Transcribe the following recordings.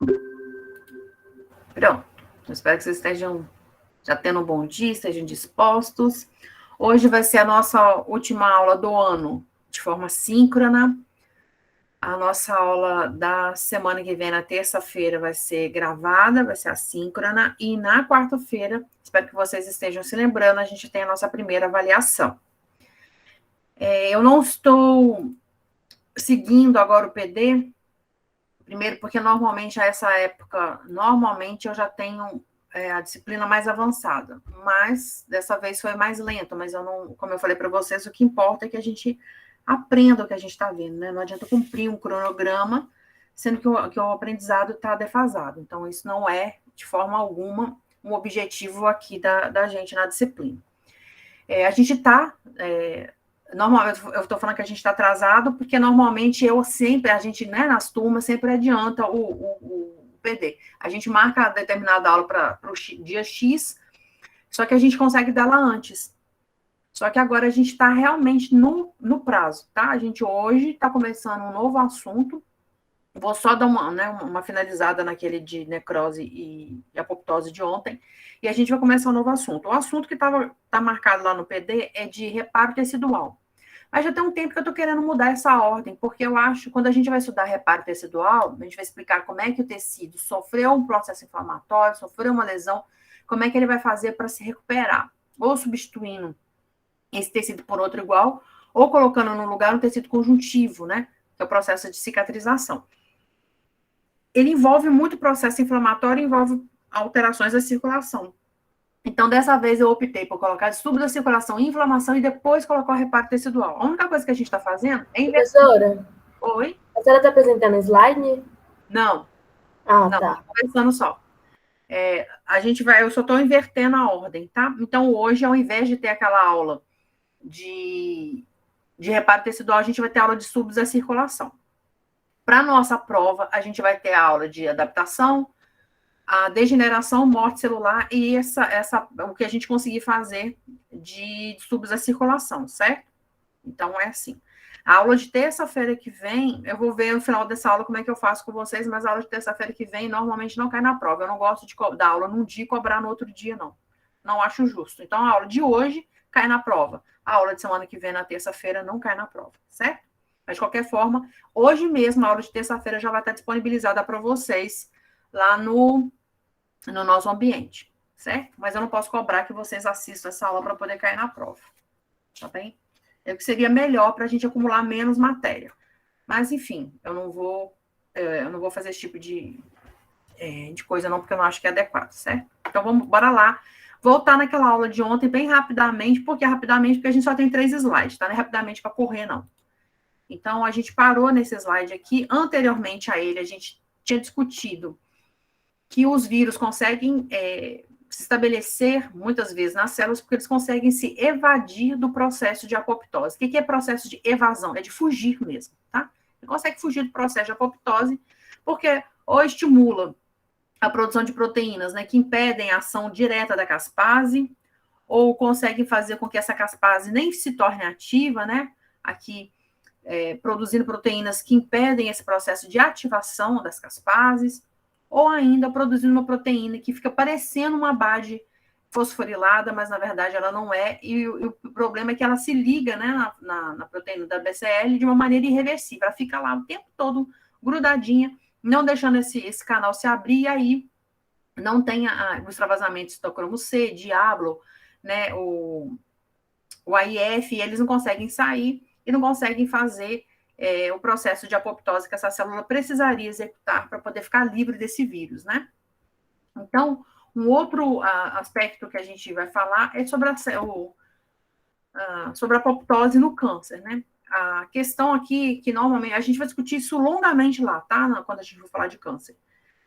Pronto. Eu espero que vocês estejam já tendo um bom dia, estejam dispostos. Hoje vai ser a nossa última aula do ano, de forma síncrona. A nossa aula da semana que vem, na terça-feira, vai ser gravada, vai ser assíncrona. E na quarta-feira, espero que vocês estejam se lembrando, a gente tem a nossa primeira avaliação. Eu não estou seguindo agora o PD, primeiro porque normalmente a essa época, eu já tenho a disciplina mais avançada, mas dessa vez foi mais lento, mas eu não, como eu falei para vocês, o que importa é que a gente aprenda o que a gente está vendo, né? Não adianta cumprir um cronograma, sendo que o aprendizado está defasado. Então, isso não é, de forma alguma, um objetivo aqui da gente na disciplina. A gente está... normalmente, eu estou falando que a gente está atrasado, porque normalmente a gente, né, nas turmas, sempre adianta o PD. A gente marca determinada aula para o dia X, só que a gente consegue dela antes. Só que agora a gente está realmente no prazo, tá? A gente hoje está começando um novo assunto. Vou só dar uma finalizada naquele de necrose e apoptose de ontem, e a gente vai começar um novo assunto. O assunto que tá marcado lá no PD é de reparo tecidual. Mas já tem um tempo que eu estou querendo mudar essa ordem, porque eu acho que quando a gente vai estudar reparo tecidual, a gente vai explicar como é que o tecido sofreu um processo inflamatório, sofreu uma lesão, como é que ele vai fazer para se recuperar, ou substituindo esse tecido por outro igual, ou colocando no lugar um tecido conjuntivo, né? Que é o processo de cicatrização. Ele envolve muito processo inflamatório, envolve alterações da circulação. Então, dessa vez, eu optei por colocar distúrbio da circulação e inflamação e depois colocar o reparo tecidual. A única coisa que a gente está fazendo é inverter. Professora? Oi? A senhora está apresentando slide? Não. Ah, não, tá. Conversando só. Eu só estou invertendo a ordem, tá? Então, hoje, ao invés de ter aquela aula de reparo tecidual, a gente vai ter aula de distúrbios da circulação. Para a nossa prova, a gente vai ter a aula de adaptação, a degeneração, morte celular e o que a gente conseguir fazer de distúrbios da circulação, certo? Então, é assim. A aula de terça-feira que vem, eu vou ver no final dessa aula como é que eu faço com vocês, mas a aula de terça-feira que vem normalmente não cai na prova. Eu não gosto de dar aula num dia e cobrar no outro dia, não. Não acho justo. Então, a aula de hoje cai na prova. A aula de semana que vem, na terça-feira, não cai na prova, certo? Mas, de qualquer forma, hoje mesmo, a aula de terça-feira já vai estar disponibilizada para vocês lá no nosso ambiente, certo? Mas eu não posso cobrar que vocês assistam essa aula para poder cair na prova, tá bem? É o que seria melhor para a gente acumular menos matéria. Mas, enfim, eu não vou fazer esse tipo de coisa não, porque eu não acho que é adequado, certo? Então, bora lá. Voltar naquela aula de ontem bem rapidamente, porque a gente só tem 3 slides, tá? Não é rapidamente para correr, não. Então, a gente parou nesse slide aqui. Anteriormente a ele, a gente tinha discutido que os vírus conseguem se estabelecer muitas vezes nas células porque eles conseguem se evadir do processo de apoptose. O que é processo de evasão? É de fugir mesmo, tá? Ele consegue fugir do processo de apoptose porque ou estimula a produção de proteínas, né, que impedem a ação direta da caspase, ou conseguem fazer com que essa caspase nem se torne ativa, né, aqui produzindo proteínas que impedem esse processo de ativação das caspases, ou ainda produzindo uma proteína que fica parecendo uma BAD fosforilada, mas na verdade ela não é, e o problema é que ela se liga, né, na proteína da BCL de uma maneira irreversível, ela fica lá o tempo todo grudadinha, não deixando esse canal se abrir, e aí não tem o extravasamento de citocromo C, Diablo, né, o AIF, e eles não conseguem sair e não conseguem fazer o processo de apoptose que essa célula precisaria executar para poder ficar livre desse vírus, né? Então, um outro aspecto que a gente vai falar é sobre a apoptose no câncer, né? A questão aqui, que normalmente, a gente vai discutir isso longamente lá, tá? Quando a gente for falar de câncer.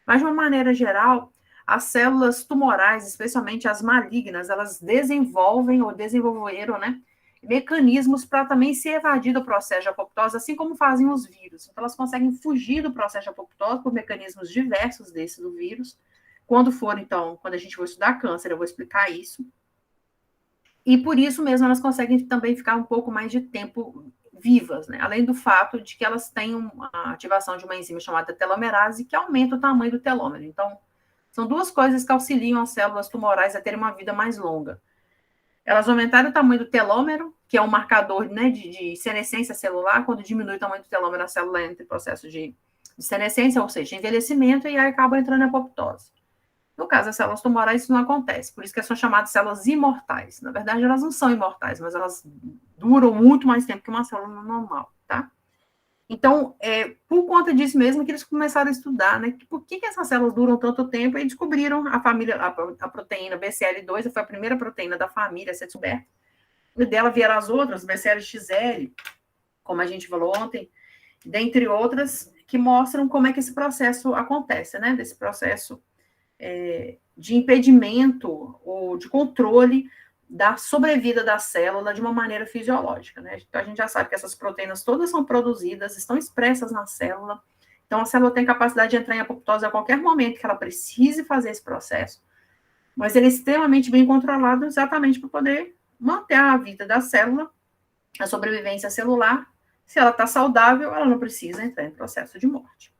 Mas, de uma maneira geral, as células tumorais, especialmente as malignas, elas desenvolvem ou desenvolveram, né, mecanismos para também se evadir do processo de apoptose, assim como fazem os vírus. Então, elas conseguem fugir do processo de apoptose por mecanismos diversos desses do vírus. Quando a gente for estudar câncer, eu vou explicar isso. E por isso mesmo elas conseguem também ficar um pouco mais de tempo vivas, né? Além do fato de que elas têm a ativação de uma enzima chamada telomerase, que aumenta o tamanho do telômero. Então, são duas coisas que auxiliam as células tumorais a terem uma vida mais longa. Elas aumentaram o tamanho do telômero, que é um marcador, né, de senescência celular. Quando diminui o tamanho do telômero, a célula entra em processo de senescência, ou seja, envelhecimento, e aí acaba entrando em apoptose. No caso das células tumorais, isso não acontece, por isso que são chamadas células imortais. Na verdade, elas não são imortais, mas elas duram muito mais tempo que uma célula normal, tá? Então, por conta disso mesmo que eles começaram a estudar, né, por que essas células duram tanto tempo, e descobriram a proteína BCL2, foi a primeira proteína da família a ser descoberta, e dela vieram as outras, BCL-XL, como a gente falou ontem, dentre outras, que mostram como é que esse processo acontece, né, desse processo de impedimento ou de controle da sobrevida da célula de uma maneira fisiológica, né? Então, a gente já sabe que essas proteínas todas são produzidas, estão expressas na célula, então a célula tem capacidade de entrar em apoptose a qualquer momento que ela precise fazer esse processo, mas ele é extremamente bem controlado exatamente para poder manter a vida da célula, a sobrevivência celular. Se ela está saudável, ela não precisa entrar em processo de morte.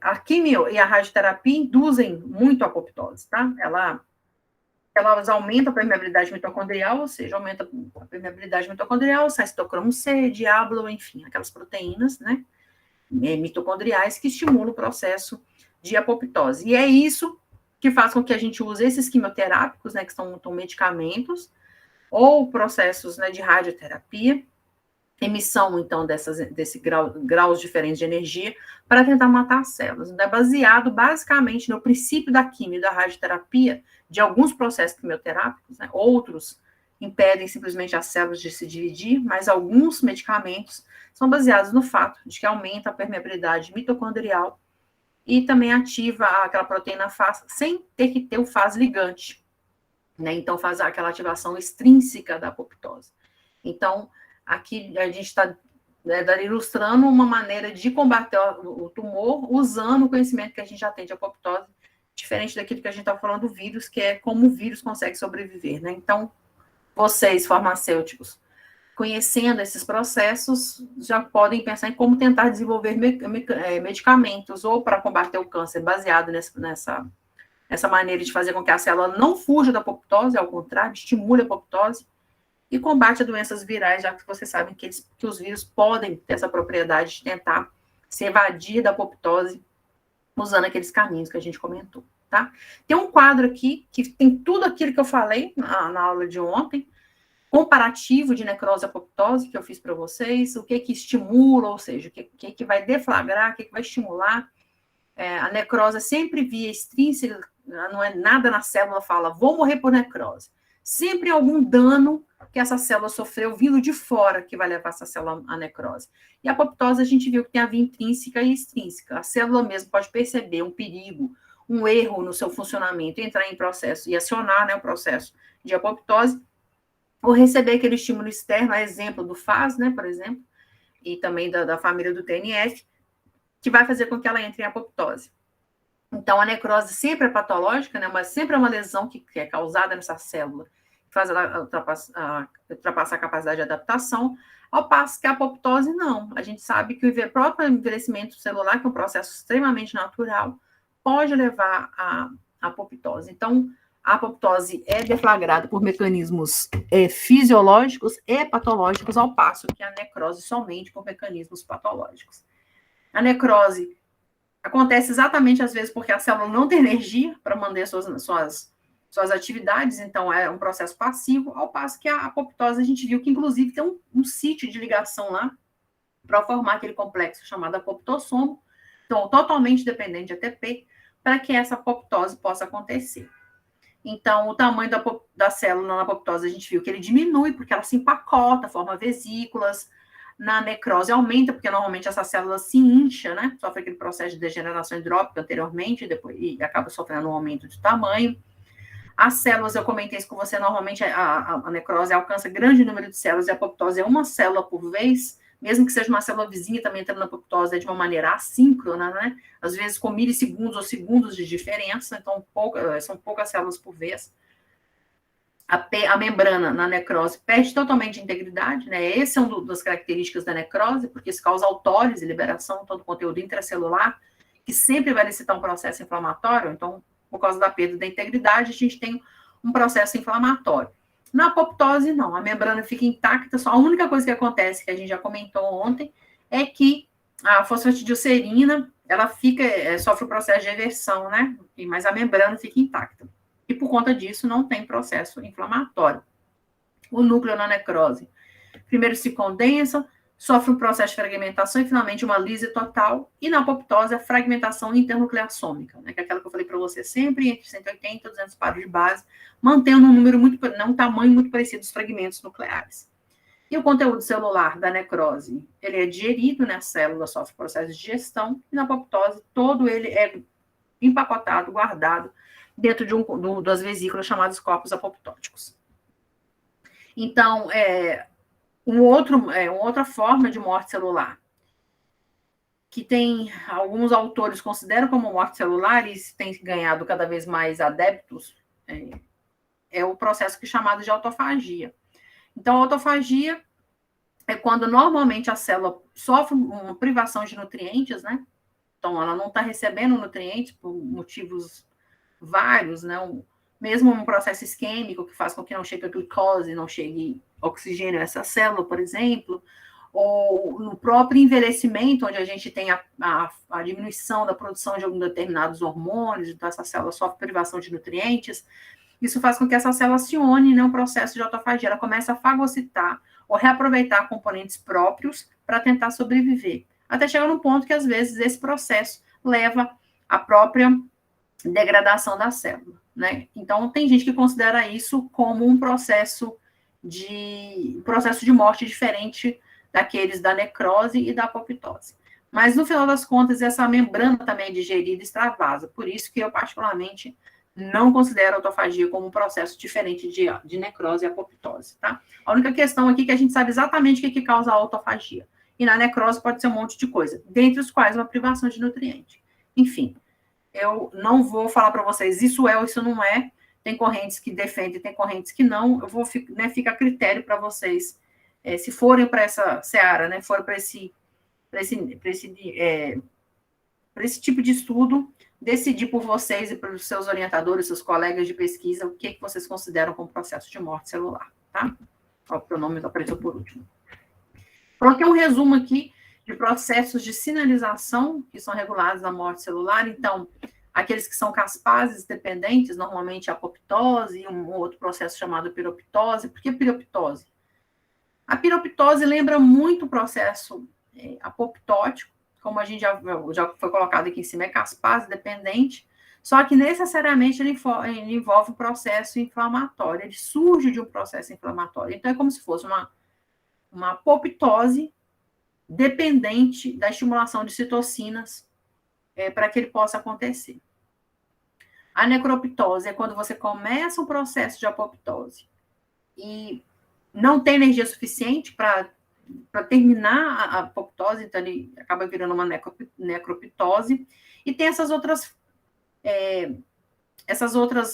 A quimio e a radioterapia induzem muito a apoptose, tá? Elas aumentam a permeabilidade mitocondrial, ou seja, aumenta a permeabilidade mitocondrial, sai citocromo C, diablo, enfim, aquelas proteínas, né, mitocondriais que estimulam o processo de apoptose. E é isso que faz com que a gente use esses quimioterápicos, né, que são medicamentos, ou processos, né, de radioterapia, emissão, então, desses graus diferentes de energia, para tentar matar as células. Então, é baseado, basicamente, no princípio da quimio e da radioterapia, de alguns processos quimioterápicos, né? Outros impedem simplesmente as células de se dividir, mas alguns medicamentos são baseados no fato de que aumenta a permeabilidade mitocondrial e também ativa aquela proteína FAS sem ter que ter o FAS ligante, né? Então, faz aquela ativação extrínseca da apoptose. Então, aqui a gente está ilustrando uma maneira de combater o tumor usando o conhecimento que a gente já tem de apoptose, diferente daquilo que a gente está falando do vírus, que é como o vírus consegue sobreviver, né? Então, vocês, farmacêuticos, conhecendo esses processos, já podem pensar em como tentar desenvolver medicamentos ou para combater o câncer, baseado nessa maneira de fazer com que a célula não fuja da apoptose, ao contrário, estimule a apoptose, e combate a doenças virais, já que vocês sabem que os vírus podem ter essa propriedade de tentar se evadir da apoptose usando aqueles caminhos que a gente comentou, tá? Tem um quadro aqui que tem tudo aquilo que eu falei na aula de ontem, comparativo de necrose e apoptose, que eu fiz para vocês, o que estimula, ou seja, o que vai deflagrar, o que vai estimular. A necrose é sempre via extrínseca, não é nada na célula fala, vou morrer por necrose. Sempre algum dano que essa célula sofreu vindo de fora que vai levar essa célula à necrose. E a apoptose a gente viu que tem a via intrínseca e extrínseca. A célula mesmo pode perceber um perigo, um erro no seu funcionamento, entrar em processo e acionar, né, o processo de apoptose, ou receber aquele estímulo externo, a exemplo do FAS, né, por exemplo, e também da família do TNF, que vai fazer com que ela entre em apoptose. Então, a necrose sempre é patológica, né, mas sempre é uma lesão que é causada nessa célula, que faz ela ultrapassar a capacidade de adaptação, ao passo que a apoptose não. A gente sabe que o próprio envelhecimento celular, que é um processo extremamente natural, pode levar à apoptose. Então, a apoptose é deflagrada por mecanismos fisiológicos e patológicos, ao passo que a necrose somente por mecanismos patológicos. A necrose acontece exatamente, às vezes, porque a célula não tem energia para manter suas atividades, então é um processo passivo, ao passo que a apoptose, a gente viu que, inclusive, tem um sítio de ligação lá para formar aquele complexo chamado apoptossomo, então, totalmente dependente de ATP, para que essa apoptose possa acontecer. Então, o tamanho da célula na apoptose, a gente viu que ele diminui, porque ela se empacota, forma vesículas. Na necrose aumenta, porque normalmente essa célula se incha, né? Sofre aquele processo de degeneração hidrópica anteriormente, e acaba sofrendo um aumento de tamanho. As células, eu comentei isso com você, normalmente a necrose alcança grande número de células, e a apoptose é uma célula por vez, mesmo que seja uma célula vizinha também entrando na apoptose, de uma maneira assíncrona, né? Às vezes com milissegundos ou segundos de diferença, então são poucas células por vez. a membrana na necrose perde totalmente a integridade, né? Essa é uma das características da necrose, porque isso causa autólise, liberação todo o conteúdo intracelular, que sempre vai necessitar um processo inflamatório. Então, por causa da perda da integridade, a gente tem um processo inflamatório. Na apoptose, não, a membrana fica intacta, só a única coisa que acontece, que a gente já comentou ontem, é que a fosfatidilcerina, ela sofre o processo de eversão, né? Mas a membrana fica intacta. E por conta disso, não tem processo inflamatório. O núcleo na necrose, primeiro se condensa, sofre um processo de fragmentação e finalmente uma lise total, e na apoptose a fragmentação internucleassômica, né, que é aquela que eu falei para você sempre, entre 180 e 200 pares de base, mantendo um tamanho muito parecido dos fragmentos nucleares. E o conteúdo celular da necrose, ele é digerido, né, a célula sofre processo de digestão, e na apoptose todo ele é empacotado, guardado, dentro das vesículas chamadas corpos apoptóticos. Então, uma outra forma de morte celular, que tem alguns autores consideram como morte celular e tem ganhado cada vez mais adeptos, é o processo que é chamado de autofagia. Então, a autofagia é quando normalmente a célula sofre uma privação de nutrientes, né? Então, ela não está recebendo nutrientes por motivos vários, né? Mesmo um processo isquêmico que faz com que não chegue a glicose, não chegue oxigênio a essa célula, por exemplo, ou no próprio envelhecimento, onde a gente tem a diminuição da produção de alguns determinados hormônios, então essa célula sofre privação de nutrientes, isso faz com que essa célula acione, né, um processo de autofagia, ela começa a fagocitar ou reaproveitar componentes próprios para tentar sobreviver, até chegar num ponto que, às vezes, esse processo leva à própria degradação da célula, né? Então, tem gente que considera isso como um processo de morte diferente daqueles da necrose e da apoptose. Mas, no final das contas, essa membrana também é digerida e extravasa, por isso que eu, particularmente, não considero a autofagia como um processo diferente de necrose e apoptose, tá? A única questão aqui é que a gente sabe exatamente o que causa a autofagia. E na necrose pode ser um monte de coisa, dentre os quais uma privação de nutriente. Enfim, eu não vou falar para vocês isso é ou isso não é. Tem correntes que defendem, tem correntes que não. Eu vou, né, fica a critério para vocês, se forem para essa seara, né, forem para esse tipo de estudo, decidir por vocês e pelos seus orientadores, seus colegas de pesquisa, o que vocês consideram como processo de morte celular, tá? O pronome apareceu por último. Coloquei um resumo aqui de processos de sinalização que são regulados na morte celular. Então, aqueles que são caspases dependentes, normalmente a apoptose e um outro processo chamado piroptose. Por que piroptose? A piroptose lembra muito o processo apoptótico, como a gente já foi colocado aqui em cima, é caspase dependente, só que necessariamente ele envolve um processo inflamatório, ele surge de um processo inflamatório. Então, é como se fosse uma apoptose dependente da estimulação de citocinas para que ele possa acontecer. A necroptose é quando você começa um processo de apoptose e não tem energia suficiente para terminar a apoptose, então ele acaba virando uma necroptose, e tem essas outras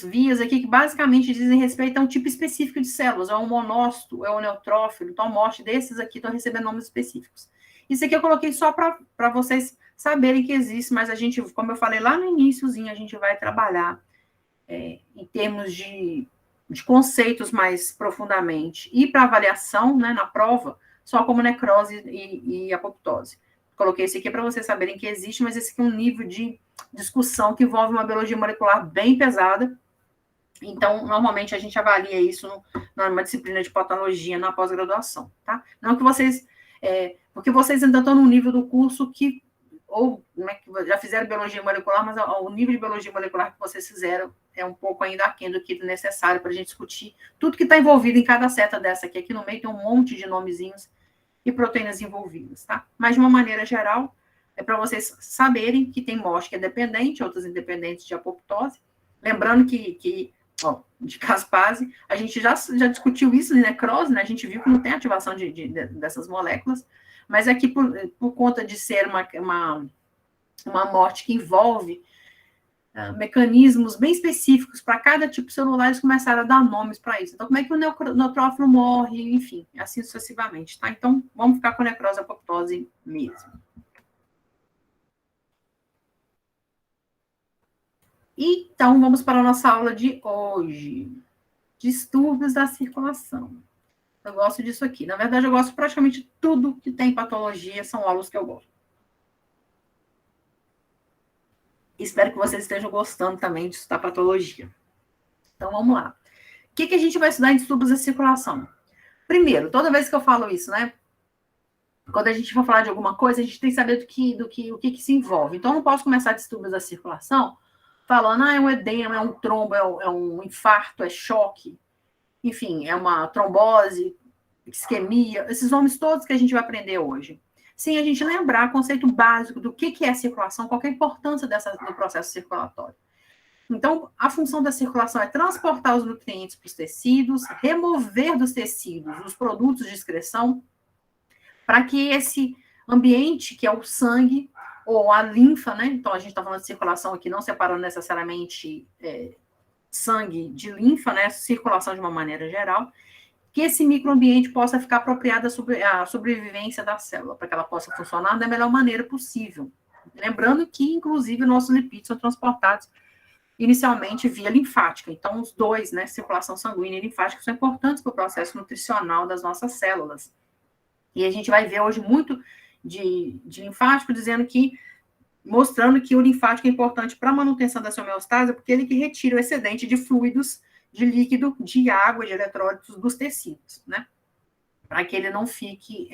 vias aqui que basicamente dizem respeito a um tipo específico de células, é um monócito, é um neutrófilo, então a morte desses aqui estão recebendo nomes específicos. Isso aqui eu coloquei só para vocês saberem que existe, mas a gente, como eu falei lá no iniciozinho, a gente vai trabalhar em termos de conceitos mais profundamente, e para avaliação, né, na prova, só como necrose e apoptose. Coloquei esse aqui para vocês saberem que existe, mas esse aqui é um nível de discussão que envolve uma biologia molecular bem pesada. Então, normalmente, a gente avalia isso numa disciplina de patologia na pós-graduação, tá? Não que vocês... porque vocês ainda estão no nível do curso que... ou né, que já fizeram biologia molecular, mas o nível de biologia molecular que vocês fizeram é um pouco ainda aquém do que necessário para a gente discutir tudo que está envolvido em cada seta dessa aqui. Aqui no meio tem um monte de nomezinhos e proteínas envolvidas, tá? Mas, de uma maneira geral, é para vocês saberem que tem morte que é dependente, outras independentes de apoptose. Lembrando que de caspase, a gente já discutiu isso em necrose, né? A gente viu que não tem ativação dessas moléculas, mas aqui, por conta de ser uma morte que envolve mecanismos bem específicos para cada tipo celular, eles começaram a dar nomes para isso. Então, como é que o neutrófilo morre, enfim, assim sucessivamente, tá? Então, vamos ficar com necrose apoptose mesmo. Então, vamos para a nossa aula de hoje. Distúrbios da circulação. Eu gosto disso aqui. Na verdade, eu gosto praticamente de tudo que tem patologia, são aulas que eu gosto. Espero que vocês estejam gostando também de estudar patologia. Então, vamos lá. O que a gente vai estudar em distúrbios da circulação? Primeiro, toda vez que eu falo isso, né? Quando a gente for falar de alguma coisa, a gente tem que saber o que se envolve. Então, eu não posso começar distúrbios da circulação falando, é um edema, é um trombo, é um infarto, é choque, enfim, é uma trombose, isquemia, esses nomes todos que a gente vai aprender hoje. Sem a gente lembrar o conceito básico do que é circulação, qual é a importância do processo circulatório. Então, a função da circulação é transportar os nutrientes para os tecidos, remover dos tecidos os produtos de excreção, para que esse ambiente, que é o sangue, ou a linfa, né? Então, a gente está falando de circulação aqui, não separando necessariamente sangue de linfa, né? Circulação de uma maneira geral, que esse microambiente possa ficar apropriado à sobrevivência da célula, para que ela possa funcionar da melhor maneira possível. Lembrando que, inclusive, nossos lipídios são transportados inicialmente via linfática. Então, os dois, né, circulação sanguínea e linfática, são importantes para o processo nutricional das nossas células. E a gente vai ver hoje muito de linfático mostrando que o linfático é importante para a manutenção da homeostase, porque ele que retira o excedente de fluidos, de líquido, de água, de eletrólitos dos tecidos, né? Para que ele não fique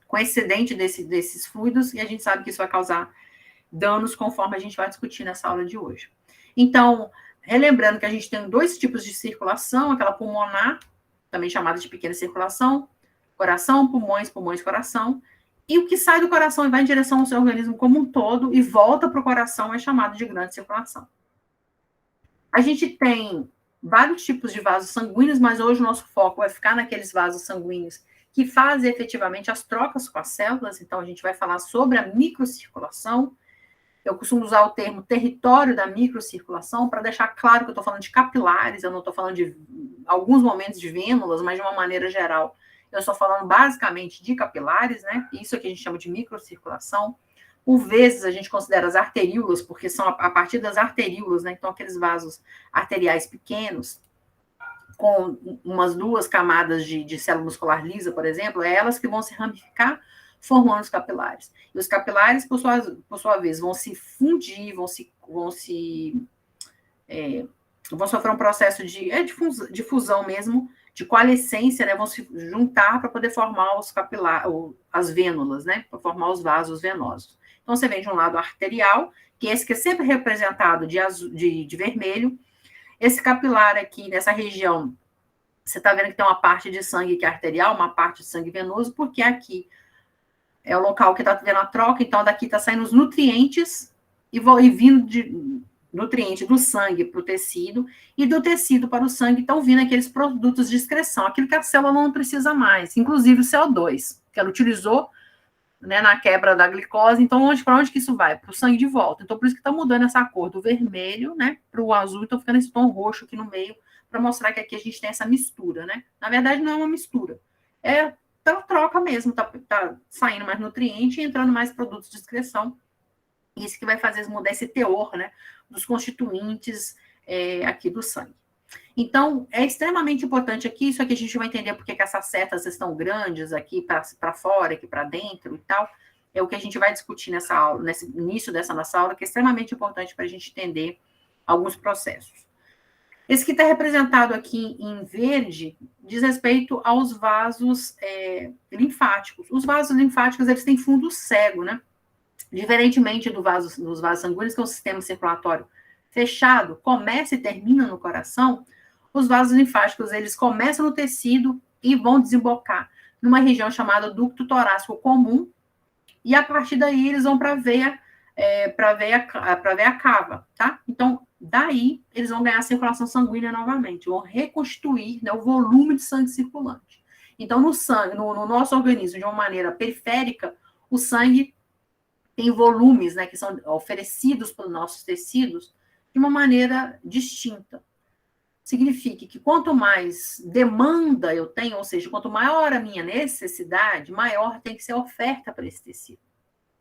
com excedente desses fluidos, e a gente sabe que isso vai causar danos, conforme a gente vai discutir nessa aula de hoje. Então, relembrando que a gente tem dois tipos de circulação, aquela pulmonar, também chamada de pequena circulação, coração, pulmões, pulmões, coração, e o que sai do coração e vai em direção ao seu organismo como um todo e volta para o coração é chamado de grande circulação. A gente tem vários tipos de vasos sanguíneos, mas hoje o nosso foco vai ficar naqueles vasos sanguíneos que fazem efetivamente as trocas com as células, então a gente vai falar sobre a microcirculação. Eu costumo usar o termo território da microcirculação para deixar claro que eu estou falando de capilares, eu não estou falando de alguns momentos de vênulas, mas de uma maneira geral. Eu estou falando basicamente de capilares, né? Isso que a gente chama de microcirculação. Por vezes a gente considera as arteríolas, porque são a partir das arteríolas, né? Então, aqueles vasos arteriais pequenos, com umas 2 camadas de célula muscular lisa, por exemplo, é elas que vão se ramificar formando os capilares. E os capilares, por sua vez, vão se fundir, vão sofrer um processo de fusão mesmo, de coalescência, né, vão se juntar para poder formar as vênulas, né, para formar os vasos venosos. Então, você vem de um lado arterial, que é esse que é sempre representado de vermelho. Esse capilar aqui, nessa região, você está vendo que tem uma parte de sangue que é arterial, uma parte de sangue venoso, porque aqui é o local que está tendo a troca, então daqui está saindo os nutrientes e vindo de nutriente do sangue para o tecido, e do tecido para o sangue estão vindo aqueles produtos de excreção, aquilo que a célula não precisa mais, inclusive o CO2, que ela utilizou, né, na quebra da glicose. Então, para onde que isso vai? Para o sangue de volta. Então, por isso que está mudando essa cor do vermelho, né, para o azul, então ficando esse tom roxo aqui no meio, para mostrar que aqui a gente tem essa mistura, né? Na verdade, não é uma mistura, é troca mesmo, tá saindo mais nutriente e entrando mais produtos de excreção. Isso que vai fazer mudar esse teor, né, dos constituintes aqui do sangue. Então, é extremamente importante aqui, isso aqui a gente vai entender porque que essas setas estão grandes aqui para fora, aqui para dentro e tal, é o que a gente vai discutir nessa aula, nesse início dessa nossa aula, que é extremamente importante para a gente entender alguns processos. Esse que está representado aqui em verde diz respeito aos vasos linfáticos. Os vasos linfáticos, eles têm fundo cego, né? Diferentemente dos vasos sanguíneos, que é um sistema circulatório fechado, começa e termina no coração, os vasos linfáticos, eles começam no tecido e vão desembocar numa região chamada ducto torácico comum, e a partir daí eles vão para a veia cava, tá? Então, daí eles vão ganhar circulação sanguínea novamente, vão reconstituir, né, o volume de sangue circulante. Então, no sangue, no nosso organismo, de uma maneira periférica, o sangue tem volumes, né, que são oferecidos pelos nossos tecidos de uma maneira distinta. Significa que quanto mais demanda eu tenho, ou seja, quanto maior a minha necessidade, maior tem que ser a oferta para esse tecido.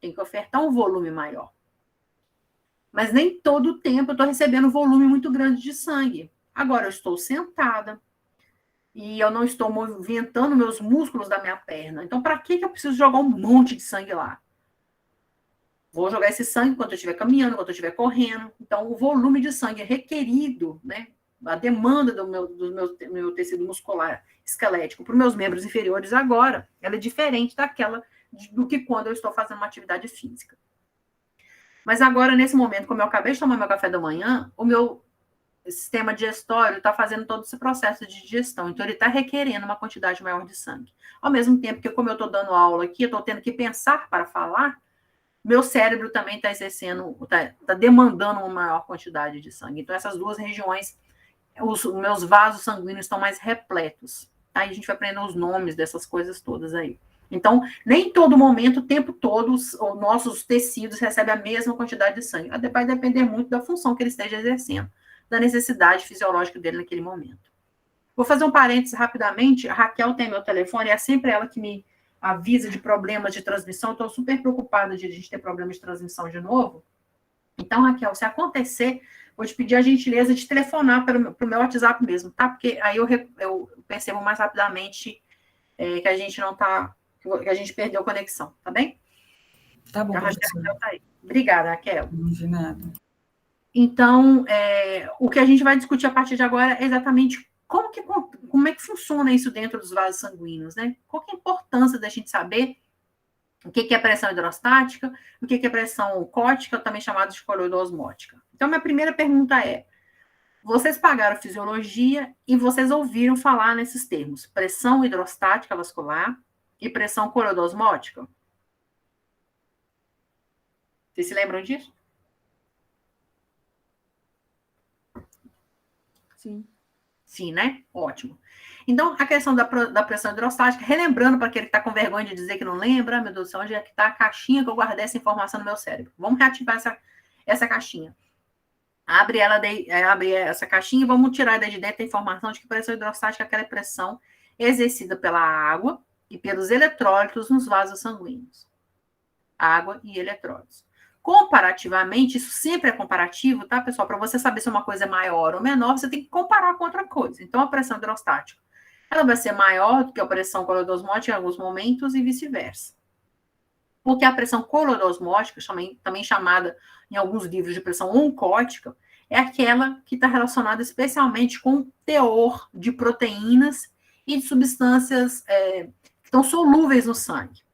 Tem que ofertar um volume maior. Mas nem todo o tempo eu estou recebendo um volume muito grande de sangue. Agora eu estou sentada e eu não estou movimentando meus músculos da minha perna. Então, para que eu preciso jogar um monte de sangue lá? Vou jogar esse sangue enquanto eu estiver caminhando, enquanto eu estiver correndo. Então, o volume de sangue requerido, né? A demanda do meu tecido muscular esquelético para os meus membros inferiores agora, ela é diferente do que quando eu estou fazendo uma atividade física. Mas agora, nesse momento, como eu acabei de tomar meu café da manhã, o meu sistema digestório está fazendo todo esse processo de digestão. Então, ele está requerendo uma quantidade maior de sangue. Ao mesmo tempo que, como eu estou dando aula aqui, eu estou tendo que pensar para falar, meu cérebro também está está demandando uma maior quantidade de sangue. Então, essas duas regiões, os meus vasos sanguíneos estão mais repletos. Aí a gente vai aprender os nomes dessas coisas todas aí. Então, nem todo momento, o tempo todo, os nossos tecidos recebem a mesma quantidade de sangue. Vai depender muito da função que ele esteja exercendo, da necessidade fisiológica dele naquele momento. Vou fazer um parênteses rapidamente. A Raquel tem meu telefone, é sempre ela que me avisa de problemas de transmissão. Estou super preocupada de a gente ter problemas de transmissão de novo. Então, Raquel, se acontecer, vou te pedir a gentileza de telefonar para o meu WhatsApp mesmo, tá? Porque aí eu percebo mais rapidamente que a gente não está... que a gente perdeu a conexão, tá bem? Tá bom, professora. Tá aí. Obrigada, Raquel. Não de nada. Então, o que a gente vai discutir a partir de agora é exatamente como é que funciona isso dentro dos vasos sanguíneos, né? Qual que é a importância da gente saber o que é pressão hidrostática, o que é pressão oncótica, também chamada de coroidosmótica. Então, minha primeira pergunta é, vocês pagaram fisiologia e vocês ouviram falar nesses termos, pressão hidrostática vascular e pressão coroidosmótica? Vocês se lembram disso? Sim. Sim, né? Ótimo. Então, a questão da pressão hidrostática, relembrando para aquele que está com vergonha de dizer que não lembra, meu Deus do céu, onde é que está a caixinha que eu guardei essa informação no meu cérebro? Vamos reativar essa caixinha. Abre essa caixinha e vamos tirar daí de dentro a informação de que pressão hidrostática é aquela pressão exercida pela água e pelos eletrólitos nos vasos sanguíneos. Água e eletrólitos. Comparativamente, isso sempre é comparativo, tá, pessoal? Para você saber se uma coisa é maior ou menor, você tem que comparar com outra coisa. Então, a pressão hidrostática, ela vai ser maior do que a pressão coroidosmótica em alguns momentos e vice-versa. Porque a pressão coroidosmótica, também chamada em alguns livros de pressão oncótica, é aquela que está relacionada especialmente com o teor de proteínas e de substâncias que estão solúveis no sangue.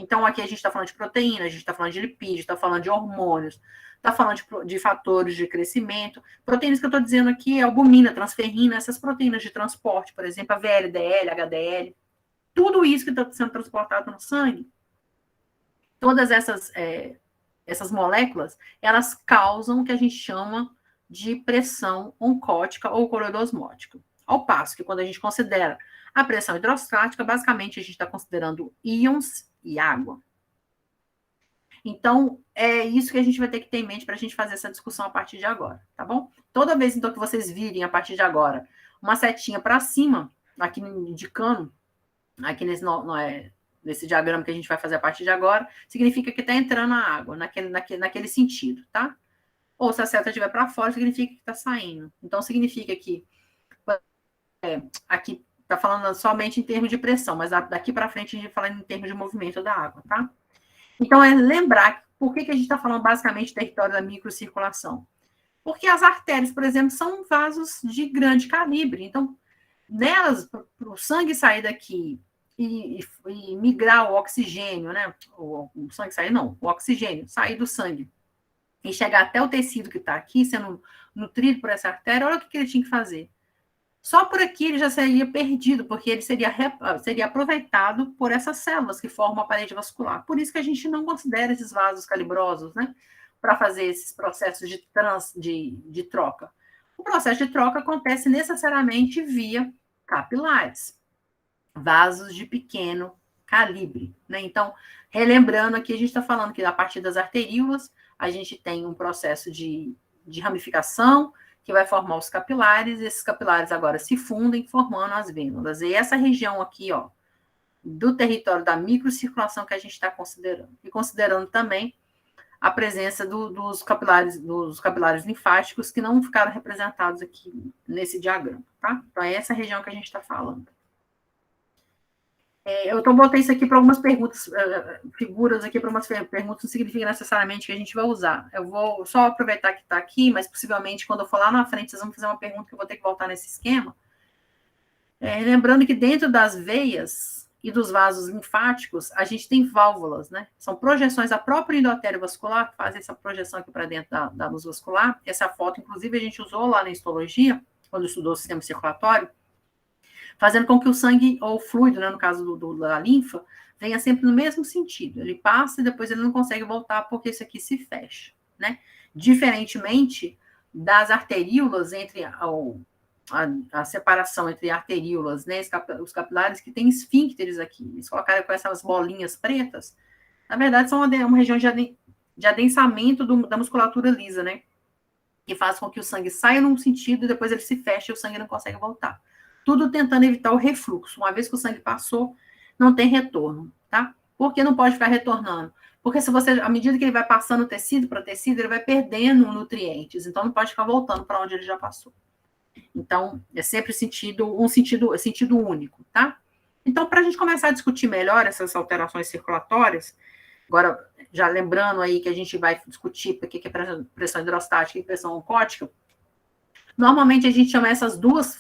Então, aqui a gente está falando de proteína, a gente está falando de lipídios, está falando de hormônios, está falando de fatores de crescimento. Proteínas que eu estou dizendo aqui é albumina, transferrina, essas proteínas de transporte, por exemplo, a VLDL, HDL, tudo isso que está sendo transportado no sangue, todas essas moléculas, elas causam o que a gente chama de pressão oncótica ou coroidosmótica. Ao passo que quando a gente considera a pressão hidrostática, basicamente a gente está considerando íons e água. Então, é isso que a gente vai ter que ter em mente para a gente fazer essa discussão a partir de agora, tá bom? Toda vez, então, que vocês virem a partir de agora uma setinha para cima, aqui indicando, aqui nesse diagrama que a gente vai fazer a partir de agora, significa que está entrando a água, naquele sentido, tá? Ou se a seta estiver para fora, significa que está saindo. Então, significa que aqui está falando somente em termos de pressão, mas daqui para frente a gente fala em termos de movimento da água, tá? Então, é lembrar por que a gente está falando basicamente do território da microcirculação. Porque as artérias, por exemplo, são vasos de grande calibre. Então, nelas, para o sangue sair daqui e migrar o oxigênio, né? O sangue sair, não, o oxigênio sair do sangue e chegar até o tecido que está aqui, sendo nutrido por essa artéria, olha o que ele tinha que fazer. Só por aqui ele já seria perdido, porque ele seria aproveitado por essas células que formam a parede vascular. Por isso que a gente não considera esses vasos calibrosos, né? Para fazer esses processos de troca. O processo de troca acontece necessariamente via capilares, vasos de pequeno calibre, né? Então, relembrando aqui, a gente está falando que a partir das arteríolas, a gente tem um processo de de ramificação, que vai formar os capilares, e esses capilares agora se fundem, formando as vênulas. E essa região aqui, ó, do território da microcirculação que a gente está considerando. E considerando também a presença dos capilares linfáticos que não ficaram representados aqui nesse diagrama, tá? Então, é essa região que a gente está falando. Eu botei isso aqui para algumas perguntas, figuras aqui para umas perguntas, não significa necessariamente que a gente vai usar. Eu vou só aproveitar que está aqui, mas possivelmente quando eu for lá na frente, vocês vão fazer uma pergunta que eu vou ter que voltar nesse esquema. Lembrando que dentro das veias e dos vasos linfáticos, a gente tem válvulas, né? São projeções da própria endotélio vascular, que fazem essa projeção aqui para dentro da luz vascular. Essa foto, inclusive, a gente usou lá na histologia, quando estudou o sistema circulatório, fazendo com que o sangue, ou o fluido, né, no caso da linfa, venha sempre no mesmo sentido. Ele passa e depois ele não consegue voltar porque isso aqui se fecha, né? Diferentemente das arteríolas, entre a separação entre arteríolas, né, os capilares que têm esfíncteres aqui. Eles colocaram com essas bolinhas pretas. Na verdade, são uma região de adensamento da musculatura lisa, né? Que faz com que o sangue saia num sentido e depois ele se fecha e o sangue não consegue voltar. Tudo tentando evitar o refluxo. Uma vez que o sangue passou, não tem retorno, tá? Por que não pode ficar retornando? Porque se você, à medida que ele vai passando tecido para tecido, ele vai perdendo nutrientes. Então, não pode ficar voltando para onde ele já passou. Então, é sempre sentido único, tá? Então, para a gente começar a discutir melhor essas alterações circulatórias, agora, já lembrando aí que a gente vai discutir o que é pressão hidrostática e pressão oncótica, normalmente a gente chama essas duas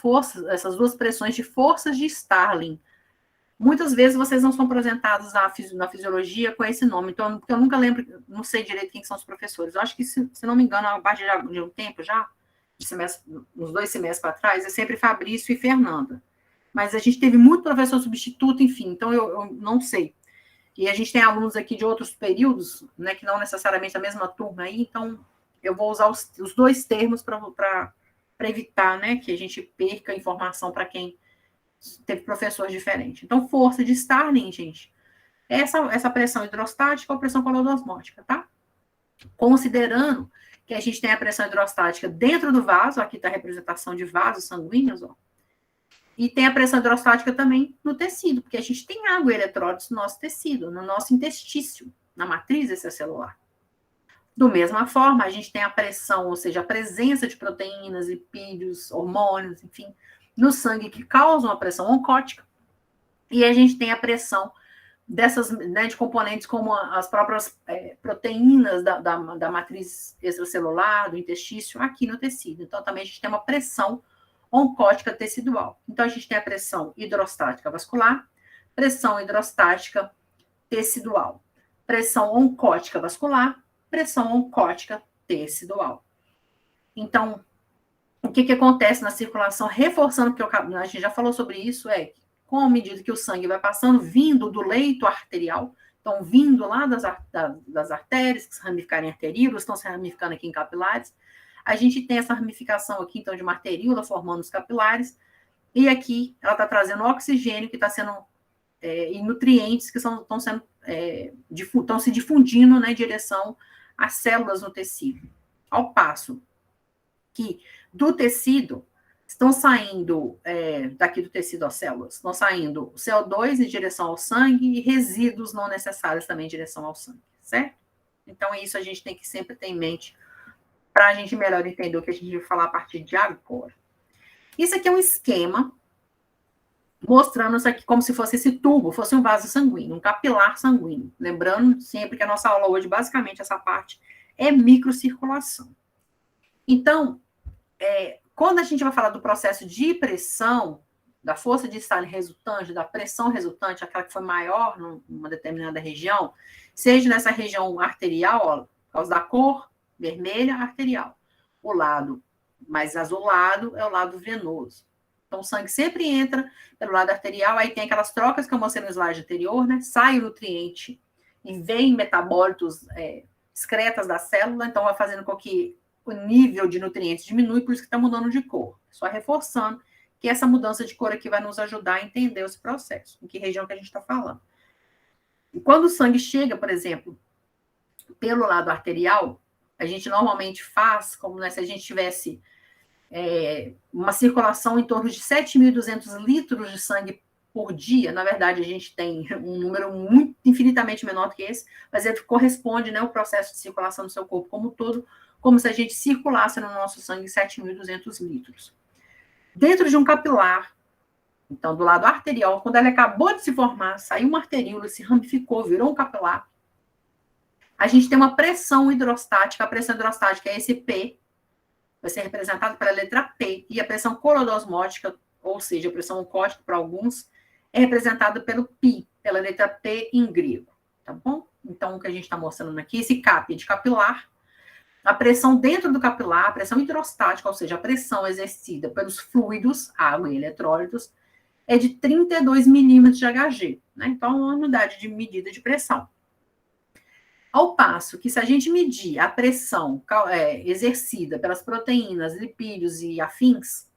pressões de forças de Starling. Muitas vezes vocês não são apresentados na fisiologia com esse nome, então eu nunca lembro, não sei direito quem são os professores. Eu acho que, se não me engano, a partir de um tempo já, uns 2 semestres para trás, é sempre Fabrício e Fernanda. Mas a gente teve muito professor substituto, enfim, então eu não sei. E a gente tem alunos aqui de outros períodos, né, que não necessariamente a mesma turma aí, então eu vou usar os 2 termos para evitar, né, que a gente perca informação para quem teve professores diferentes. Então, força de Starling, gente, essa pressão hidrostática ou pressão colodosmótica, tá? Considerando que a gente tem a pressão hidrostática dentro do vaso, aqui está a representação de vasos sanguíneos, ó, e tem a pressão hidrostática também no tecido, porque a gente tem água e eletrólitos no nosso tecido, no nosso intestício, na matriz extracelular. Da mesma forma, a gente tem a pressão, ou seja, a presença de proteínas, lipídios, hormônios, enfim, no sangue que causam a pressão oncótica, e a gente tem a pressão dessas, né, de componentes como as próprias proteínas da matriz extracelular, do intestício, aqui no tecido. Então, também a gente tem uma pressão oncótica tecidual. Então, a gente tem a pressão hidrostática vascular, pressão hidrostática tecidual, pressão oncótica vascular, pressão oncótica tecidual. Então, o que acontece na circulação, reforçando, porque a gente já falou sobre isso, com a medida que o sangue vai passando, vindo do leito arterial, então vindo lá das artérias, que se ramificaram em arteríolas, estão se ramificando aqui em capilares, a gente tem essa ramificação aqui, então, de uma arteríola formando os capilares, e aqui ela está trazendo oxigênio que está sendo, e nutrientes que estão se difundindo, né, em direção às células no tecido. Ao passo que do tecido estão saindo, daqui do tecido às células, estão saindo CO2 em direção ao sangue e resíduos não necessários também em direção ao sangue, certo? Então, isso a gente tem que sempre ter em mente para a gente melhor entender o que a gente vai falar a partir de agora. Isso aqui é um esquema mostrando isso aqui como se fosse esse tubo, fosse um vaso sanguíneo, um capilar sanguíneo. Lembrando sempre que a nossa aula hoje, basicamente, essa parte é microcirculação. Então, quando a gente vai falar do processo de pressão, da força de Starling resultante, da pressão resultante, aquela que foi maior numa determinada região, seja nessa região arterial, ó, por causa da cor vermelha, arterial. O lado mais azulado é o lado venoso. Então, o sangue sempre entra pelo lado arterial, aí tem aquelas trocas que eu mostrei no slide anterior, né? Sai o nutriente e vem metabólitos excretas da célula, então vai fazendo com que o nível de nutrientes diminui, por isso que está mudando de cor. Só reforçando que essa mudança de cor aqui vai nos ajudar a entender esse processo, em que região que a gente está falando. E quando o sangue chega, por exemplo, pelo lado arterial, A gente normalmente faz como, né, se a gente tivesse uma circulação em torno de 7.200 litros de sangue por dia. Na verdade, a gente tem um número infinitamente menor do que esse, mas ele corresponde, né, ao processo de circulação do seu corpo como um todo, como se a gente circulasse no nosso sangue 7.200 litros. Dentro de um capilar, então, do lado arterial, quando ele acabou de se formar, saiu uma arteríola, se ramificou, virou um capilar, a gente tem uma pressão hidrostática. A pressão hidrostática é esse P, vai ser representado pela letra P, e a pressão colodosmótica, ou seja, a pressão oncótica para alguns, é representada pelo π, pela letra P em grego, tá bom? Então, o que a gente está mostrando aqui, esse CAP é de capilar, a pressão dentro do capilar, a pressão hidrostática, ou seja, a pressão exercida pelos fluidos, água e eletrólitos, é de 32 milímetros de Hg, né? Então, é uma unidade de medida de pressão. Ao passo que, se a gente medir a pressão exercida pelas proteínas, lipídios e afins,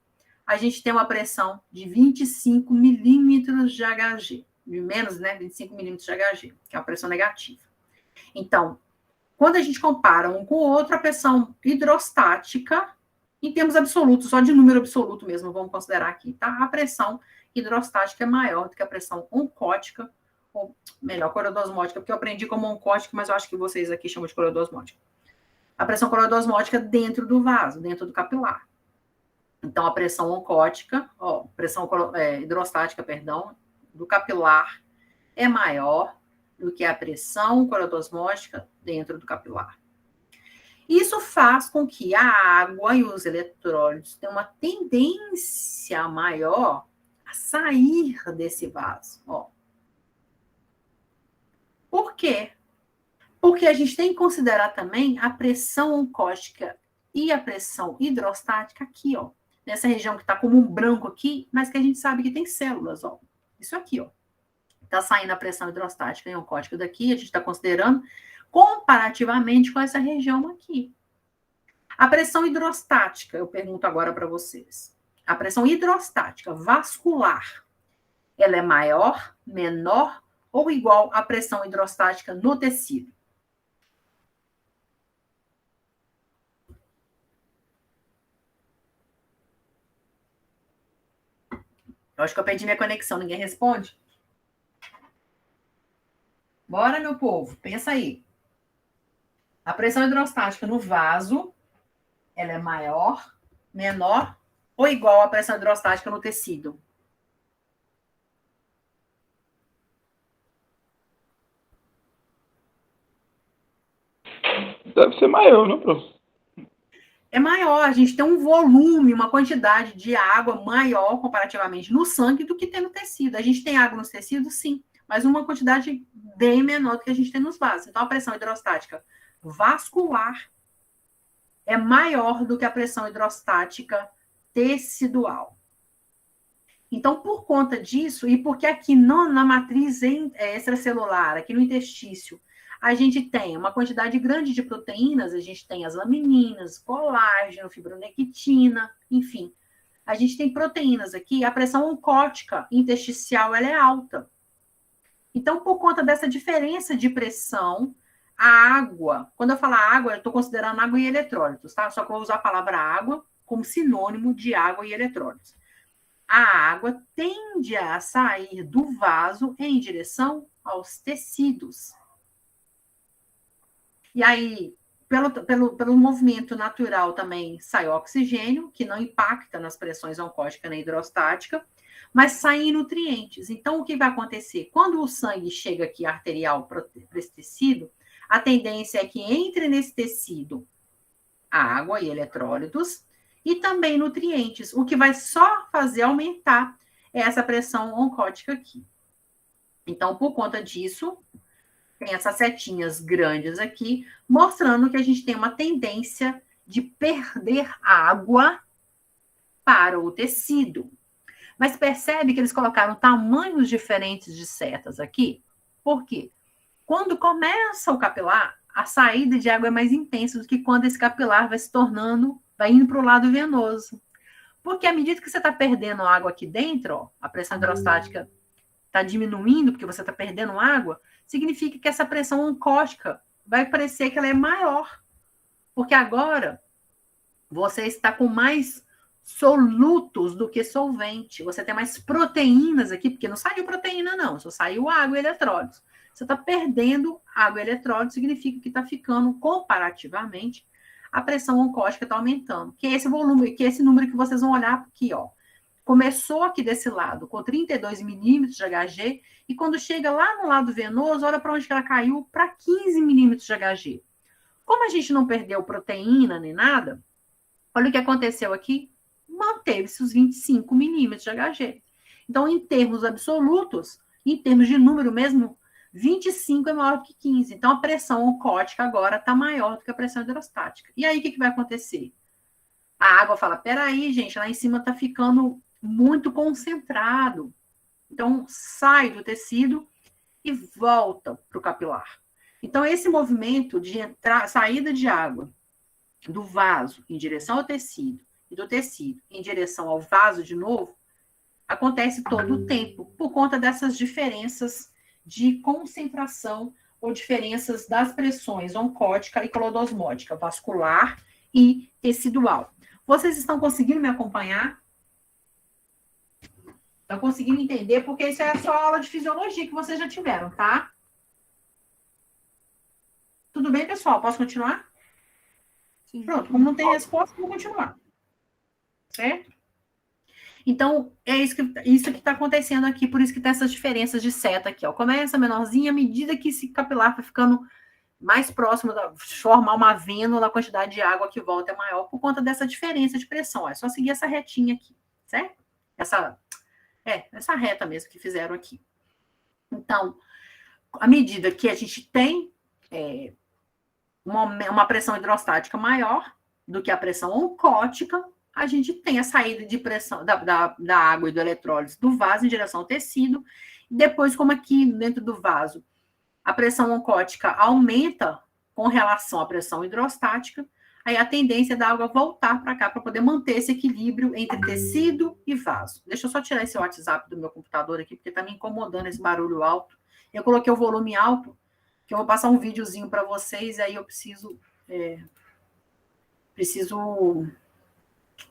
a gente tem uma pressão de 25 milímetros de Hg, de menos, né, 25 milímetros de Hg, que é a pressão negativa. Então, quando a gente compara um com o outro, a pressão hidrostática, em termos absolutos, só de número absoluto mesmo, vamos considerar aqui, tá? A pressão hidrostática é maior do que a pressão oncótica, ou melhor, coreodosmótica, porque eu aprendi como oncótica, mas eu acho que vocês aqui chamam de coreodosmótica. A pressão coreodosmótica dentro do vaso, dentro do capilar. Então, a pressão oncótica, pressão hidrostática, perdão, do capilar é maior do que a pressão coreodosmótica dentro do capilar. Isso faz com que a água e os eletrólitos tenham uma tendência maior a sair desse vaso, Por quê? Porque a gente tem que considerar também a pressão oncótica e a pressão hidrostática aqui, nessa região que está como um branco aqui, mas que a gente sabe que tem células, Isso aqui, Está saindo a pressão hidrostática e oncótica daqui, a gente está considerando comparativamente com essa região aqui. A pressão hidrostática, eu pergunto agora para vocês. A pressão hidrostática vascular, ela é maior, menor ou igual à pressão hidrostática no tecido? Eu acho que eu perdi minha conexão, ninguém responde? Bora, meu povo, pensa aí. A pressão hidrostática no vaso, ela é maior, menor ou igual à pressão hidrostática no tecido? Deve ser maior, não, prof? É maior, a gente tem um volume, uma quantidade de água maior comparativamente no sangue do que tem no tecido. A gente tem água nos tecidos, sim, mas uma quantidade bem menor do que a gente tem nos vasos. Então, a pressão hidrostática vascular é maior do que a pressão hidrostática tecidual. Então, por conta disso, e porque aqui na matriz extracelular, aqui no intestício, a gente tem uma quantidade grande de proteínas, a gente tem as lamininas, colágeno, fibronectina, enfim. A gente tem proteínas aqui, a pressão oncótica intersticial ela é alta. Então, por conta dessa diferença de pressão, a água, quando eu falar água, eu estou considerando água e eletrólitos, tá? Só que eu vou usar a palavra água como sinônimo de água e eletrólitos. A água tende a sair do vaso em direção aos tecidos. E aí, pelo movimento natural também sai oxigênio, que não impacta nas pressões oncótica nem hidrostática, mas saem nutrientes. Então, o que vai acontecer? Quando o sangue chega aqui arterial para esse tecido, a tendência é que entre nesse tecido a água e eletrólitos e também nutrientes, o que vai só fazer aumentar essa pressão oncótica aqui. Então, por conta disso, tem essas setinhas grandes aqui, mostrando que a gente tem uma tendência de perder água para o tecido. Mas percebe que eles colocaram tamanhos diferentes de setas aqui? Por quê? Quando começa o capilar, a saída de água é mais intensa do que quando esse capilar vai indo para o lado venoso. Porque à medida que você está perdendo água aqui dentro, a pressão hidrostática está diminuindo, porque você está perdendo água, significa que essa pressão oncótica vai parecer que ela é maior, Porque agora você está com mais solutos do que solvente. Você tem mais proteínas aqui, porque não saiu proteína, não, só saiu água e eletrólitos. Você está perdendo água e eletrólitos, significa que está ficando, comparativamente, a pressão oncótica está aumentando. Que é esse volume, que é esse número que vocês vão olhar aqui, ó. Começou aqui desse lado com 32 milímetros de Hg, e quando chega lá no lado venoso, olha para onde que ela caiu, para 15 milímetros de Hg. Como a gente não perdeu proteína nem nada, olha o que aconteceu aqui, manteve-se os 25 milímetros de Hg. Então, em termos absolutos, em termos de número mesmo, 25 é maior que 15. Então, a pressão oncótica agora está maior do que a pressão hidrostática. E aí, o que vai acontecer? A água fala, peraí, gente, lá em cima está ficando muito concentrado. Então, sai do tecido e volta para o capilar. Então, esse movimento de saída de água do vaso em direção ao tecido e do tecido em direção ao vaso de novo, acontece todo o tempo, por conta dessas diferenças de concentração ou diferenças das pressões oncótica e clodosmótica, vascular e tecidual. Vocês estão conseguindo me acompanhar? Estão conseguindo entender? Porque isso é só aula de fisiologia que vocês já tiveram, tá? Tudo bem, pessoal? Posso continuar? Sim. Pronto, como não tem resposta, vou continuar. Certo? Então, é isso que está acontecendo aqui, por isso que tem essas diferenças de seta aqui, ó. Começa menorzinha, à medida que esse capilar vai ficando mais próximo, de formar uma vênula, a quantidade de água que volta é maior por conta dessa diferença de pressão. É só seguir essa retinha aqui, certo? Essa reta mesmo que fizeram aqui. Então, à medida que a gente tem uma pressão hidrostática maior do que a pressão oncótica, a gente tem a saída de pressão da água e do eletrólise do vaso em direção ao tecido. E depois, como aqui dentro do vaso, a pressão oncótica aumenta com relação à pressão hidrostática, aí a tendência da água voltar para cá para poder manter esse equilíbrio entre tecido e vaso. Deixa eu só tirar esse WhatsApp do meu computador aqui, porque está me incomodando esse barulho alto. Eu coloquei o volume alto, que eu vou passar um videozinho para vocês, aí eu preciso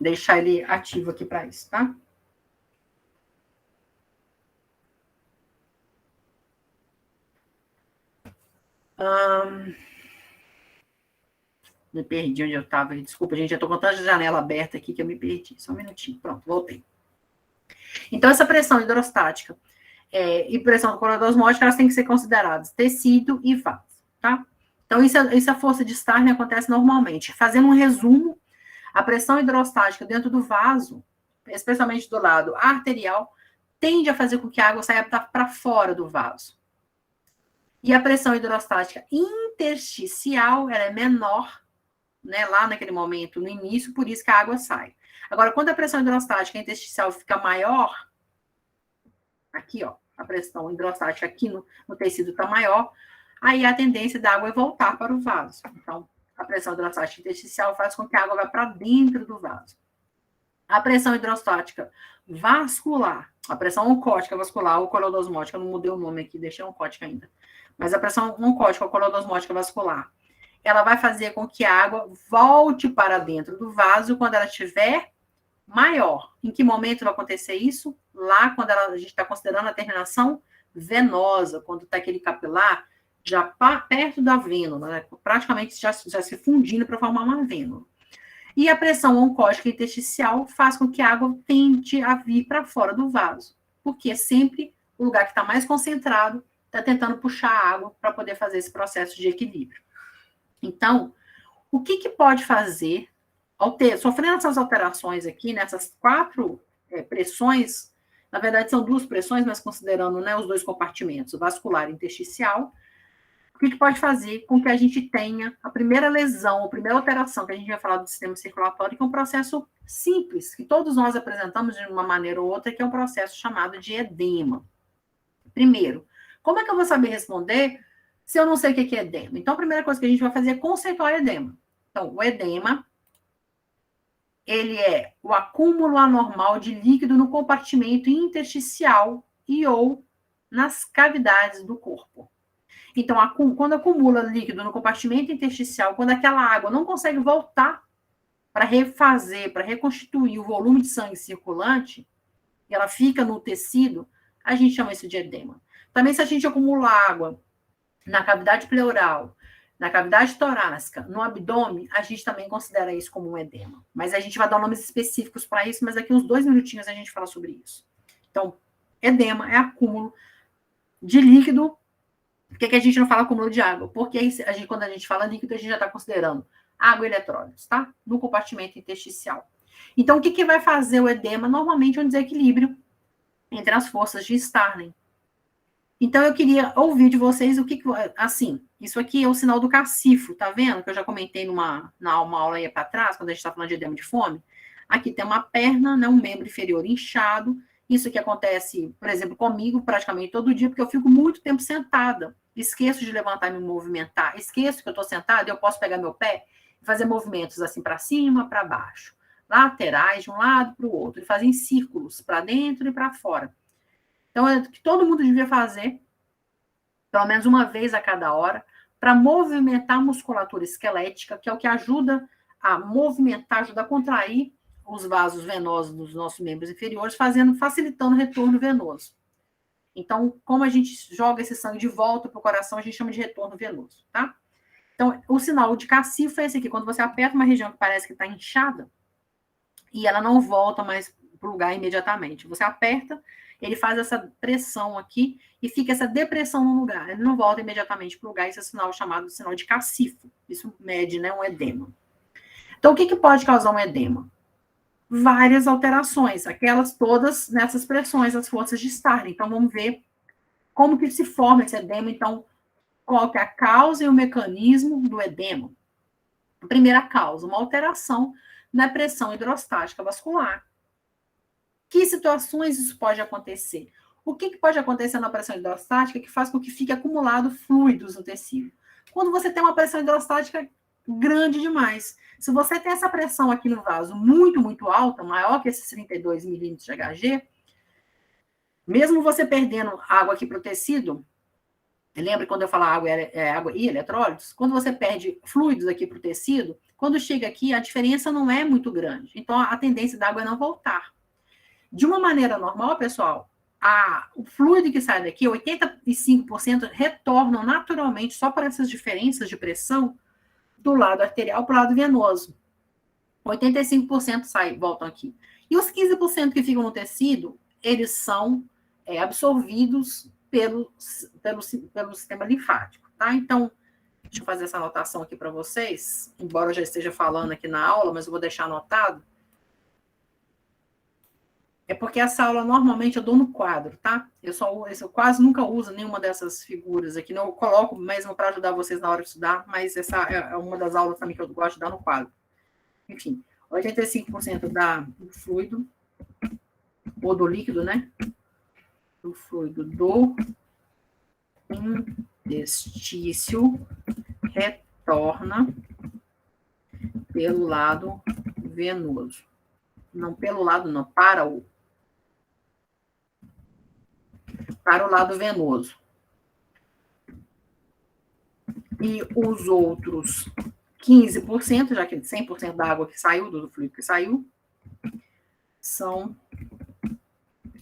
deixar ele ativo aqui para isso, tá? Me perdi onde eu estava. Desculpa, gente, eu estou com tanta janela aberta aqui que eu me perdi. Só um minutinho. Pronto, voltei. Então, essa pressão hidrostática e pressão clodosmótica, elas têm que ser consideradas tecido e vaso, tá? Então, isso a força de Starling acontece normalmente. Fazendo um resumo, a pressão hidrostática dentro do vaso, especialmente do lado arterial, tende a fazer com que a água saia para fora do vaso. E a pressão hidrostática intersticial, ela é menor, né, lá naquele momento, no início, por isso que a água sai. Agora, quando a pressão hidrostática intersticial fica maior, aqui, ó, a pressão hidrostática aqui no tecido está maior, aí a tendência da água é voltar para o vaso. Então, a pressão hidrostática intersticial faz com que a água vá para dentro do vaso. A pressão hidrostática vascular, a pressão oncótica vascular ou clodosmótica, eu não mudei o nome aqui, deixei oncótica ainda, mas a pressão oncótica ou clodosmótica vascular, ela vai fazer com que a água volte para dentro do vaso quando ela estiver maior. Em que momento vai acontecer isso? Lá, quando a gente está considerando a terminação venosa, quando está aquele capilar já perto da vênula, né? Praticamente já se fundindo para formar uma vênula. E a pressão oncótica intersticial faz com que a água tente a vir para fora do vaso, porque é sempre o lugar que está mais concentrado, está tentando puxar a água para poder fazer esse processo de equilíbrio. Então, o que pode fazer, sofrendo essas alterações aqui, nessas 4 pressões, na verdade são 2 pressões, mas considerando, né, os 2 compartimentos, o vascular e intersticial, o que pode fazer com que a gente tenha a primeira lesão, a primeira alteração que a gente vai falar do sistema circulatório, que é um processo simples, que todos nós apresentamos de uma maneira ou outra, que é um processo chamado de edema. Primeiro, como é que eu vou saber responder se eu não sei o que é edema? Então, a primeira coisa que a gente vai fazer é conceituar edema. Então, o edema, ele é o acúmulo anormal de líquido no compartimento intersticial e ou nas cavidades do corpo. Então, quando acumula líquido no compartimento intersticial, quando aquela água não consegue voltar para refazer, para reconstituir o volume de sangue circulante, e ela fica no tecido, a gente chama isso de edema. Também, se a gente acumula água na cavidade pleural, na cavidade torácica, no abdômen, a gente também considera isso como um edema. Mas a gente vai dar nomes específicos para isso, mas daqui uns 2 minutinhos a gente fala sobre isso. Então, edema é acúmulo de líquido. Por que a gente não fala acúmulo de água? Porque quando a gente fala líquido, a gente já está considerando água e eletrólitos, tá? No compartimento intersticial. Então, o que vai fazer o edema? Normalmente é um desequilíbrio entre as forças de Starling. Então, eu queria ouvir de vocês assim, isso aqui é o sinal do cacifo, tá vendo? Que eu já comentei numa aula aí para trás, quando a gente está falando de edema de fome. Aqui tem uma perna, né, um membro inferior inchado. Isso que acontece, por exemplo, comigo praticamente todo dia, porque eu fico muito tempo sentada. Esqueço de levantar e me movimentar. Esqueço que eu estou sentada e eu posso pegar meu pé e fazer movimentos assim para cima, para baixo. Laterais, de um lado para o outro. E fazer em círculos, para dentro e para fora. Então, é o que todo mundo devia fazer, pelo menos uma vez a cada hora, para movimentar a musculatura esquelética, que é o que ajuda a movimentar, ajuda a contrair os vasos venosos dos nossos membros inferiores, facilitando o retorno venoso. Então, como a gente joga esse sangue de volta para o coração, a gente chama de retorno venoso, tá? Então, o sinal de cacifo é esse aqui, quando você aperta uma região que parece que está inchada, e ela não volta mais para o lugar imediatamente. Você aperta, ele faz essa pressão aqui e fica essa depressão no lugar. Ele não volta imediatamente para o lugar. Esse é o sinal chamado de sinal de cacifo. Isso mede, né, um edema. Então, o que pode causar um edema? Várias alterações, aquelas todas nessas pressões, as forças de Starling. Então, vamos ver como que se forma esse edema. Então, qual que é a causa e o mecanismo do edema? A primeira causa, uma alteração na pressão hidrostática vascular. Que situações isso pode acontecer? O que pode acontecer na pressão hidrostática que faz com que fique acumulado fluidos no tecido? Quando você tem uma pressão hidrostática grande demais. Se você tem essa pressão aqui no vaso muito, muito alta, maior que esses 32 milímetros de Hg, mesmo você perdendo água aqui para o tecido, lembra quando eu falo água e eletrólitos? Quando você perde fluidos aqui para o tecido, quando chega aqui, a diferença não é muito grande. Então, a tendência da água é não voltar. De uma maneira normal, pessoal, o fluido que sai daqui, 85% retornam naturalmente só por essas diferenças de pressão do lado arterial para o lado venoso. 85% voltam aqui. E os 15% que ficam no tecido, eles são absorvidos pelo sistema linfático, tá? Então, deixa eu fazer essa anotação aqui para vocês, embora eu já esteja falando aqui na aula, mas eu vou deixar anotado. É porque essa aula, normalmente, eu dou no quadro, tá? Eu quase nunca uso nenhuma dessas figuras aqui. Não, eu coloco mesmo para ajudar vocês na hora de estudar, mas essa é uma das aulas também que eu gosto de dar no quadro. Enfim, 85% do fluido, ou do líquido, né? Do fluido do intestício retorna pelo lado venoso. Não pelo lado, não, para o lado venoso. E os outros 15%, já que 100% da água que saiu, do fluido que saiu, são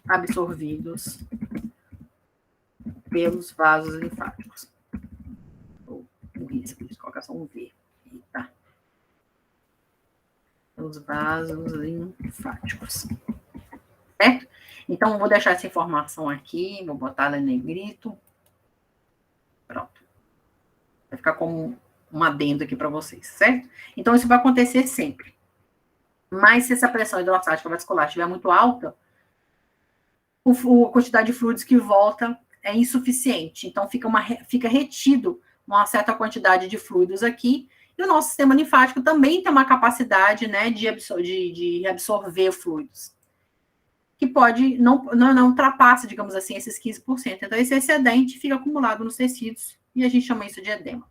absorvidos pelos vasos linfáticos. Ou isso, coloca só um V. Tá? Pelos vasos linfáticos. Certo? Então, eu vou deixar essa informação aqui, vou botar ela em negrito. Pronto. Vai ficar como um adendo aqui para vocês, certo? Então, isso vai acontecer sempre. Mas, se essa pressão hidrostática vascular estiver muito alta, a quantidade de fluidos que volta é insuficiente. Então, fica retido uma certa quantidade de fluidos aqui. E o nosso sistema linfático também tem uma capacidade, né, de absorver fluidos, que pode, não ultrapassa, digamos assim, esses 15%. Então, esse excedente fica acumulado nos tecidos e a gente chama isso de edema.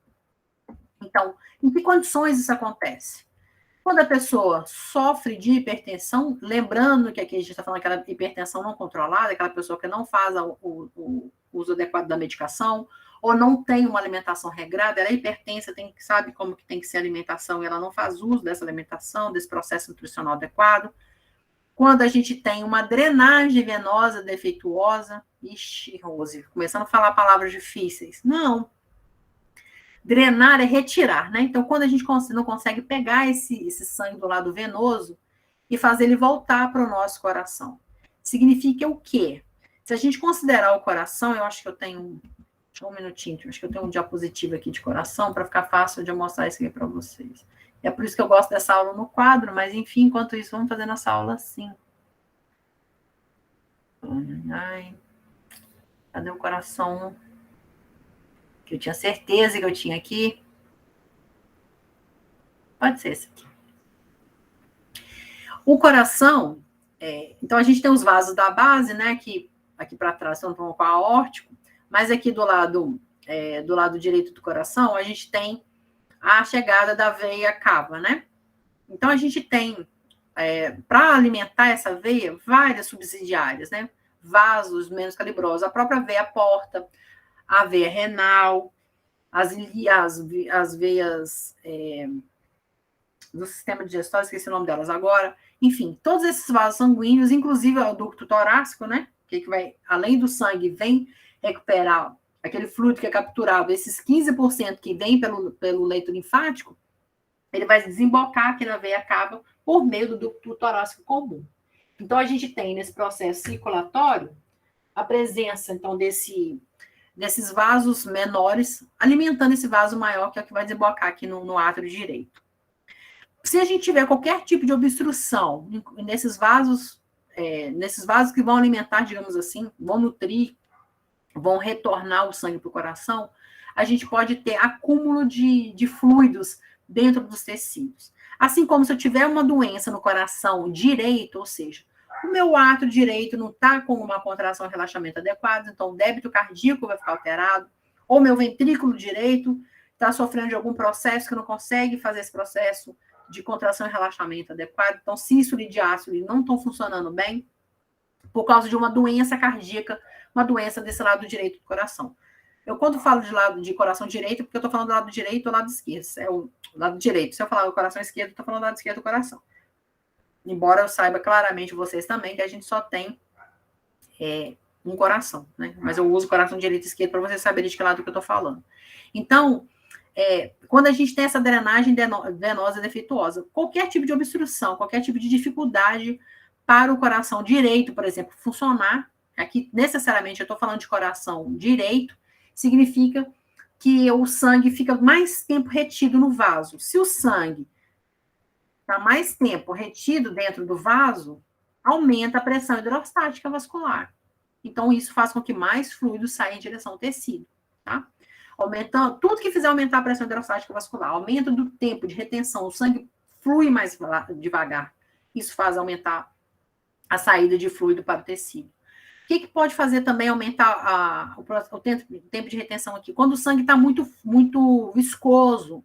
Então, em que condições isso acontece? Quando a pessoa sofre de hipertensão, lembrando que aqui a gente está falando daquela hipertensão não controlada, aquela pessoa que não faz o uso adequado da medicação, ou não tem uma alimentação regrada, ela é hipertensa, sabe como que tem que ser a alimentação, e ela não faz uso dessa alimentação, desse processo nutricional adequado. Quando a gente tem uma drenagem venosa defeituosa, ixi, Rose, começando a falar palavras difíceis. Não. Drenar é retirar, né? Então, quando a gente não consegue pegar esse sangue do lado venoso e fazer ele voltar para o nosso coração. Significa o quê? Se a gente considerar o coração, eu acho que eu tenho um minutinho, acho que eu tenho um diapositivo aqui de coração para ficar fácil de eu mostrar isso aqui para vocês. É por isso que eu gosto dessa aula no quadro, mas enfim, enquanto isso, vamos fazer nossa aula assim. Ai, cadê o coração? Que eu tinha certeza que eu tinha aqui. Pode ser esse aqui. O coração, então a gente tem os vasos da base, né? Aqui para trás estão com a aórtico, mas aqui do lado direito do coração, a gente tem a chegada da veia cava, né? Então, a gente tem, para alimentar essa veia, várias subsidiárias, né? Vasos menos calibrosos, a própria veia porta, a veia renal, as veias do sistema digestório, esqueci o nome delas agora. Enfim, todos esses vasos sanguíneos, inclusive o ducto torácico, né? Que vai, além do sangue, vem recuperar aquele fluido que é capturado, esses 15% que vem pelo leito linfático, ele vai desembocar aqui na veia cava por meio do ducto torácico comum. Então, a gente tem nesse processo circulatório a presença, então, desses vasos menores, alimentando esse vaso maior, que é o que vai desembocar aqui no átrio direito. Se a gente tiver qualquer tipo de obstrução nesses vasos que vão alimentar, digamos assim, vão nutrir, vão retornar o sangue para o coração, a gente pode ter acúmulo de fluidos dentro dos tecidos. Assim como se eu tiver uma doença no coração direito, ou seja, o meu átrio direito não está com uma contração e relaxamento adequado, então o débito cardíaco vai ficar alterado, ou meu ventrículo direito está sofrendo de algum processo que não consegue fazer esse processo de contração e relaxamento adequado, então sístole e diástole não estão funcionando bem por causa de uma doença cardíaca, uma doença desse lado direito do coração. Eu, quando falo de lado de coração direito, porque eu estou falando do lado direito ou lado esquerdo. É o lado direito. Se eu falar do coração esquerdo, eu estou falando do lado esquerdo do coração. Embora eu saiba claramente, vocês também, que a gente só tem um coração, né? Mas eu uso coração direito e esquerdo para vocês saberem de que lado que eu estou falando. Então, quando a gente tem essa drenagem venosa defeituosa, qualquer tipo de obstrução, qualquer tipo de dificuldade para o coração direito, por exemplo, funcionar, aqui necessariamente eu estou falando de coração direito, significa que o sangue fica mais tempo retido no vaso. Se o sangue está mais tempo retido dentro do vaso, aumenta a pressão hidrostática vascular. Então, isso faz com que mais fluido saia em direção ao tecido, tá? Aumentando, tudo que fizer aumentar a pressão hidrostática vascular, aumento do tempo de retenção, o sangue flui mais devagar. Isso faz aumentar a saída de fluido para o tecido. O que pode fazer também aumentar o tempo de retenção aqui? Quando o sangue está muito, muito viscoso.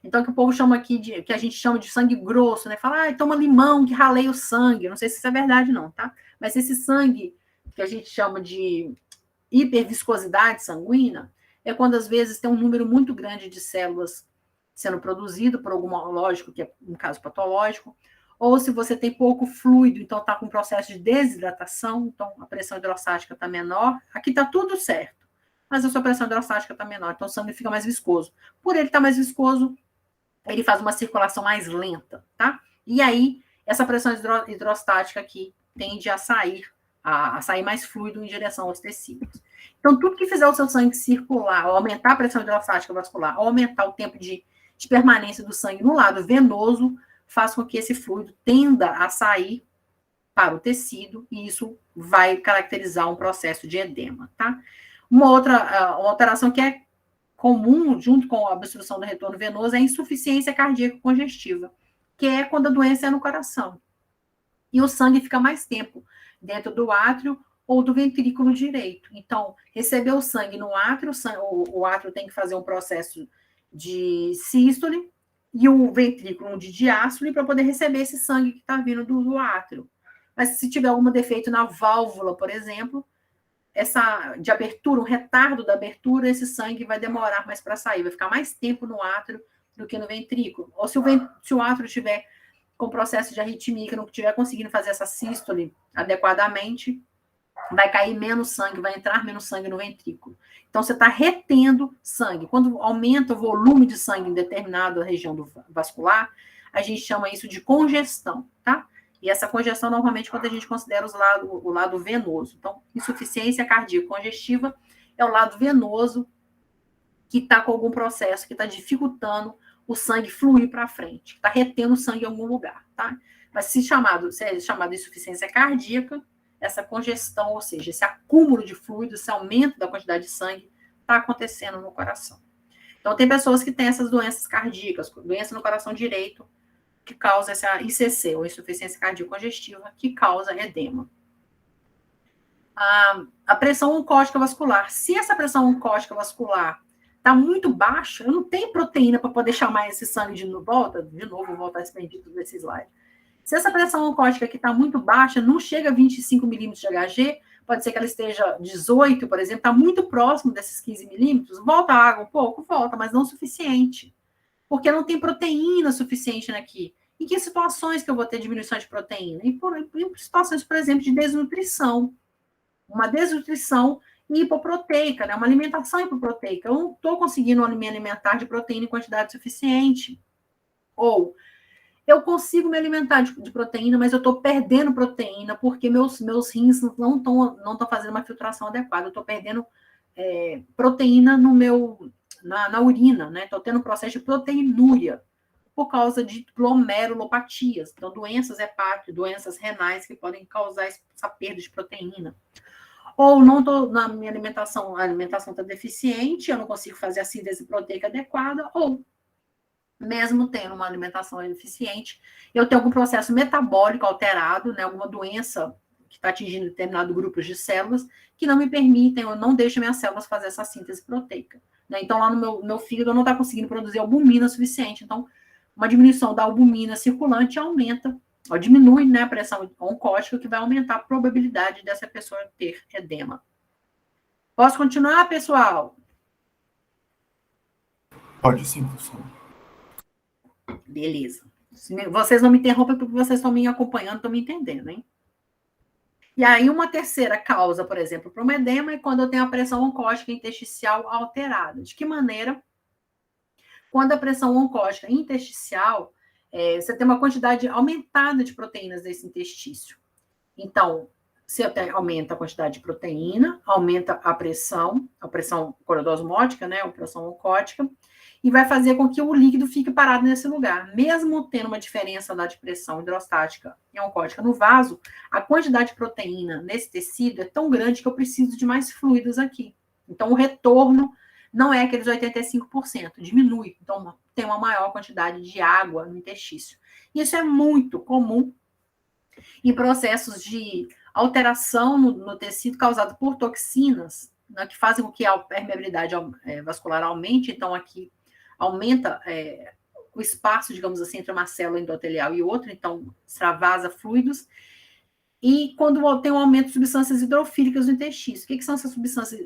Então, que o povo chama aqui que a gente chama de sangue grosso, né? Fala, toma limão que raleia o sangue. Eu não sei se isso é verdade, não, tá? Mas esse sangue que a gente chama de hiperviscosidade sanguínea é quando, às vezes, tem um número muito grande de células sendo produzido por algum lógico, que é um caso patológico, ou se você tem pouco fluido, então está com um processo de desidratação, então a pressão hidrostática está menor. Aqui está tudo certo, mas a sua pressão hidrostática está menor, então o sangue fica mais viscoso. Por ele estar mais viscoso, ele faz uma circulação mais lenta, tá? E aí, essa pressão hidrostática aqui tende a sair mais fluido em direção aos tecidos. Então, tudo que fizer o seu sangue circular, ou aumentar a pressão hidrostática vascular, ou aumentar o tempo de permanência do sangue no lado venoso, faz com que esse fluido tenda a sair para o tecido, e isso vai caracterizar um processo de edema, tá? Uma outra alteração que é comum, junto com a obstrução do retorno venoso, é a insuficiência cardíaca congestiva, que é quando a doença é no coração. E o sangue fica mais tempo dentro do átrio ou do ventrículo direito. Então, receber o sangue no átrio, o átrio tem que fazer um processo de sístole, e o ventrículo de diástole para poder receber esse sangue que está vindo do átrio. Mas se tiver algum defeito na válvula, por exemplo, de abertura, um retardo da abertura, esse sangue vai demorar mais para sair, vai ficar mais tempo no átrio do que no ventrículo. Ou se o átrio estiver com processo de arritmia, que não estiver conseguindo fazer essa sístole adequadamente, vai cair menos sangue, vai entrar menos sangue no ventrículo. Então, você está retendo sangue. Quando aumenta o volume de sangue em determinada região vascular, a gente chama isso de congestão, tá? E essa congestão, normalmente, quando a gente considera o lado venoso. Então, insuficiência cardíaca congestiva é o lado venoso que está com algum processo, que está dificultando o sangue fluir para frente, está retendo sangue em algum lugar, tá? Mas se é chamado de insuficiência cardíaca, essa congestão, ou seja, esse acúmulo de fluido, esse aumento da quantidade de sangue, está acontecendo no coração. Então, tem pessoas que têm essas doenças cardíacas, doença no coração direito, que causa essa ICC, ou insuficiência cardíaca congestiva, que causa edema. A pressão oncótica vascular. Se essa pressão oncótica vascular está muito baixa, eu não tenho proteína para poder chamar esse sangue de volta. De novo, vou voltar esse bendito desse slide. Se essa pressão oncótica aqui está muito baixa, não chega a 25 milímetros de Hg, pode ser que ela esteja 18, por exemplo, está muito próximo desses 15 milímetros, volta a água um pouco? Volta, mas não o suficiente. Porque não tem proteína suficiente aqui. Em que situações que eu vou ter diminuição de proteína? Em situações, por exemplo, de desnutrição. Uma desnutrição hipoproteica, né? Uma alimentação hipoproteica. Eu não estou conseguindo me alimentar de proteína em quantidade suficiente. Ou eu consigo me alimentar de proteína, mas eu estou perdendo proteína porque meus rins não estão fazendo uma filtração adequada. Eu estou perdendo proteína na urina, né? Estou tendo um processo de proteinúria por causa de glomerulopatias. Então, doenças hepáticas, doenças renais que podem causar essa perda de proteína. Ou não estou na minha alimentação, a alimentação está deficiente, eu não consigo fazer a síntese proteica adequada, ou mesmo tendo uma alimentação deficiente, eu tenho algum processo metabólico alterado, né, alguma doença que está atingindo determinado grupo de células, que não me permitem, ou não deixam minhas células fazer essa síntese proteica. Né? Então, lá no meu fígado, não está conseguindo produzir albumina suficiente. Então, uma diminuição da albumina circulante aumenta, ou diminui, né, a pressão oncótica, que vai aumentar a probabilidade dessa pessoa ter edema. Posso continuar, pessoal? Pode sim, professor. Beleza. Vocês não me interrompem porque vocês estão me acompanhando, estão me entendendo, hein? E aí, uma terceira causa, por exemplo, para o edema é quando eu tenho a pressão oncótica intersticial alterada. De que maneira? Quando a pressão oncótica intersticial, você tem uma quantidade aumentada de proteínas nesse interstício. Então, se aumenta a quantidade de proteína, aumenta a pressão corodosmótica, né, a pressão oncótica, e vai fazer com que o líquido fique parado nesse lugar. Mesmo tendo uma diferença lá de pressão hidrostática e oncótica no vaso, a quantidade de proteína nesse tecido é tão grande que eu preciso de mais fluidos aqui. Então, o retorno não é aqueles 85%, diminui. Então, tem uma maior quantidade de água no interstício. Isso é muito comum em processos de alteração no tecido causado por toxinas, né, que fazem com que a permeabilidade vascular aumente. Então, aqui aumenta o espaço, digamos assim, entre uma célula endotelial e outra, então extravasa fluidos. E quando tem um aumento de substâncias hidrofílicas no interstício. O que são essas substâncias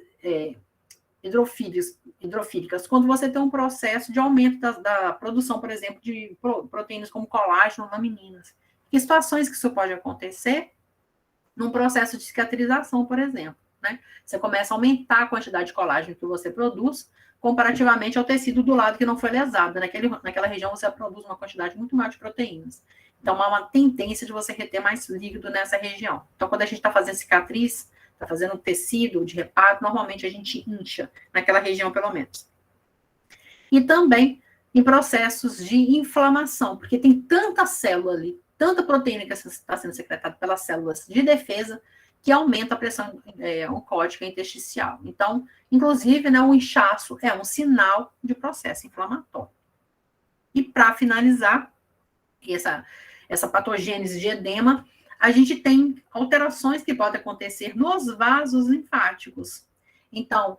hidrofílicas? Quando você tem um processo de aumento da produção, por exemplo, de proteínas como colágeno, lamininas. Que situações que isso pode acontecer? Num processo de cicatrização, por exemplo. Né? Você começa a aumentar a quantidade de colágeno que você produz comparativamente ao tecido do lado que não foi lesado. Naquela região você produz uma quantidade muito maior de proteínas. Então, há uma tendência de você reter mais líquido nessa região. Então, quando a gente está fazendo cicatriz, está fazendo tecido de reparo, normalmente a gente incha naquela região, pelo menos. E também em processos de inflamação, porque tem tanta célula ali, tanta proteína que está sendo secretada pelas células de defesa, que aumenta a pressão oncótica intersticial. Então, inclusive, né, o inchaço é um sinal de processo inflamatório. E para finalizar, essa patogênese de edema, a gente tem alterações que podem acontecer nos vasos linfáticos. Então,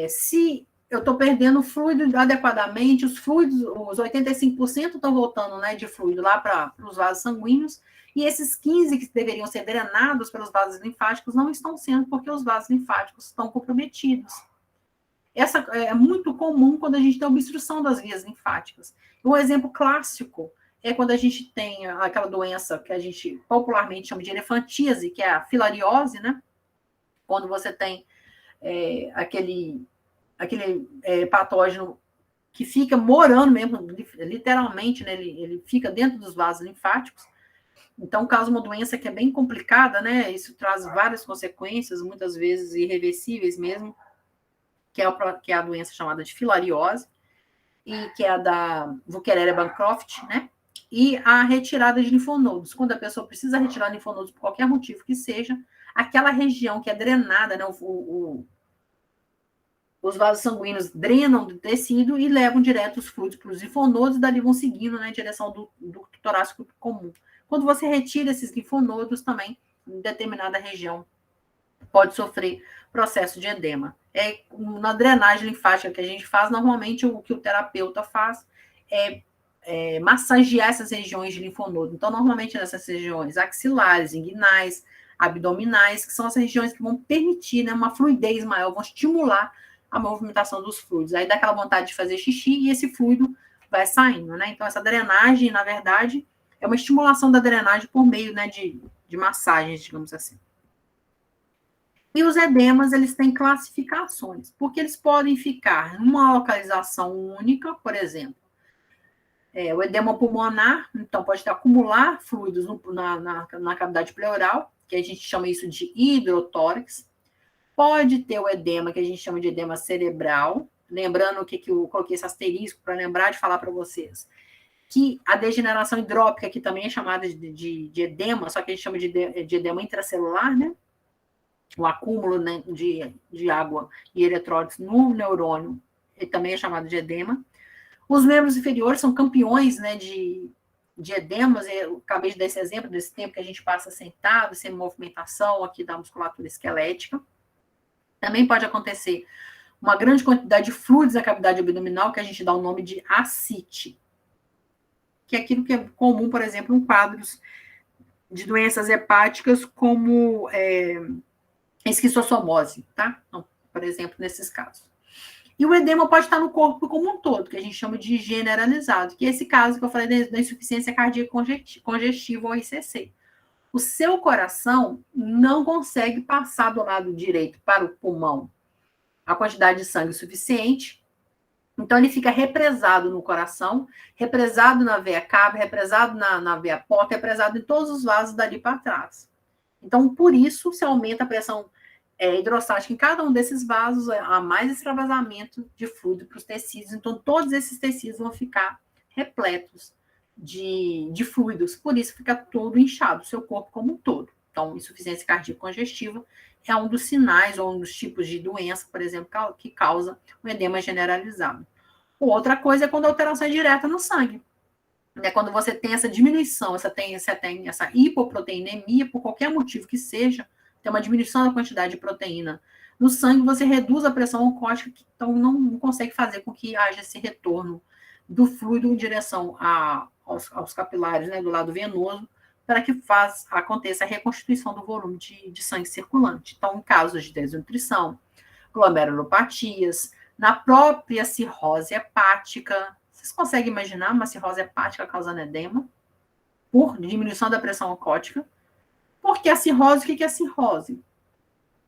se eu estou perdendo fluido adequadamente, os fluidos, os 85% estão voltando, né, de fluido lá para os vasos sanguíneos, e esses 15% que deveriam ser drenados pelos vasos linfáticos não estão sendo, porque os vasos linfáticos estão comprometidos. Essa é muito comum quando a gente tem obstrução das vias linfáticas. Um exemplo clássico é quando a gente tem aquela doença que a gente popularmente chama de elefantíase, que é a filariose, né? Quando você tem aquele patógeno que fica morando mesmo, literalmente, né? Ele fica dentro dos vasos linfáticos. Então, causa uma doença que é bem complicada, né? Isso traz várias consequências, muitas vezes irreversíveis mesmo, que é a doença chamada de filariose, e que é a da Buchereria-Bancroft, né? E a retirada de linfonodos. Quando a pessoa precisa retirar linfonodos por qualquer motivo que seja, aquela região que é drenada, né? Os vasos sanguíneos drenam do tecido e levam direto os fluidos para os linfonodos, e dali vão seguindo, né, em direção do torácico comum. Quando você retira esses linfonodos, também, em determinada região, pode sofrer processo de edema. Na drenagem linfática que a gente faz, normalmente o que o terapeuta faz é massagear essas regiões de linfonodo. Então, normalmente nessas regiões axilares, inguinais, abdominais, que são as regiões que vão permitir, né, uma fluidez maior, vão estimular a movimentação dos fluidos. Aí dá aquela vontade de fazer xixi e esse fluido vai saindo, né? Então, essa drenagem, na verdade, é uma estimulação da drenagem por meio, né, de massagens, digamos assim. E os edemas, eles têm classificações, porque eles podem ficar numa localização única, por exemplo, o edema pulmonar, então pode acumular fluidos na cavidade pleural, que a gente chama isso de hidrotórax. Pode ter o edema, que a gente chama de edema cerebral, lembrando que eu coloquei esse asterisco para lembrar de falar para vocês, que a degeneração hidrópica, que também é chamada de edema, só que a gente chama de edema intracelular, né? O acúmulo, né, de água e eletrólitos no neurônio, ele também é chamado de edema. Os membros inferiores são campeões, né, de edemas. Eu acabei de dar esse exemplo desse tempo que a gente passa sentado, sem movimentação aqui da musculatura esquelética. Também pode acontecer uma grande quantidade de fluidos na cavidade abdominal, que a gente dá o nome de ascite, que é aquilo que é comum, por exemplo, em quadros de doenças hepáticas, como esquistossomose, tá? Então, por exemplo, nesses casos. E o edema pode estar no corpo como um todo, que a gente chama de generalizado, que é esse caso que eu falei da insuficiência cardíaca congestiva, ou ICC. O seu coração não consegue passar do lado direito para o pulmão a quantidade de sangue suficiente, então ele fica represado no coração, represado na veia cava, represado na veia porta, represado em todos os vasos dali para trás. Então, por isso, se aumenta a pressão hidrostática em cada um desses vasos, há mais extravasamento de fluido para os tecidos, então todos esses tecidos vão ficar repletos de fluidos, por isso fica todo inchado, o seu corpo como um todo. Então, insuficiência cardíaca congestiva é um dos sinais ou um dos tipos de doença, por exemplo, que causa um edema generalizado. Outra coisa é quando a alteração é direta no sangue. Quando você tem essa diminuição, você tem essa hipoproteinemia, por qualquer motivo que seja, tem uma diminuição da quantidade de proteína no sangue, você reduz a pressão oncótica, então não consegue fazer com que haja esse retorno do fluido em direção aos capilares, né, do lado venoso, para que aconteça a reconstituição do volume de sangue circulante. Então, em casos de desnutrição, glomerulopatias, na própria cirrose hepática, vocês conseguem imaginar uma cirrose hepática causando edema por diminuição da pressão oncótica? Porque a cirrose, o que é a cirrose?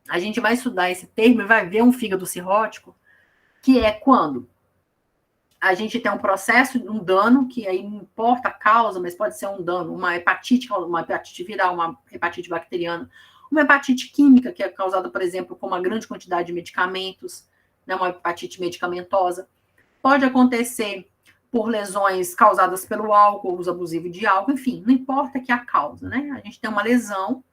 A gente vai estudar esse termo e vai ver um fígado cirrótico, que é quando a gente tem um processo, um dano, que aí não importa a causa, mas pode ser um dano, uma hepatite viral, uma hepatite bacteriana, uma hepatite química, que é causada, por exemplo, com uma grande quantidade de medicamentos, né, uma hepatite medicamentosa. Pode acontecer por lesões causadas pelo álcool, uso abusivo de álcool, enfim, não importa que a causa, né? A gente tem uma lesão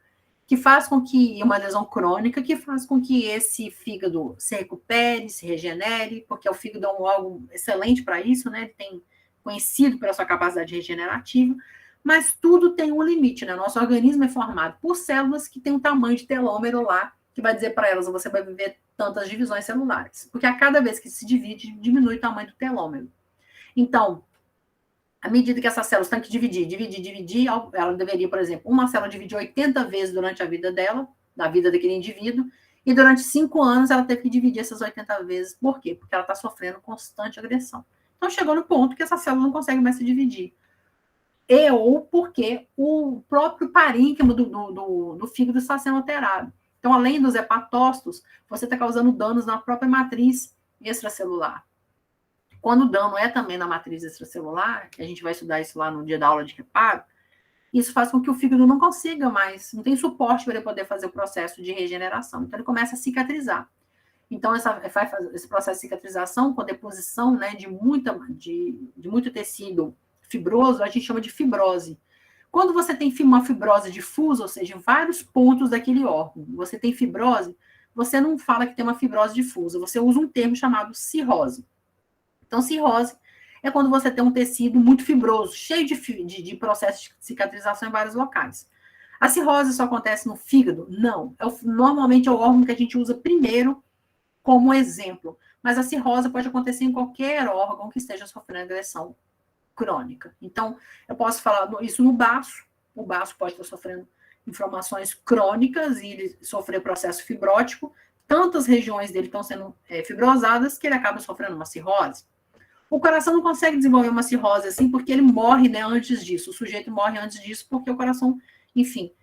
que faz com que, uma lesão crônica, que faz com que esse fígado se recupere, se regenere, porque o fígado é um órgão excelente para isso, né? Ele tem conhecido pela sua capacidade regenerativa, mas tudo tem um limite, né? Nosso organismo é formado por células que têm um tamanho de telômero lá, que vai dizer para elas, você vai viver tantas divisões celulares, porque a cada vez que se divide, diminui o tamanho do telômero. Então, à medida que essas células têm que dividir, ela deveria, por exemplo, uma célula dividir 80 vezes durante a vida dela, da vida daquele indivíduo, e durante 5 anos ela teve que dividir essas 80 vezes. Por quê? Porque ela está sofrendo constante agressão. Então, chegou no ponto que essa célula não consegue mais se dividir. Ou porque o próprio parênquima do fígado está sendo alterado. Então, além dos hepatócitos, você está causando danos na própria matriz extracelular. Quando o dano é também na matriz extracelular, que a gente vai estudar isso lá no dia da aula de reparo, isso faz com que o fígado não consiga mais, não tem suporte para ele poder fazer o processo de regeneração. Então, ele começa a cicatrizar. Então, esse processo de cicatrização, com deposição, né, de muito tecido fibroso, a gente chama de fibrose. Quando você tem uma fibrose difusa, ou seja, em vários pontos daquele órgão, você tem fibrose, você não fala que tem uma fibrose difusa, você usa um termo chamado cirrose. Então, cirrose é quando você tem um tecido muito fibroso, cheio de processo de cicatrização em vários locais. A cirrose só acontece no fígado? Não. Normalmente é o órgão que a gente usa primeiro como exemplo, mas a cirrose pode acontecer em qualquer órgão que esteja sofrendo agressão crônica. Então, eu posso falar isso no baço. O baço pode estar sofrendo inflamações crônicas e ele sofrer processo fibrótico. Tantas regiões dele estão sendo fibrosadas que ele acaba sofrendo uma cirrose. O coração não consegue desenvolver uma cirrose assim porque ele morre, né, antes disso. O sujeito morre antes disso porque o coração, enfim,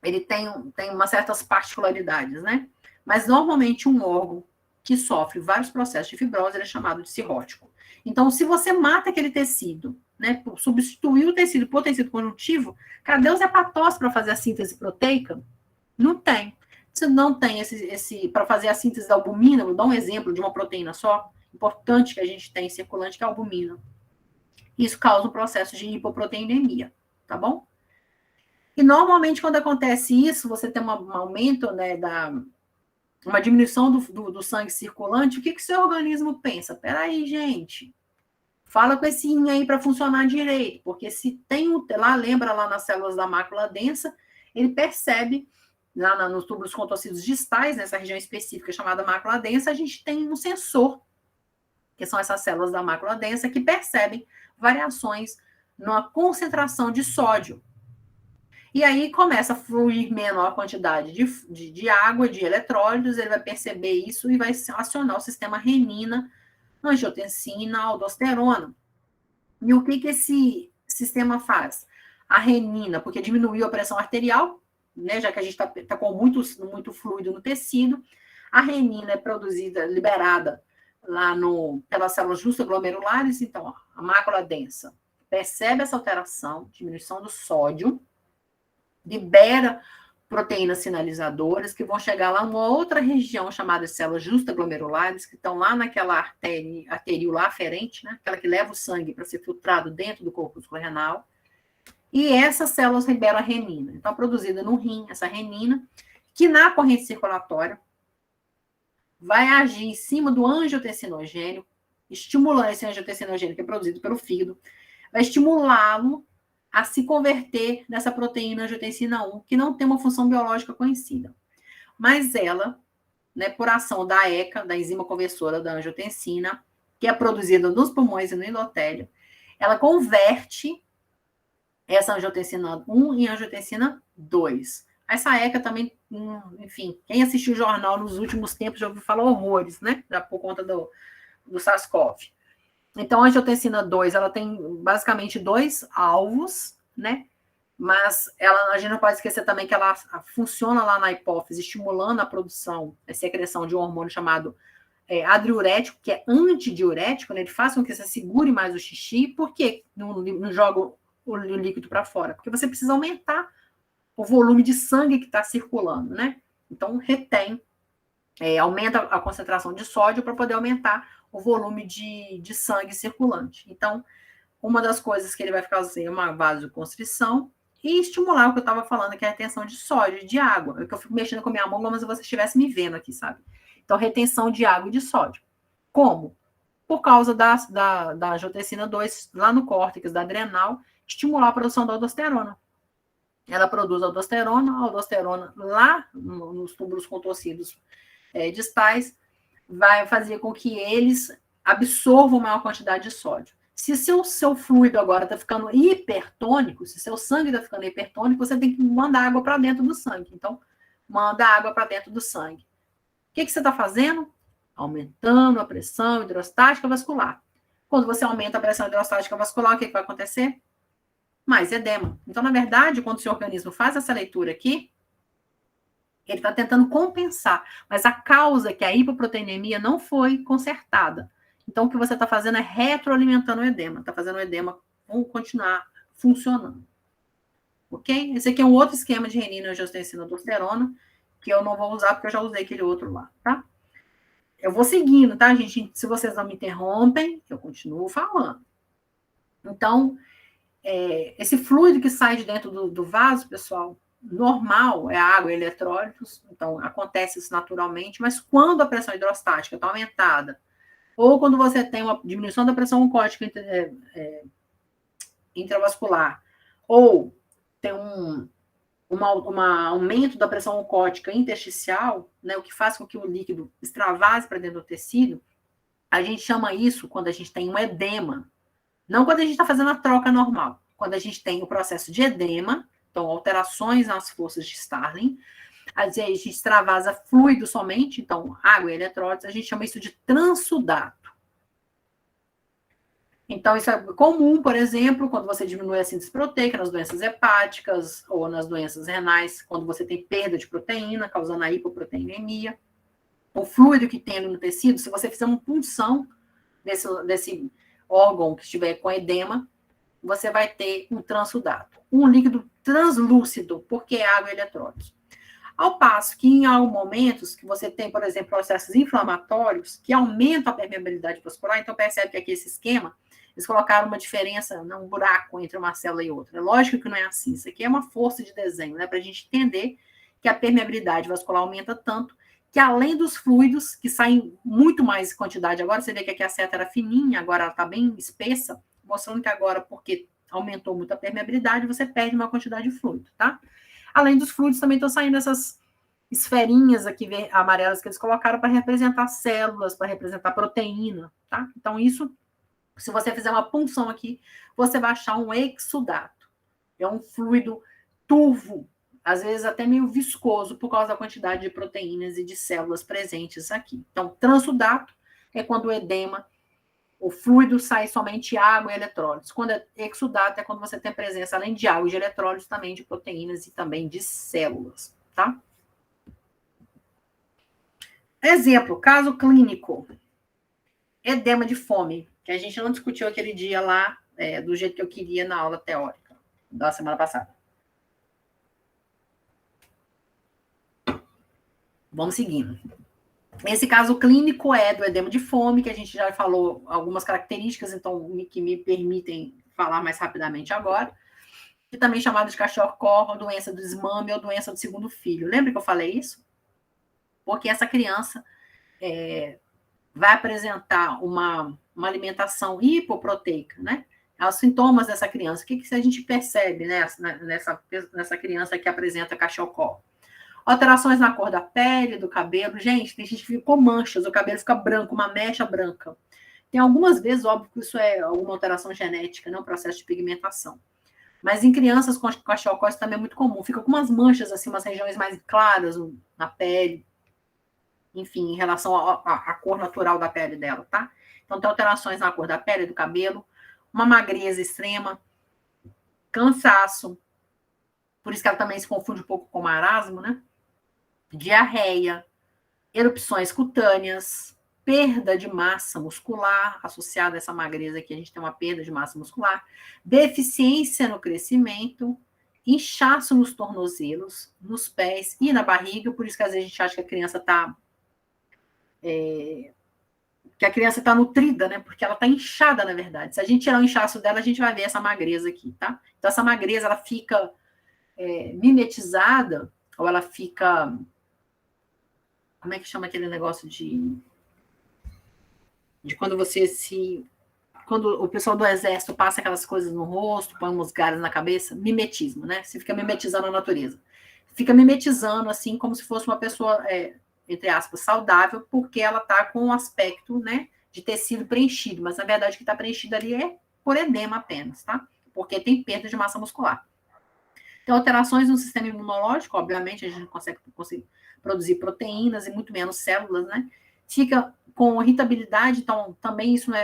ele tem umas certas particularidades, né? Mas, normalmente, um órgão que sofre vários processos de fibrose, ele é chamado de cirrótico. Então, se você mata aquele tecido, né, substituir o tecido por tecido conjuntivo, cadê os hepatócitos para fazer a síntese proteica? Não tem. Se não tem para fazer a síntese da albumina, vou dar um exemplo de uma proteína só, importante que a gente tem circulante, que é a albumina. Isso causa um processo de hipoproteinemia, tá bom? E, normalmente, quando acontece isso, você tem um aumento, né, uma diminuição do sangue circulante, o que seu organismo pensa? Peraí, gente, fala com esse rim aí para funcionar direito, porque se tem lembra lá nas células da mácula densa, ele percebe, lá nos túbulos contorcidos distais, nessa região específica chamada mácula densa, a gente tem um sensor, que são essas células da mácula densa, que percebem variações na concentração de sódio. E aí começa a fluir menor quantidade de água, de eletrólitos, ele vai perceber isso e vai acionar o sistema renina, angiotensina, aldosterona. E o que esse sistema faz? A renina, porque diminuiu a pressão arterial, né, já que a gente está com muito fluido no tecido, a renina é produzida, liberada lá pelas células justaglomerulares, então, ó, a mácula densa percebe essa alteração, diminuição do sódio, libera proteínas sinalizadoras que vão chegar lá numa outra região chamada de células justaglomerulares, que estão lá naquela arteriola aferente, né? Aquela que leva o sangue para ser filtrado dentro do corpúsculo renal. E essas células liberam a renina. Então, produzida no rim, essa renina, que na corrente circulatória vai agir em cima do angiotensinogênio, estimulando esse angiotensinogênio que é produzido pelo fígado, vai estimulá-lo a se converter nessa proteína angiotensina 1, que não tem uma função biológica conhecida. Mas ela, né, por ação da ECA, da enzima conversora da angiotensina, que é produzida nos pulmões e no endotélio, ela converte essa angiotensina 1 em angiotensina 2. Essa ECA também, enfim, quem assistiu o jornal nos últimos tempos já ouviu falar horrores, né? Já por conta do SARS-CoV. Então, a angiotensina 2, ela tem basicamente 2 alvos, né? Mas a gente não pode esquecer também que ela funciona lá na hipófise, estimulando a produção, a secreção de um hormônio chamado adriurético, que é antidiurético, né? Ele faz com que você segure mais o xixi. Por que não joga o líquido para fora? Porque você precisa aumentar o volume de sangue que está circulando, né? Então, retém, aumenta a concentração de sódio para poder aumentar o volume de sangue circulante. Então, uma das coisas que ele vai fazer é uma vasoconstrição e estimular o que eu estava falando, que é a retenção de sódio e de água. É que eu fico mexendo com a minha mão como se você estivesse me vendo aqui, sabe? Então, retenção de água e de sódio. Como? Por causa da angiotensina 2, lá no córtex da adrenal, estimular a produção da aldosterona. Ela produz a aldosterona lá nos túbulos contorcidos distais, vai fazer com que eles absorvam maior quantidade de sódio. Se seu fluido agora está ficando hipertônico, se seu sangue está ficando hipertônico, você tem que mandar água para dentro do sangue. Então, manda água para dentro do sangue. O que você está fazendo? Aumentando a pressão hidrostática vascular. Quando você aumenta a pressão hidrostática vascular, o que vai acontecer? Mais edema. Então, na verdade, quando o seu organismo faz essa leitura aqui, ele está tentando compensar, mas a causa é que a hipoproteinemia não foi consertada. Então, o que você está fazendo é retroalimentando o edema. Está fazendo o edema continuar funcionando. Ok? Esse aqui é um outro esquema de renina, angiotensina, aldosterona, que eu não vou usar porque eu já usei aquele outro lá, tá? Eu vou seguindo, tá, gente? Se vocês não me interrompem, eu continuo falando. Então, esse fluido que sai de dentro do vaso, pessoal, normal é água e eletrólitos, então acontece isso naturalmente, mas quando a pressão hidrostática está aumentada, ou quando você tem uma diminuição da pressão oncótica intravascular, ou tem um aumento da pressão oncótica intersticial, né, o que faz com que o líquido extravase para dentro do tecido, a gente chama isso quando a gente tem um edema. Não quando a gente está fazendo a troca normal. Quando a gente tem o processo de edema, então alterações nas forças de Starling, a gente extravasa fluido somente, então água e eletrólitos, a gente chama isso de transudato. Então, isso é comum, por exemplo, quando você diminui a síntese proteica nas doenças hepáticas ou nas doenças renais, quando você tem perda de proteína, causando a hipoproteinemia. O fluido que tem ali no tecido, se você fizer uma punção desse órgão que estiver com edema, você vai ter um transudato. Um líquido translúcido, porque é água e eletrólitos. Ao passo que, em alguns momentos, que você tem, por exemplo, processos inflamatórios que aumentam a permeabilidade vascular, então percebe que aqui esse esquema, eles colocaram uma diferença, um buraco entre uma célula e outra. É lógico que não é assim. Isso aqui é uma força de desenho, né? Para a gente entender que a permeabilidade vascular aumenta tanto que, além dos fluidos, que saem muito mais quantidade agora, você vê que aqui a seta era fininha, agora ela está bem espessa, mostrando que agora, porque aumentou muito a permeabilidade, você perde uma quantidade de fluido, tá? Além dos fluidos, também estão saindo essas esferinhas aqui amarelas que eles colocaram para representar células, para representar proteína, tá? Então, isso, se você fizer uma punção aqui, você vai achar um exudato. É um fluido turvo, às vezes até meio viscoso, por causa da quantidade de proteínas e de células presentes aqui. Então, transudato é quando o edema, o fluido sai somente água e eletrólitos. Quando é exudato é quando você tem presença, além de água e de eletrólitos, também de proteínas e também de células, tá? Exemplo, caso clínico. Edema de fome, que a gente não discutiu aquele dia lá, do jeito que eu queria na aula teórica da semana passada. Vamos seguindo. Esse caso clínico é do edema de fome, que a gente já falou algumas características, então, que me permitem falar mais rapidamente agora, que também é chamado de cachorro-corro, doença do desmame ou doença do segundo filho. Lembra que eu falei isso? Porque essa criança vai apresentar uma alimentação hipoproteica, né? Os sintomas dessa criança, o que a gente percebe, né, nessa criança que apresenta cachorro-corro? Alterações na cor da pele, do cabelo. Gente, tem gente que ficou manchas, o cabelo fica branco, uma mecha branca. Tem algumas vezes, óbvio que isso é alguma alteração genética, não um processo de pigmentação. Mas em crianças com cachorro-corro isso também é muito comum. Fica com umas manchas, assim, umas regiões mais claras na pele. Enfim, em relação à cor natural da pele dela, tá? Então, tem alterações na cor da pele, do cabelo, uma magreza extrema, cansaço. Por isso que ela também se confunde um pouco com marasmo, né? Diarreia, erupções cutâneas, perda de massa muscular, associada a essa magreza aqui, a gente tem uma perda de massa muscular, deficiência no crescimento, inchaço nos tornozelos, nos pés e na barriga, por isso que às vezes a gente acha que a criança está nutrida, né? Porque ela está inchada, na verdade. Se a gente tirar o inchaço dela, a gente vai ver essa magreza aqui, tá? Então, essa magreza, ela fica mimetizada, ou ela fica... Como é que chama aquele negócio de quando você quando o pessoal do exército passa aquelas coisas no rosto, põe uns galhos na cabeça? Mimetismo, né? Você fica mimetizando a natureza. Fica mimetizando, assim, como se fosse uma pessoa entre aspas, saudável, porque ela está com um aspecto, né, de tecido preenchido, mas na verdade o que está preenchido ali é por edema apenas, tá? Porque tem perda de massa muscular. Tem alterações no sistema imunológico, obviamente, a gente não consegue produzir proteínas e muito menos células, né? Fica com irritabilidade, então também isso não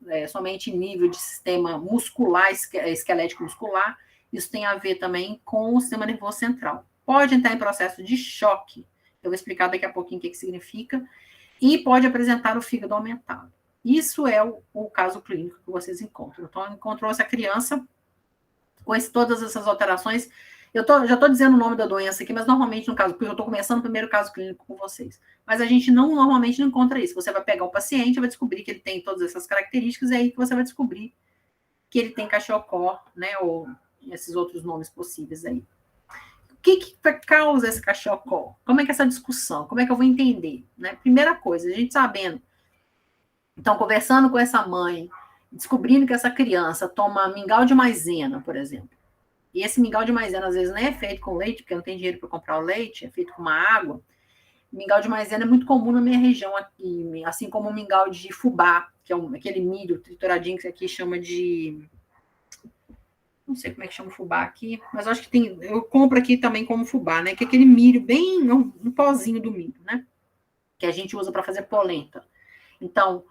é somente em nível de sistema muscular, esquelético muscular, isso tem a ver também com o sistema nervoso central. Pode entrar em processo de choque, eu vou explicar daqui a pouquinho o que significa, e pode apresentar o fígado aumentado. Isso é o caso clínico que vocês encontram. Então, encontrou essa criança com todas essas alterações. Já estou dizendo o nome da doença aqui, mas normalmente no caso, porque eu estou começando o primeiro caso clínico com vocês. Mas a gente normalmente não encontra isso. Você vai pegar o paciente, vai descobrir que ele tem todas essas características, e aí que você vai descobrir que ele tem cachecol, né, ou esses outros nomes possíveis aí. O que causa esse cachecol? Como é que é essa discussão? Como é que eu vou entender? Né? Primeira coisa, a gente sabendo. Então, conversando com essa mãe, descobrindo que essa criança toma mingau de maisena, por exemplo. E esse mingau de maisena, às vezes, não é feito com leite, porque não tem dinheiro para comprar o leite, é feito com uma água. Mingau de maisena é muito comum na minha região aqui, assim como o mingau de fubá, que é aquele milho trituradinho que aqui chama de... Não sei como é que chama o fubá aqui, mas eu acho que tem... Eu compro aqui também como fubá, né? Que é aquele milho bem... um pozinho do milho, né? Que a gente usa para fazer polenta. Então,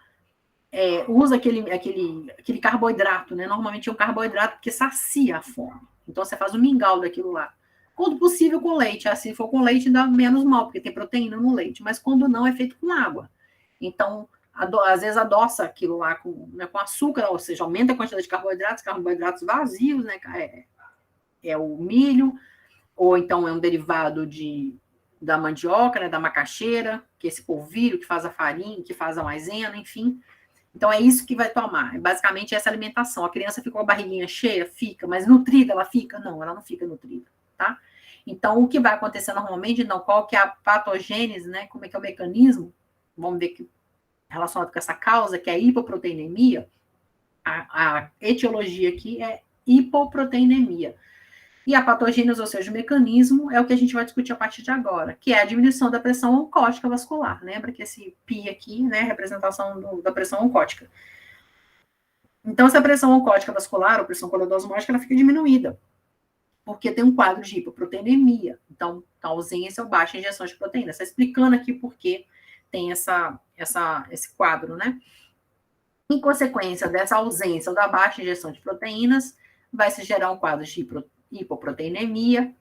usa aquele carboidrato, né? Normalmente é um carboidrato que sacia a fome. Então, você faz o mingau daquilo lá. Quando possível, com leite. Se for com leite, dá menos mal, porque tem proteína no leite. Mas quando não, é feito com água. Então, às vezes adoça aquilo lá com açúcar, ou seja, aumenta a quantidade de carboidratos vazios, né? É o milho, ou então é um derivado da mandioca, né? Da macaxeira, que é esse polvilho que faz a farinha, que faz a maisena, enfim. Então, é isso que vai tomar. Basicamente, essa alimentação. A criança ficou com a barriguinha cheia? Fica. Mas nutrida ela fica? Não, ela não fica nutrida, tá? Então, o que vai acontecer normalmente, não, qual que é a patogênese, né? Como é que é o mecanismo? Vamos ver que relacionado com essa causa, que é a hipoproteinemia. A etiologia aqui é hipoproteinemia. E a patogênese, ou seja, o mecanismo, é o que a gente vai discutir a partir de agora, que é a diminuição da pressão oncótica vascular. Lembra que esse pi aqui, né, é a representação da pressão oncótica. Então, essa pressão oncótica vascular, ou pressão colodosmótica, ela fica diminuída, porque tem um quadro de hipoproteinemia. Então, ausência ou baixa injeção de proteína. Está explicando aqui por que tem esse quadro, né? Em consequência dessa ausência ou da baixa injeção de proteínas, vai se gerar um quadro de hipoproteinemia.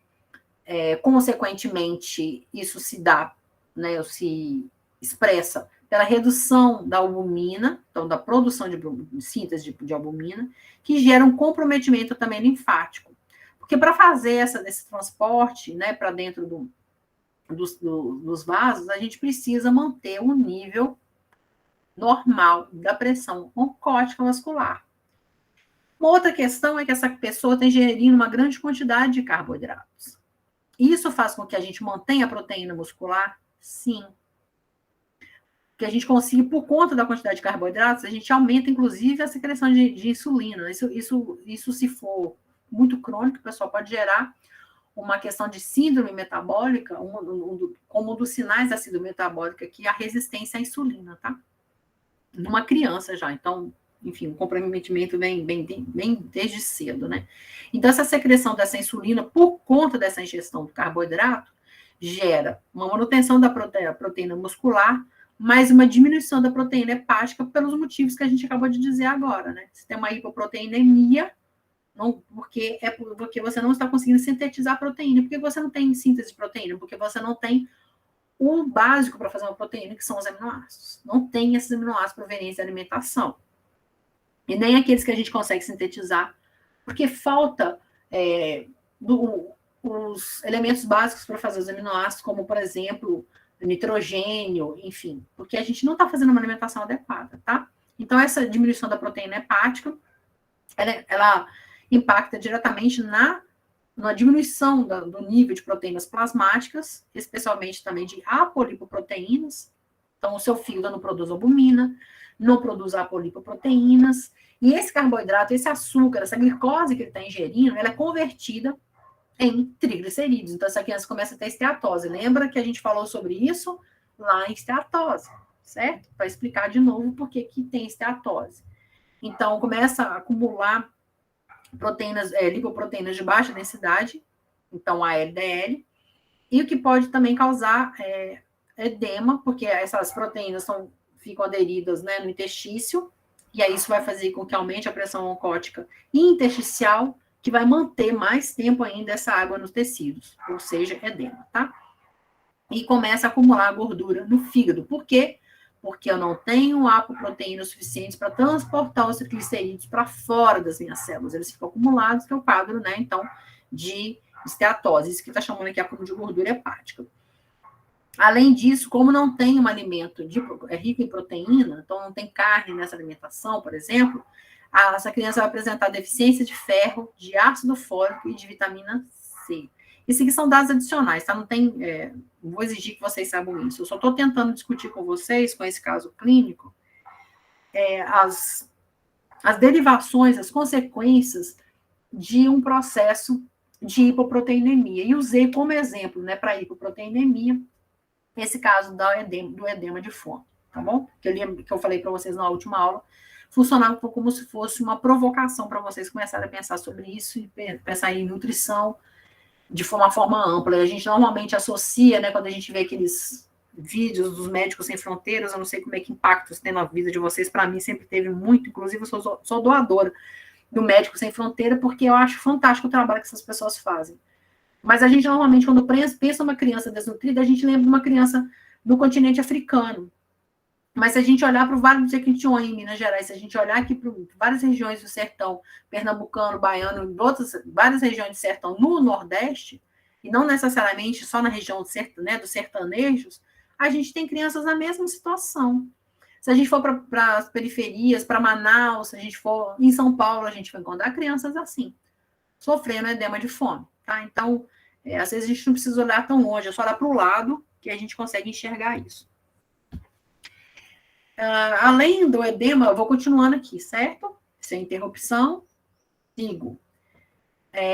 Consequentemente, isso se dá, né, se expressa pela redução da albumina, então da produção de síntese de albumina, que gera um comprometimento também linfático. Porque para fazer esse transporte, né, para dentro dos vasos, a gente precisa manter um nível normal da pressão oncótica vascular. Uma outra questão é que essa pessoa está ingerindo uma grande quantidade de carboidratos. Isso faz com que a gente mantenha a proteína muscular? Sim. Que a gente consiga, por conta da quantidade de carboidratos, a gente aumenta, inclusive, a secreção de insulina. Isso, se for muito crônico, o pessoal pode gerar uma questão de síndrome metabólica, como um dos sinais da síndrome metabólica, que é a resistência à insulina, tá? Numa criança já. Então, enfim, o comprometimento vem desde cedo, né? Então, essa secreção dessa insulina, por conta dessa ingestão do carboidrato, gera uma manutenção da proteína muscular, mais uma diminuição da proteína hepática pelos motivos que a gente acabou de dizer agora, né? Você tem uma hipoproteinemia, porque você não está conseguindo sintetizar proteína. Por que você não tem síntese de proteína? Porque você não tem o básico para fazer uma proteína, que são os aminoácidos. Não tem esses aminoácidos provenientes da alimentação. E nem aqueles que a gente consegue sintetizar, porque falta os elementos básicos para fazer os aminoácidos, como, por exemplo, nitrogênio, enfim, porque a gente não está fazendo uma alimentação adequada, tá? Então, essa diminuição da proteína hepática, ela impacta diretamente na diminuição do nível de proteínas plasmáticas, especialmente também de apolipoproteínas. Então, o seu fígado não produz albumina, não produz apolipoproteínas, e esse carboidrato, esse açúcar, essa glicose que ele está ingerindo, ela é convertida em triglicerídeos. Então, essa criança começa a ter esteatose. Lembra que a gente falou sobre isso lá em esteatose, certo? Para explicar de novo por que tem esteatose. Então, começa a acumular proteínas, lipoproteínas de baixa densidade, então a LDL, e o que pode também causar edema, porque essas proteínas ficam aderidas, né, no interstício, e aí isso vai fazer com que aumente a pressão oncótica intersticial, que vai manter mais tempo ainda essa água nos tecidos, ou seja, edema, tá? E começa a acumular gordura no fígado. Por quê? Porque eu não tenho apoproteínas suficientes para transportar os triglicerídeos para fora das minhas células. Eles ficam acumulados, que é o quadro, né, então, de esteatose, isso que está chamando aqui acúmulo de gordura hepática. Além disso, como não tem um alimento rico em proteína, então não tem carne nessa alimentação, por exemplo, essa criança vai apresentar deficiência de ferro, de ácido fólico e de vitamina C. Isso aqui são dados adicionais, tá? Não tem, vou exigir que vocês saibam isso. Eu só estou tentando discutir com vocês, com esse caso clínico, as derivações, as consequências de um processo de hipoproteinemia. E usei como exemplo, né, para hipoproteinemia, esse caso do edema de fome, tá bom? Que eu falei para vocês na última aula, funcionava como se fosse uma provocação para vocês começarem a pensar sobre isso e pensar em nutrição de uma forma ampla. A gente normalmente associa, né, quando a gente vê aqueles vídeos dos Médicos Sem Fronteiras, eu não sei como é que impacto isso tem na vida de vocês, para mim sempre teve muito, inclusive eu sou doadora do Médicos Sem Fronteira, porque eu acho fantástico o trabalho que essas pessoas fazem. Mas a gente, normalmente, quando pensa uma criança desnutrida, a gente lembra de uma criança do continente africano. Mas se a gente olhar para o Vale do Jequitinhonha, em Minas Gerais, se a gente olhar aqui para várias regiões do sertão, pernambucano, baiano, várias regiões do sertão no Nordeste, e não necessariamente só na região dos sertanejos, a gente tem crianças na mesma situação. Se a gente for para as periferias, para Manaus, se a gente for em São Paulo, a gente vai encontrar crianças assim, sofrendo edema de fome. Tá? Então, às vezes a gente não precisa olhar tão longe, é só olhar para o lado que a gente consegue enxergar isso. Além do edema, eu vou continuando aqui, certo? Sem interrupção, sigo.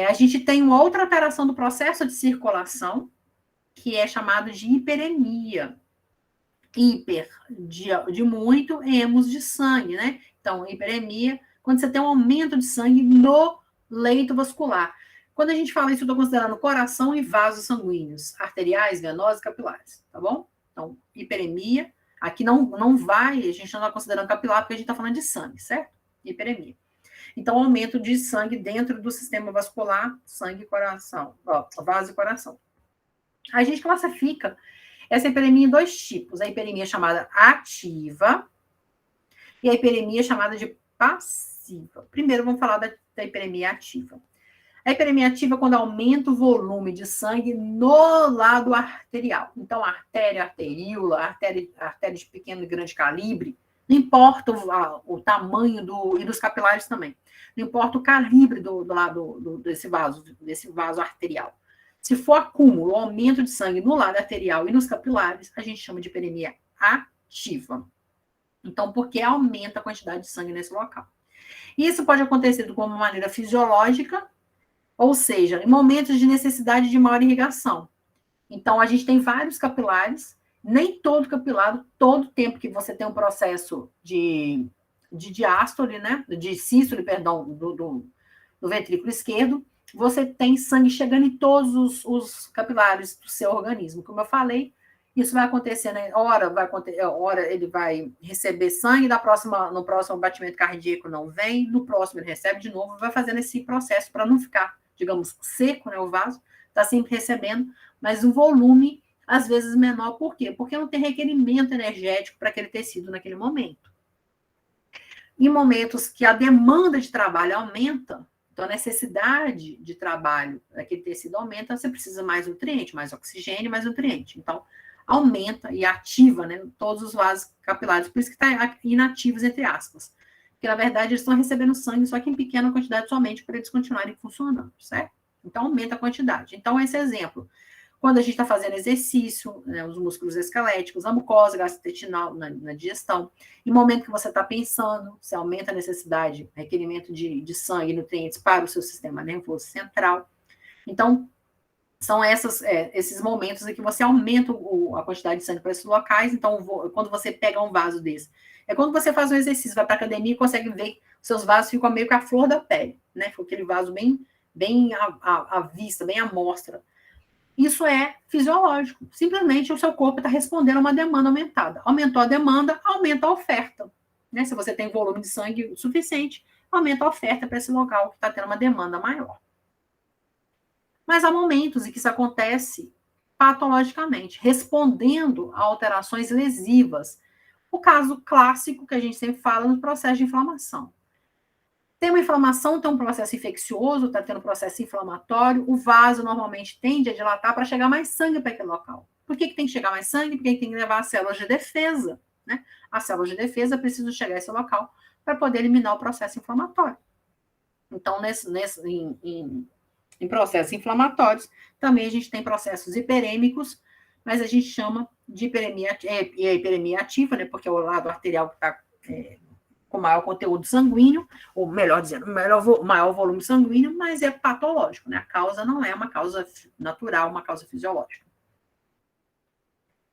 A gente tem uma outra alteração do processo de circulação, que é chamado de hiperemia. Hiper, de muito, hemos de sangue, né? Então, hiperemia, quando você tem um aumento de sangue no leito vascular. Quando a gente fala isso, eu estou considerando coração e vasos sanguíneos, arteriais, venosos e capilares, tá bom? Então, hiperemia, aqui não vai, a gente não está considerando capilar, porque a gente está falando de sangue, certo? Hiperemia. Então, aumento de sangue dentro do sistema vascular, sangue e coração, vaso e coração. A gente classifica essa hiperemia em dois tipos, a hiperemia chamada ativa e a hiperemia chamada de passiva. Primeiro, vamos falar da hiperemia ativa. A hiperemia ativa é quando aumenta o volume de sangue no lado arterial. Então, a artéria, arteríola, artéria de pequeno e grande calibre, não importa o tamanho e dos capilares também. Não importa o calibre do lado desse vaso arterial. Se for acúmulo, aumento de sangue no lado arterial e nos capilares, a gente chama de hiperemia ativa. Então, porque aumenta a quantidade de sangue nesse local. Isso pode acontecer de uma maneira fisiológica, ou seja, em momentos de necessidade de maior irrigação. Então, a gente tem vários capilares, nem todo capilar, todo tempo que você tem um processo de diástole, né, de sístole, perdão, do ventrículo esquerdo, você tem sangue chegando em todos os capilares do seu organismo. Como eu falei, isso vai acontecer, né? Hora ele vai receber sangue, no próximo batimento cardíaco não vem, no próximo ele recebe de novo, vai fazendo esse processo para não ficar, digamos, seco, né? O vaso está sempre recebendo, mas o volume, às vezes, menor. Por quê? Porque não tem requerimento energético para aquele tecido naquele momento. Em momentos que a demanda de trabalho aumenta, então a necessidade de trabalho daquele tecido aumenta, você precisa mais nutriente, mais oxigênio, mais nutriente. Então, aumenta e ativa, né, todos os vasos capilares, por isso que está inativos, entre aspas. Porque, na verdade, eles estão recebendo sangue, só que em pequena quantidade somente para eles continuarem funcionando, certo? Então, aumenta a quantidade. Então, esse exemplo, quando a gente está fazendo exercício, né, os músculos esqueléticos, a mucosa gastrointestinal na digestão, em momento que você está pensando, você aumenta a necessidade, requerimento de sangue e nutrientes para o seu sistema nervoso central. Então, São esses momentos em que você aumenta a quantidade de sangue para esses locais. Então, quando você pega um vaso desse, é quando você faz um exercício, vai para a academia e consegue ver, seus vasos ficam meio que a flor da pele, né? Fica aquele vaso bem à vista, bem à mostra. Isso é fisiológico. Simplesmente o seu corpo está respondendo a uma demanda aumentada. Aumentou a demanda, aumenta a oferta. Né? Se você tem volume de sangue suficiente, aumenta a oferta para esse local que está tendo uma demanda maior. Mas há momentos em que isso acontece patologicamente, respondendo a alterações lesivas. O caso clássico que a gente sempre fala no processo de inflamação. Tem uma inflamação, tem um processo infeccioso, está tendo um processo inflamatório, o vaso normalmente tende a dilatar para chegar mais sangue para aquele local. Por que tem que chegar mais sangue? Porque tem que levar as células de defesa, né? As células de defesa precisam chegar a esse local para poder eliminar o processo inflamatório. Então, em processos inflamatórios, também a gente tem processos hiperêmicos, mas a gente chama de hiperemia ativa, né? Porque é o lado arterial que está com maior conteúdo sanguíneo, ou melhor dizendo, maior volume sanguíneo, mas é patológico, né? A causa não é uma causa natural, uma causa fisiológica.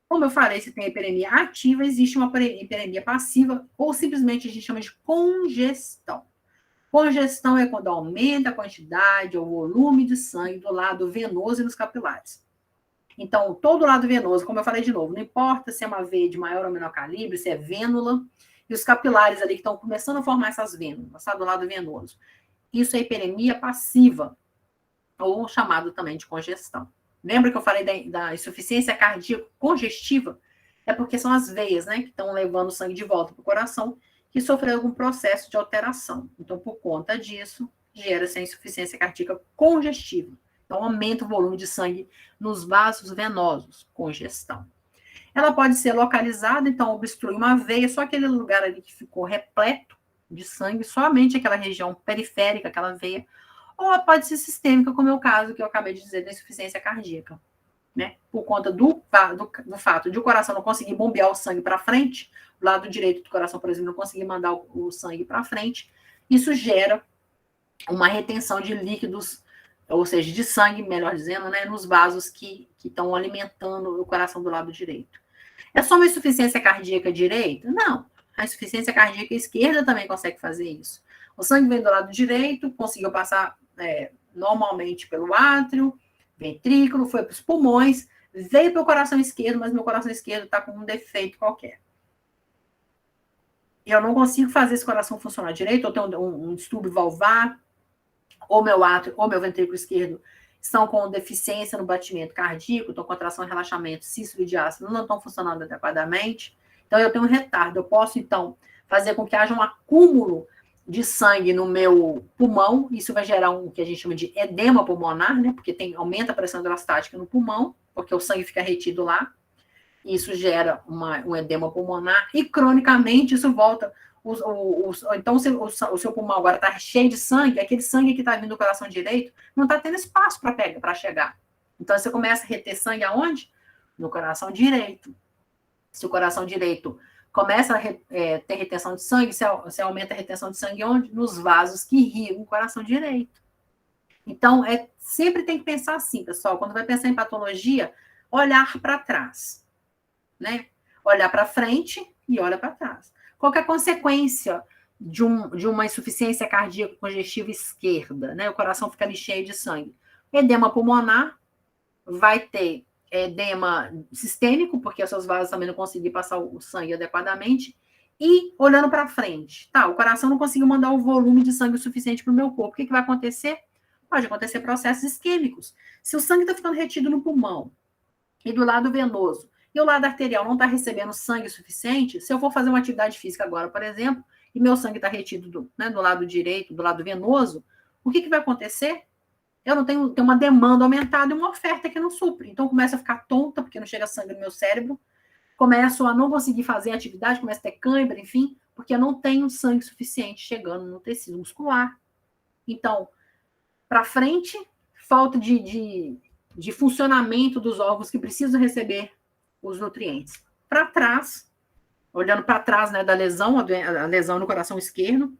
Como eu falei, se tem hiperemia ativa, existe uma hiperemia passiva, ou simplesmente a gente chama de congestão. Congestão é quando aumenta a quantidade ou volume de sangue do lado venoso e nos capilares. Então, todo lado venoso, como eu falei de novo, não importa se é uma veia de maior ou menor calibre, se é vênula, e os capilares ali que estão começando a formar essas vênulas, tá? Do lado venoso. Isso é hiperemia passiva, ou chamado também de congestão. Lembra que eu falei da insuficiência cardíaca congestiva? É porque são as veias, né, que estão levando o sangue de volta para o coração, que sofreram algum processo de alteração. Então, por conta disso, gera-se a insuficiência cardíaca congestiva. Então, aumenta o volume de sangue nos vasos venosos, congestão. Ela pode ser localizada, então obstrui uma veia, só aquele lugar ali que ficou repleto de sangue, somente aquela região periférica, aquela veia, ou ela pode ser sistêmica, como é o caso que eu acabei de dizer da insuficiência cardíaca, né? Por conta do fato de o coração não conseguir bombear o sangue para frente, o lado direito do coração, por exemplo, não conseguir mandar o sangue para frente, isso gera uma retenção de líquidos, ou seja, de sangue, melhor dizendo, né, nos vasos que estão alimentando o coração do lado direito. É só uma insuficiência cardíaca direita? Não. A insuficiência cardíaca esquerda também consegue fazer isso. O sangue vem do lado direito, conseguiu passar normalmente pelo átrio, ventrículo, foi para os pulmões, veio para o coração esquerdo, mas meu coração esquerdo está com um defeito qualquer. Eu não consigo fazer esse coração funcionar direito, eu tenho um distúrbio valvar, ou meu átrio, ou meu ventrículo esquerdo estão com deficiência no batimento cardíaco, estão com contração e relaxamento, sístole e diástole, não estão funcionando adequadamente. Então, eu tenho um retardo. Eu posso, então, fazer com que haja um acúmulo de sangue no meu pulmão. Isso vai gerar o que a gente chama de edema pulmonar, né? Porque aumenta a pressão hidrostática no pulmão, porque o sangue fica retido lá. Isso gera um edema pulmonar. E, cronicamente, isso volta. Então, o seu pulmão agora está cheio de sangue, aquele sangue que está vindo do coração direito não está tendo espaço para chegar. Então, você começa a reter sangue aonde? No coração direito. Se o coração direito começa a ter retenção de sangue, você aumenta a retenção de sangue onde? Nos vasos que irrigam o coração direito. Então, sempre tem que pensar assim, pessoal, quando vai pensar em patologia, olhar para trás, né? Olhar para frente e olha para trás. Qual que é a consequência de uma insuficiência cardíaca congestiva esquerda, né? O coração fica ali cheio de sangue. Edema pulmonar, vai ter edema sistêmico, porque os seus vasos também não conseguiram passar o sangue adequadamente, e olhando para frente, tá, o coração não conseguiu mandar o volume de sangue suficiente para o meu corpo. O que vai acontecer? Pode acontecer processos isquêmicos. Se o sangue está ficando retido no pulmão e do lado venoso, e o lado arterial não está recebendo sangue suficiente, se eu for fazer uma atividade física agora, por exemplo, e meu sangue está retido do lado direito, do lado venoso, o que vai acontecer? Eu não tenho uma demanda aumentada e uma oferta que não supre. Então, começo a ficar tonta, porque não chega sangue no meu cérebro, começo a não conseguir fazer atividade, começo a ter cãibra, enfim, porque eu não tenho sangue suficiente chegando no tecido muscular. Então, para frente, falta de funcionamento dos órgãos que precisam receber os nutrientes. Para trás, olhando para trás, né, da lesão, a lesão no coração esquerdo.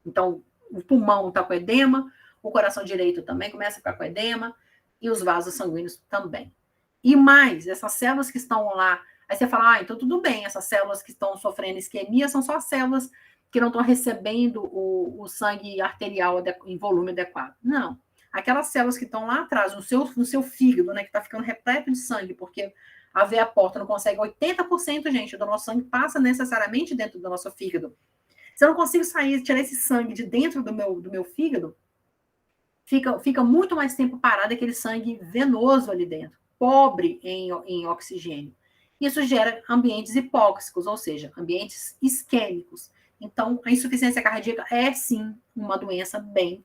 Então, o pulmão está com edema, o coração direito também começa a ficar com edema, e os vasos sanguíneos também. E mais, essas células que estão lá, aí você fala, então tudo bem, essas células que estão sofrendo isquemia são só células que não estão recebendo o sangue arterial em volume adequado. Não. Aquelas células que estão lá atrás, no seu fígado, né, que está ficando repleto de sangue, porque a veia porta não consegue 80%, gente, do nosso sangue passa necessariamente dentro do nosso fígado. Se eu não consigo tirar esse sangue de dentro do meu fígado, fica muito mais tempo parado aquele sangue venoso ali dentro, pobre em oxigênio. Isso gera ambientes hipóxicos, ou seja, ambientes isquêmicos. Então, a insuficiência cardíaca é, sim, uma doença bem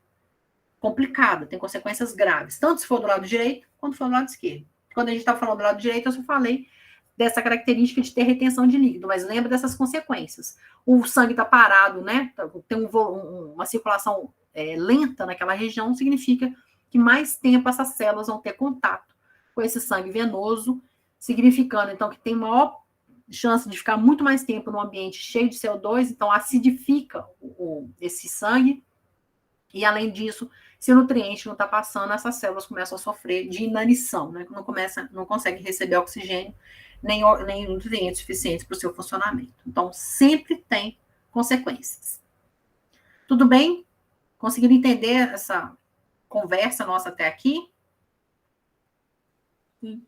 complicada, tem consequências graves, tanto se for do lado direito, quanto se for do lado esquerdo. Quando a gente está falando do lado direito, eu só falei dessa característica de ter retenção de líquido, mas lembra dessas consequências. O sangue está parado, né? Tem uma circulação lenta naquela região, significa que mais tempo essas células vão ter contato com esse sangue venoso, significando, então, que tem maior chance de ficar muito mais tempo no ambiente cheio de CO2, então acidifica esse sangue, e além disso, se o nutriente não está passando, essas células começam a sofrer de inanição, né? Não consegue receber oxigênio, nem nutrientes suficientes para o seu funcionamento. Então, sempre tem consequências. Tudo bem? Conseguiram entender essa conversa nossa até aqui? Sim.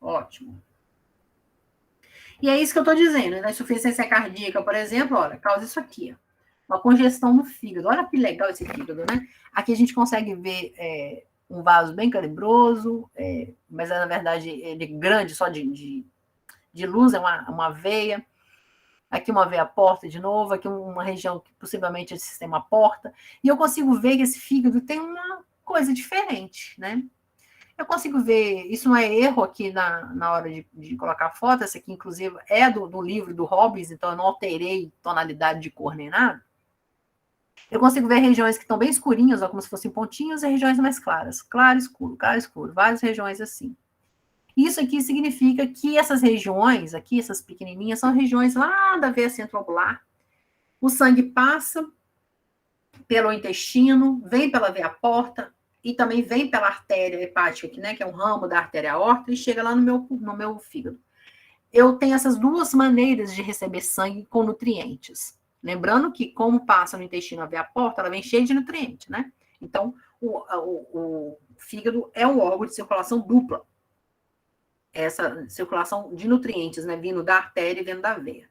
Ótimo. E é isso que eu estou dizendo. A insuficiência cardíaca, por exemplo, olha, causa isso aqui, ó. Uma congestão no fígado. Olha que legal esse fígado, né? Aqui a gente consegue ver um vaso bem calibroso, mas na verdade ele é grande, só de luz, é uma veia. Aqui uma veia porta de novo, aqui uma região que possivelmente é de sistema porta. E eu consigo ver que esse fígado tem uma coisa diferente, né? Eu consigo ver, isso não é erro aqui na hora de colocar a foto, essa aqui inclusive é do livro do Robbins, então eu não alterei tonalidade de cor nem nada. Eu consigo ver regiões que estão bem escurinhas, ó, como se fossem pontinhos, e regiões mais claras. Claro, escuro, várias regiões assim. Isso aqui significa que essas regiões aqui, essas pequenininhas, são regiões lá da veia centrobular. O sangue passa pelo intestino, vem pela veia porta e também vem pela artéria hepática, que é um ramo da artéria aorta, e chega lá no meu fígado. Eu tenho essas duas maneiras de receber sangue com nutrientes. Lembrando que, como passa no intestino a veia porta, ela vem cheia de nutrientes, né? Então, o fígado é um órgão de circulação dupla. Essa circulação de nutrientes, né? Vindo da artéria e vindo da veia.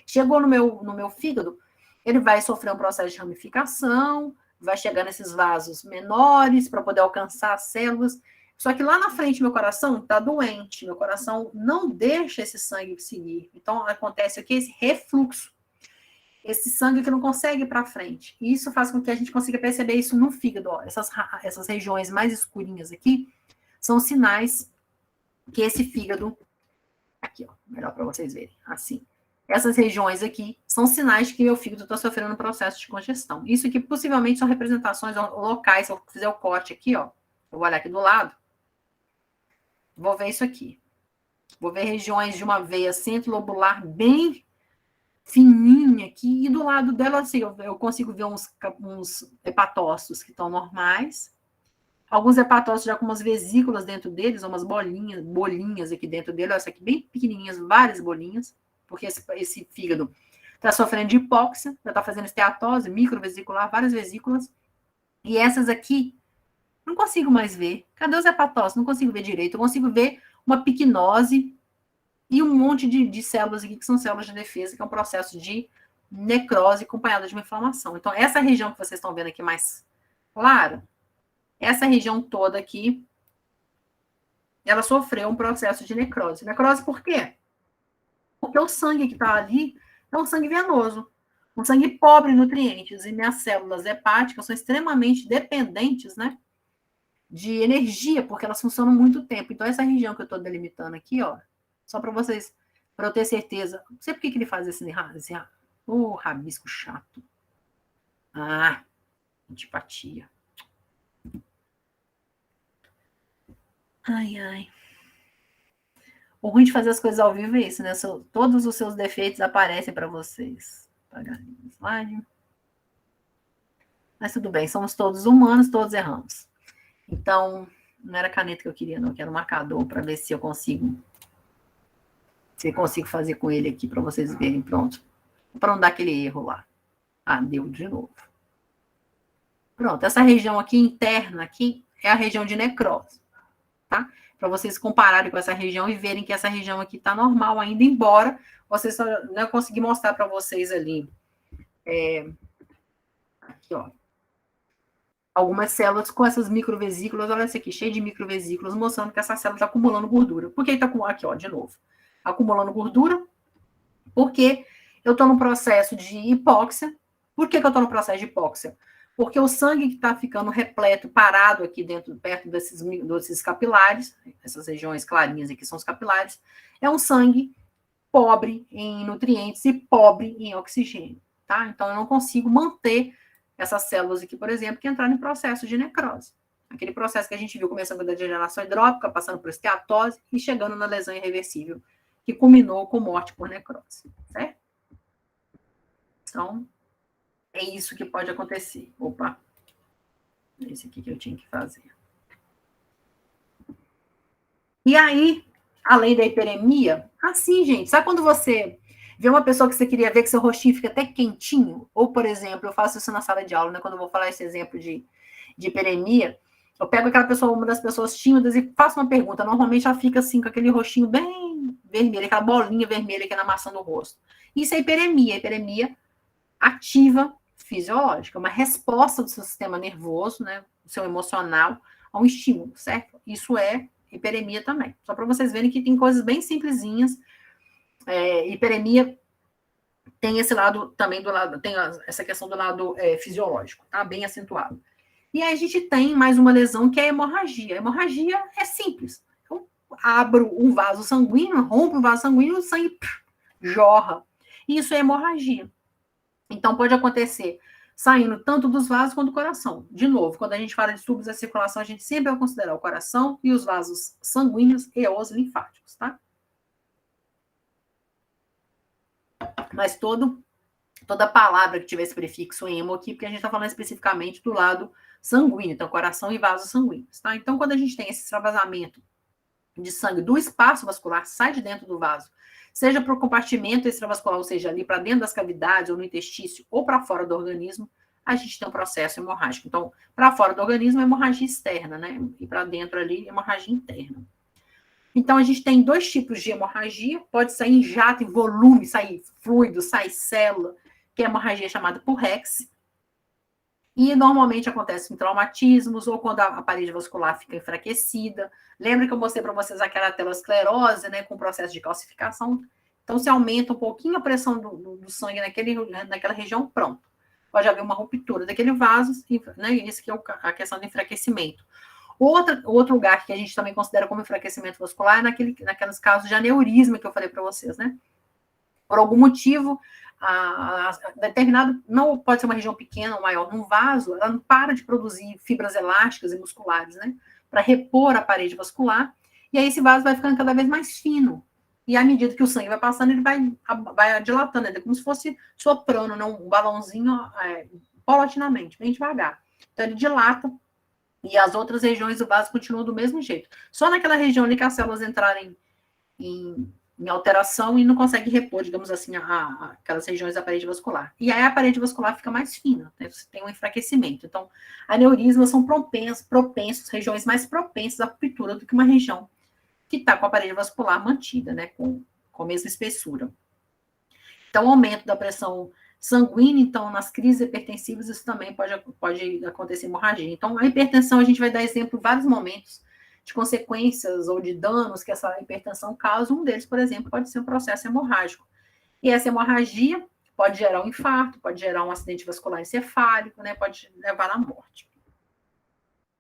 Chegou no meu fígado, ele vai sofrer um processo de ramificação, vai chegar nesses vasos menores para poder alcançar as células. Só que lá na frente, meu coração está doente, meu coração não deixa esse sangue seguir. Então, acontece aqui esse refluxo. Esse sangue que não consegue ir para frente. E isso faz com que a gente consiga perceber isso no fígado. Ó. Essas regiões mais escurinhas aqui são sinais que esse fígado... Aqui, ó, melhor para vocês verem. Assim. Essas regiões aqui são sinais de que meu fígado está sofrendo um processo de congestão. Isso aqui possivelmente são representações locais. Se eu fizer o corte aqui, ó, eu vou olhar aqui do lado, vou ver isso aqui. Vou ver regiões de uma veia centro-lobular bem fininha aqui, e do lado dela, assim, eu consigo ver uns hepatócitos que estão normais, alguns hepatócitos já com umas vesículas dentro deles, umas bolinhas aqui dentro dele, essa aqui bem pequenininhas, várias bolinhas, porque esse fígado está sofrendo de hipóxia, já está fazendo esteatose microvesicular, várias vesículas, e essas aqui, não consigo mais ver. Cadê os hepatócitos? Não consigo ver direito. Eu consigo ver uma picnose e um monte de células aqui, que são células de defesa, que é um processo de necrose acompanhada de uma inflamação. Então, essa região que vocês estão vendo aqui mais clara, essa região toda aqui, ela sofreu um processo de necrose. Necrose por quê? Porque o sangue que está ali é um sangue venoso, um sangue pobre em nutrientes, e minhas células hepáticas são extremamente dependentes, né, de energia, porque elas funcionam muito tempo. Então, essa região que eu estou delimitando aqui, ó, só para vocês, para eu ter certeza. Não sei por que ele faz esse rabisco chato. Ah, antipatia. Ai, ai. O ruim de fazer as coisas ao vivo é isso, né? Todos os seus defeitos aparecem para vocês. Apagar o slide. Mas tudo bem, somos todos humanos, todos erramos. Então, Não era caneta que eu queria, não, que era um marcador, para ver se eu consigo fazer com ele aqui, para vocês verem, pronto. Para não dar aquele erro lá. Ah, deu de novo. Pronto, essa região aqui interna aqui é a região de necrose, tá? Para vocês compararem com essa região e verem que essa região aqui está normal ainda, embora vocês só não consegui mostrar para vocês ali. Aqui, ó. Algumas células com essas microvesículas, olha essa aqui, cheio de microvesículas, mostrando que essa célula está acumulando gordura. Por que está aqui, ó, de novo? Acumulando gordura, porque eu estou no processo de hipóxia. Por que eu estou no processo de hipóxia? Porque o sangue que está ficando repleto, parado aqui dentro, perto desses capilares, essas regiões clarinhas aqui são os capilares, é um sangue pobre em nutrientes e pobre em oxigênio, tá? Então, eu não consigo manter essas células aqui, por exemplo, que entraram em processo de necrose. Aquele processo que a gente viu começando da degeneração hidrópica, passando por esteatose e chegando na lesão irreversível, que culminou com morte por necrose, certo? Então, é isso que pode acontecer. Opa, esse aqui que eu tinha que fazer. E aí, além da hiperemia, assim, gente, sabe quando você vê uma pessoa que você queria ver que seu rostinho fica até quentinho? Ou, por exemplo, eu faço isso na sala de aula, né? Quando eu vou falar esse exemplo de hiperemia, eu pego aquela pessoa, uma das pessoas tímidas, e faço uma pergunta. Normalmente ela fica assim, com aquele rostinho bem vermelho, aquela bolinha vermelha que é na maçã do rosto. Isso é hiperemia. Hiperemia ativa fisiológica, uma resposta do seu sistema nervoso, né, do seu emocional, a um estímulo, certo? Isso é hiperemia também. Só para vocês verem que tem coisas bem simplesinhas. Hiperemia tem esse lado também tem essa questão do lado fisiológico, tá? Bem acentuado. E aí a gente tem mais uma lesão que é a hemorragia. A hemorragia é simples. Eu abro um vaso sanguíneo, rompo o vaso sanguíneo, o sangue jorra. Isso é hemorragia. Então, pode acontecer saindo tanto dos vasos quanto do coração. De novo, quando a gente fala de distúrbios da circulação, a gente sempre vai considerar o coração e os vasos sanguíneos e os linfáticos, tá? Mas toda palavra que tiver esse prefixo emo aqui, porque a gente está falando especificamente do lado sanguíneo, então coração e vasos sanguíneos, tá? Então, quando a gente tem esse extravasamento de sangue do espaço vascular, sai de dentro do vaso, seja para o compartimento extravascular, ou seja, ali para dentro das cavidades, ou no intestino, ou para fora do organismo, a gente tem um processo hemorrágico. Então, para fora do organismo, é hemorragia externa, né? E para dentro ali, hemorragia interna. Então, a gente tem dois tipos de hemorragia, pode sair em jato, em volume, sair fluido, sair célula, que é a hemorragia chamada Purrex, e normalmente acontece em traumatismos ou quando a parede vascular fica enfraquecida. Lembra que eu mostrei para vocês aquela aterosclerose, né, com processo de calcificação? Então, se aumenta um pouquinho a pressão do sangue naquela região, pronto. Pode haver uma ruptura daquele vaso, né, isso que é a questão do enfraquecimento. Outro lugar que a gente também considera como enfraquecimento vascular é naqueles casos de aneurisma que eu falei para vocês, né? Por algum motivo, determinado, não pode ser uma região pequena ou maior, num vaso, ela não para de produzir fibras elásticas e musculares, né? Para repor a parede vascular, e aí esse vaso vai ficando cada vez mais fino. E à medida que o sangue vai passando, ele vai dilatando, é como se fosse soprando, né? Um balãozinho paulatinamente, bem devagar. Então ele dilata, e as outras regiões do vaso continuam do mesmo jeito. Só naquela região ali que as células entrarem em alteração e não consegue repor, digamos assim, aquelas regiões da parede vascular. E aí a parede vascular fica mais fina, né? Você tem um enfraquecimento. Então, aneurismas são propensos, regiões mais propensas à ruptura do que uma região que está com a parede vascular mantida, né? Com a mesma espessura. Então, aumento da pressão sanguínea, então, nas crises hipertensivas, isso também pode acontecer hemorragia. Então, a hipertensão, a gente vai dar exemplo em vários momentos de consequências ou de danos que essa hipertensão causa. Um deles, por exemplo, pode ser um processo hemorrágico. E essa hemorragia pode gerar um infarto, pode gerar um acidente vascular encefálico, né? Pode levar à morte.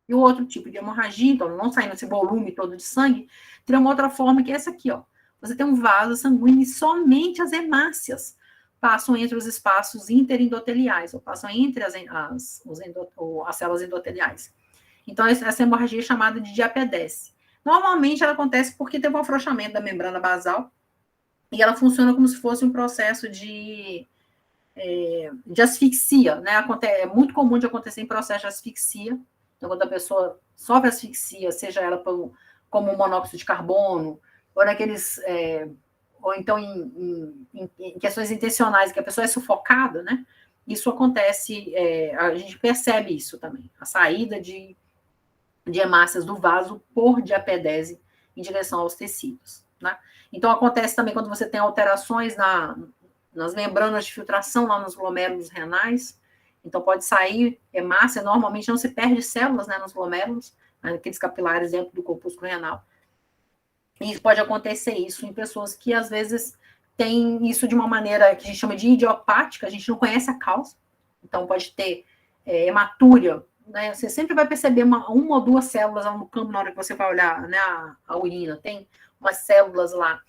E o outro tipo de hemorragia, então, não saindo esse volume todo de sangue, tem uma outra forma que é essa aqui, ó. Você tem um vaso sanguíneo e somente as hemácias passam entre os espaços interendoteliais, ou passam entre as células endoteliais. Então, essa hemorragia é chamada de diapedese. Normalmente, ela acontece porque teve um afrouxamento da membrana basal e ela funciona como se fosse um processo de asfixia, né? É muito comum de acontecer em processo de asfixia Então, quando a pessoa sofre asfixia, seja ela como monóxido de carbono, ou naqueles... ou então em questões intencionais, que a pessoa é sufocada, né? Isso acontece, a gente percebe isso também, a saída de hemácias do vaso por diapedese em direção aos tecidos, né? Então, acontece também quando você tem alterações nas membranas de filtração, lá nos glomérulos renais. Então, pode sair hemácia, normalmente não se perde células, né, nos glomérulos, aqueles capilares dentro do corpúsculo renal. E pode acontecer isso em pessoas que, às vezes, têm isso de uma maneira que a gente chama de idiopática, a gente não conhece a causa. Então, pode ter hematúria, né? Você sempre vai perceber uma ou duas células no campo na hora que você vai olhar, né, a urina. Tem umas células lá,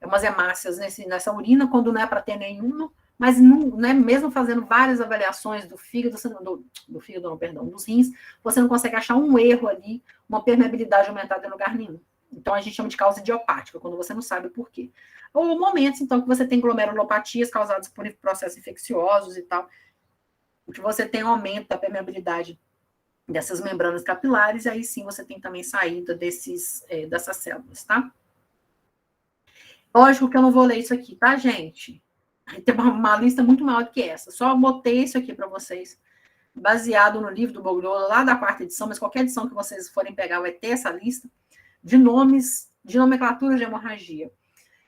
umas hemácias nessa urina, quando não é para ter nenhuma, mas não, né, mesmo fazendo várias avaliações do fígado, dos rins, você não consegue achar um erro ali, uma permeabilidade aumentada em lugar nenhum. Então, a gente chama de causa idiopática, quando você não sabe por quê. Ou momentos, então, que você tem glomerulopatias causadas por processos infecciosos e tal, que você tem um aumento da permeabilidade dessas membranas capilares, e aí sim você tem também saída dessas células, tá? Lógico que eu não vou ler isso aqui, tá, gente? Tem uma lista muito maior do que essa. Só botei isso aqui para vocês, baseado no livro do Bogliolo, lá da 4ª edição, mas qualquer edição que vocês forem pegar vai ter essa lista de nomes, de nomenclatura de hemorragia.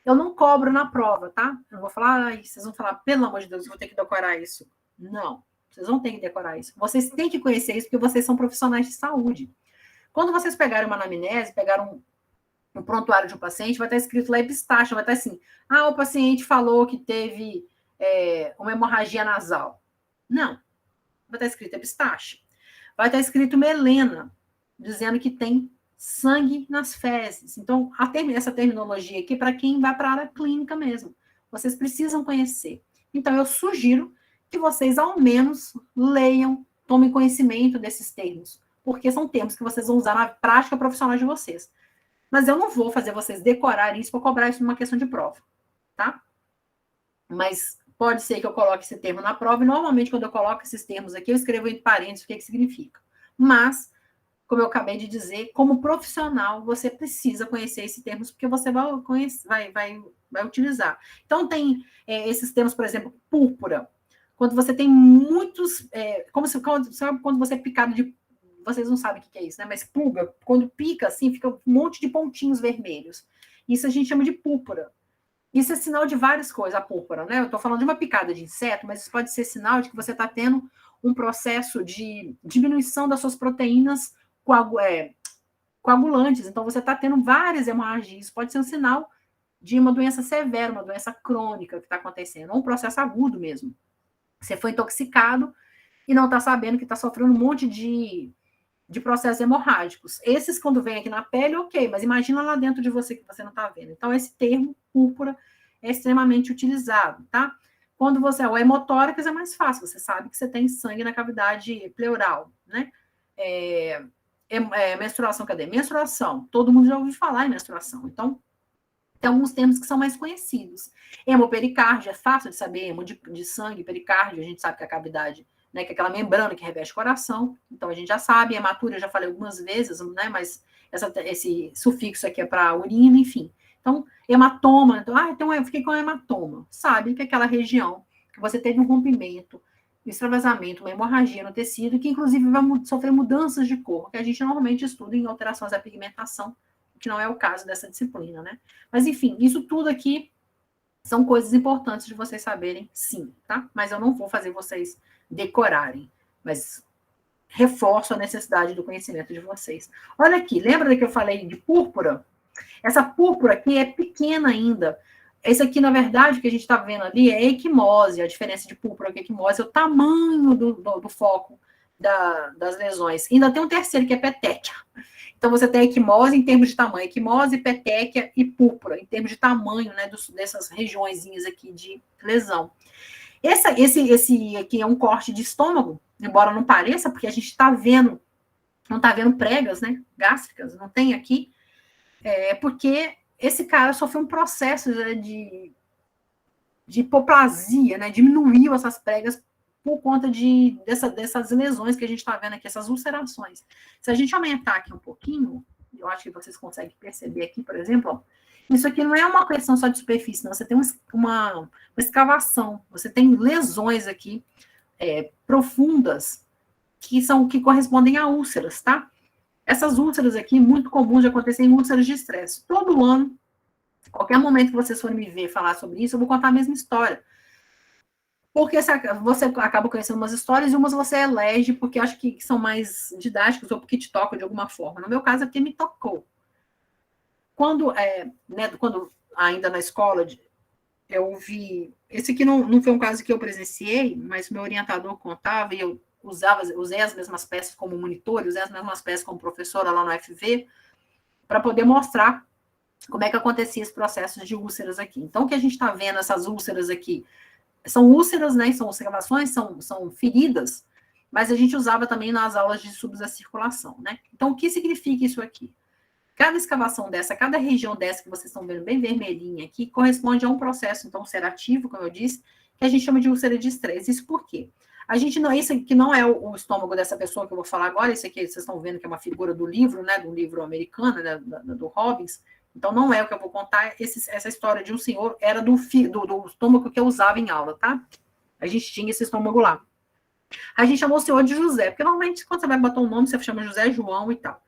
Eu não cobro na prova, tá? Eu vou falar, vocês vão falar, pelo amor de Deus, eu vou ter que decorar isso. Não, vocês não têm que decorar isso. Vocês têm que conhecer isso, porque vocês são profissionais de saúde. Quando vocês pegarem uma anamnese, pegaram um prontuário de um paciente, vai estar escrito lá epistaxe, vai estar assim, o paciente falou que teve uma hemorragia nasal. Não, vai estar escrito epistaxe. Vai estar escrito melena, dizendo que tem sangue nas fezes. Então, essa terminologia aqui, para quem vai para a área clínica mesmo, vocês precisam conhecer. Então, eu sugiro que vocês, ao menos, leiam, tomem conhecimento desses termos, porque são termos que vocês vão usar na prática profissional de vocês. Mas eu não vou fazer vocês decorarem isso para cobrar isso numa questão de prova, tá? Mas pode ser que eu coloque esse termo na prova, e normalmente, quando eu coloco esses termos aqui, eu escrevo entre parênteses o que significa. Mas, como eu acabei de dizer, como profissional, você precisa conhecer esses termos, porque você vai utilizar. Então, tem esses termos, por exemplo, púrpura. Quando você tem muitos... quando você é picado de... Vocês não sabem o que é isso, né? Mas pulga, quando pica, assim, fica um monte de pontinhos vermelhos. Isso a gente chama de púrpura. Isso é sinal de várias coisas, a púrpura, né? Eu estou falando de uma picada de inseto, mas isso pode ser sinal de que você está tendo um processo de diminuição das suas proteínas coagulantes. Então, você está tendo várias hemorragias. Isso pode ser um sinal de uma doença severa, uma doença crônica que está acontecendo, ou um processo agudo mesmo. Você foi intoxicado e não está sabendo que está sofrendo um monte de processos hemorrágicos. Esses, quando vem aqui na pele, ok, mas imagina lá dentro de você que você não está vendo. Então, esse termo, púrpura, é extremamente utilizado, tá? Quando você é o hemotórax, é mais fácil, você sabe que você tem sangue na cavidade pleural, né? Menstruação, cadê? Menstruação, todo mundo já ouviu falar em menstruação, então tem alguns termos que são mais conhecidos. Hemopericárdio, é fácil de saber, hemo de sangue, pericárdio, a gente sabe que é a cavidade, né, que é aquela membrana que reveste o coração, então a gente já sabe, hematúria, eu já falei algumas vezes, né, mas esse sufixo aqui é para urina, enfim. Então, hematoma, então eu fiquei com hematoma, sabe que é aquela região que você teve um rompimento, um extravasamento, uma hemorragia no tecido, que inclusive vai sofrer mudanças de cor, que a gente normalmente estuda em alterações da pigmentação, que não é o caso dessa disciplina, né? Mas, enfim, isso tudo aqui são coisas importantes de vocês saberem, sim, tá? Mas eu não vou fazer vocês decorarem, mas reforço a necessidade do conhecimento de vocês. Olha aqui, lembra que eu falei de púrpura? Essa púrpura aqui é pequena ainda. Esse aqui, na verdade, que a gente está vendo ali é equimose. A diferença de púrpura e equimose é o tamanho do foco das lesões. Ainda tem um terceiro, que é petequia. Então, você tem equimose em termos de tamanho. Equimose, petequia e púrpura, em termos de tamanho, né, dessas regiõezinhas aqui de lesão. Esse aqui é um corte de estômago, embora não pareça, porque a gente está vendo, não está vendo pregas, né, gástricas, não tem aqui, porque esse cara sofreu um processo, né, de hipoplasia, né, diminuiu essas pregas por conta dessas lesões que a gente está vendo aqui, essas ulcerações. Se a gente aumentar aqui um pouquinho, eu acho que vocês conseguem perceber aqui, por exemplo, ó, isso aqui não é uma questão só de superfície, não. Você tem uma escavação, você tem lesões aqui profundas que correspondem a úlceras, tá? Essas úlceras aqui, muito comuns de acontecer em úlceras de estresse. Todo ano, qualquer momento que vocês forem me ver falar sobre isso, eu vou contar a mesma história. Porque você acaba conhecendo umas histórias e umas você elege porque acho que são mais didáticas ou porque te tocam de alguma forma. No meu caso, é porque me tocou. Quando ainda na escola, eu vi... Esse aqui não foi um caso que eu presenciei, mas meu orientador contava e eu usei as mesmas peças como monitor, usei as mesmas peças como professora lá no FV, para poder mostrar como é que acontecia esse processo de úlceras aqui. Então, o que a gente está vendo, essas úlceras aqui, são úlceras, né? São ulcerações, são feridas, mas a gente usava também nas aulas de subs da circulação, né? Então, o que significa isso aqui? Cada escavação dessa, cada região dessa que vocês estão vendo bem vermelhinha aqui, corresponde a um processo, então, ulcerativo, como eu disse, que a gente chama de úlcera de estresse. Isso por quê? Isso aqui não é o estômago dessa pessoa que eu vou falar agora, esse aqui vocês estão vendo que é uma figura do livro, né? Do livro americano, né, do Robbins. Então, não é o que eu vou contar. Essa história de um senhor era do estômago que eu usava em aula, tá? A gente tinha esse estômago lá. A gente chamou o senhor de José, porque normalmente quando você vai botar um nome, você chama José João e tal.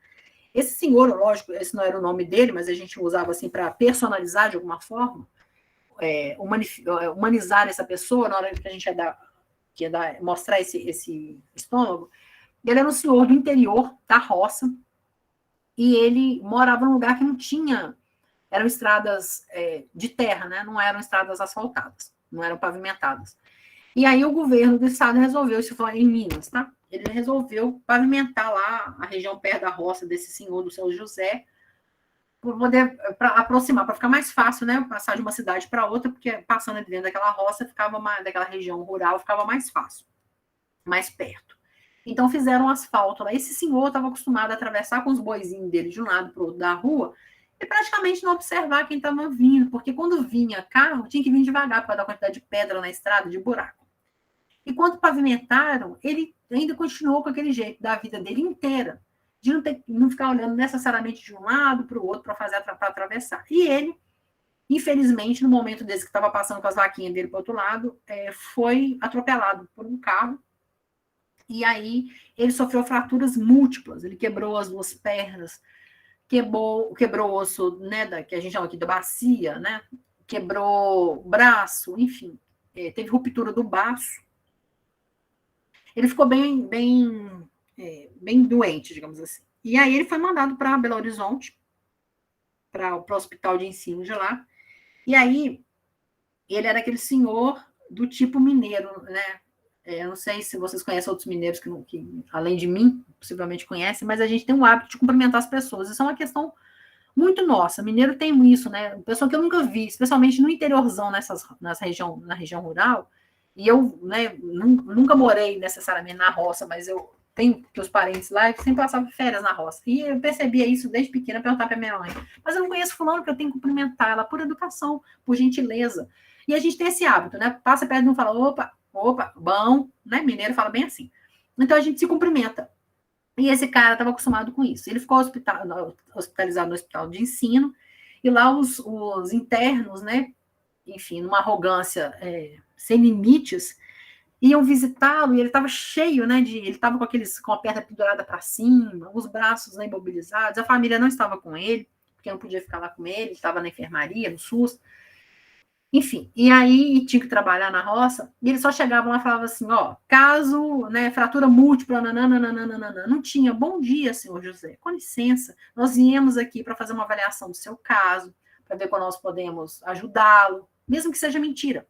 Esse senhor, lógico, esse não era o nome dele, mas a gente usava assim para personalizar de alguma forma, humanizar essa pessoa na hora que a gente ia mostrar esse estômago. Ele era um senhor do interior, da roça, e ele morava num lugar que não tinha... Eram estradas de terra, né? Não eram estradas asfaltadas, não eram pavimentadas. E aí o governo do estado resolveu, isso foi em Minas, tá? Ele resolveu pavimentar lá a região perto da roça desse senhor, do seu José, para poder aproximar, para ficar mais fácil, né? Passar de uma cidade para outra, porque passando ali dentro daquela roça, daquela região rural, ficava mais fácil, mais perto. Então fizeram um asfalto lá. Esse senhor estava acostumado a atravessar com os boizinhos dele de um lado para o outro da rua, e praticamente não observar quem estava vindo, porque quando vinha carro, tinha que vir devagar, por causa da quantidade de pedra na estrada, de buraco. E quando pavimentaram, ele ainda continuou com aquele jeito da vida dele inteira, de não ficar olhando necessariamente de um lado para o outro para atravessar. E ele, infelizmente, no momento desse que estava passando com as vaquinhas dele para o outro lado, foi atropelado por um carro, e aí ele sofreu fraturas múltiplas, ele quebrou as duas pernas, quebrou o osso, né, que a gente chama aqui da bacia, né? Quebrou o braço, enfim, teve ruptura do baço. Ele ficou bem doente, digamos assim. E aí ele foi mandado para Belo Horizonte, para o hospital de ensino de lá. E aí ele era aquele senhor do tipo mineiro, né? Eu não sei se vocês conhecem outros mineiros que além de mim, possivelmente conhecem, mas a gente tem o hábito de cumprimentar as pessoas. Isso é uma questão muito nossa. Mineiro tem isso, né? Pessoa que eu nunca vi, especialmente no interiorzão, na região rural. E eu, né, nunca morei necessariamente na roça, mas eu tenho os parentes lá que sempre passavam férias na roça. E eu percebia isso desde pequena, perguntar para minha mãe. Mas eu não conheço fulano, que eu tenho que cumprimentar ela por educação, por gentileza. E a gente tem esse hábito, né? Passa perto de um e fala, opa, bom, né? Mineiro fala bem assim. Então a gente se cumprimenta. E esse cara estava acostumado com isso. Ele ficou hospitalizado no hospital de ensino, e lá os internos, né? Enfim, numa arrogância sem limites, iam visitá-lo, e ele estava cheio, né? Ele estava com a perna pendurada para cima, os braços, né, imobilizados, a família não estava com ele, porque não podia ficar lá com ele estava na enfermaria, no SUS. Enfim, e aí tinha que trabalhar na roça, e eles só chegavam lá e falavam assim, caso, né, fratura múltipla, nananana, não tinha, bom dia, senhor José, com licença, nós viemos aqui para fazer uma avaliação do seu caso, para ver como nós podemos ajudá-lo, mesmo que seja mentira.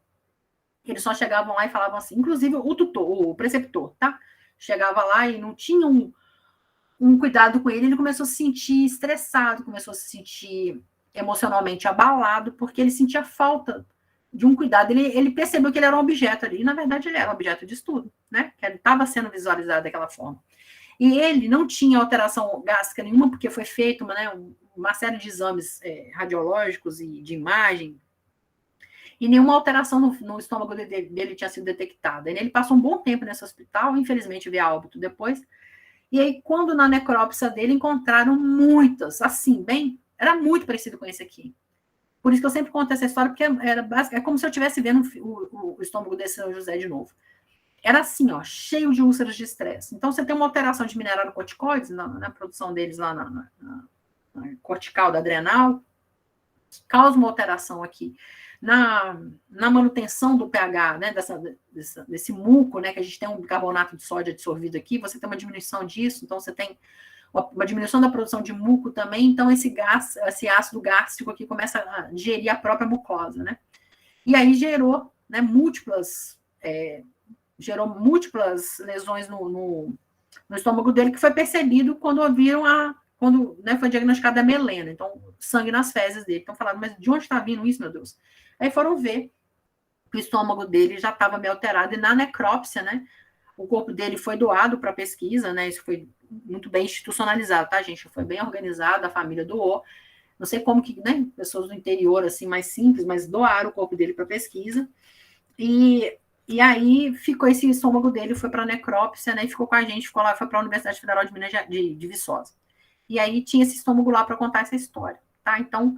Eles só chegavam lá e falavam assim, inclusive o preceptor, tá? Chegava lá e não tinha um cuidado com ele começou a se sentir estressado, começou a se sentir emocionalmente abalado, porque ele sentia falta de um cuidado. Ele percebeu que ele era um objeto ali, e na verdade ele era um objeto de estudo, né? Que ele estava sendo visualizado daquela forma. E ele não tinha alteração gástrica nenhuma, porque foi feita uma série de exames radiológicos e de imagem, e nenhuma alteração no estômago dele tinha sido detectada. Ele passou um bom tempo nesse hospital, infelizmente veio a óbito depois. E aí, quando na necrópsia dele encontraram muitas, assim, era muito parecido com esse aqui. Por isso que eu sempre conto essa história, porque é como se eu estivesse vendo o estômago desse São José de novo. Era assim, ó, cheio de úlceras de estresse. Então, você tem uma alteração de mineralocorticoides na produção deles lá na cortical da adrenal, causa uma alteração aqui na manutenção do pH, né, desse muco, né, que a gente tem um bicarbonato de sódio absorvido aqui, você tem uma diminuição disso, então você tem uma diminuição da produção de muco também, então esse ácido gástrico aqui começa a digerir a própria mucosa, né? E aí gerou, né, múltiplas lesões no estômago dele, que foi percebido quando né, foi diagnosticada a melena, então sangue nas fezes dele. Então falaram, mas de onde está vindo isso, meu Deus? Aí foram ver que o estômago dele já estava meio alterado, e na necrópsia, né, o corpo dele foi doado para pesquisa, né, isso foi muito bem institucionalizado, tá, gente? Foi bem organizado, a família doou, não sei como que, né, pessoas do interior, assim, mais simples, mas doaram o corpo dele para pesquisa, e aí ficou esse estômago dele, foi para necrópsia, né, e ficou com a gente, ficou lá, foi para a Universidade Federal de Minas de Viçosa. E aí tinha esse estômago lá para contar essa história, tá? Então,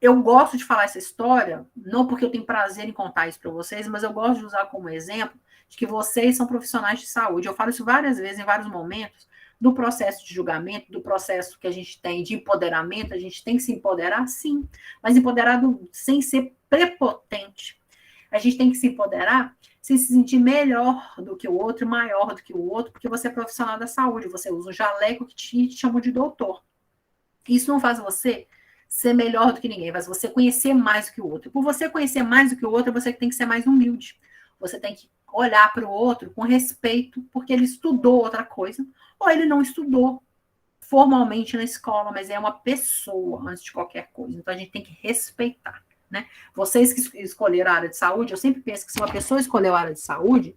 eu gosto de falar essa história, não porque eu tenho prazer em contar isso para vocês, mas eu gosto de usar como exemplo de que vocês são profissionais de saúde. Eu falo isso várias vezes, em vários momentos, do processo de julgamento, do processo que a gente tem de empoderamento. A gente tem que se empoderar, sim, mas empoderado sem ser prepotente. A gente tem que se empoderar sem se sentir melhor do que o outro, maior do que o outro, porque você é profissional da saúde, você usa um jaleco que te chamam de doutor. Isso não faz você ser melhor do que ninguém, faz você conhecer mais do que o outro. Por você conhecer mais do que o outro, você tem que ser mais humilde. Você tem que olhar para o outro com respeito, porque ele estudou outra coisa, ou ele não estudou formalmente na escola, mas é uma pessoa antes de qualquer coisa. Então, a gente tem que respeitar, né? Vocês que escolheram a área de saúde, eu sempre penso que se uma pessoa escolheu a área de saúde,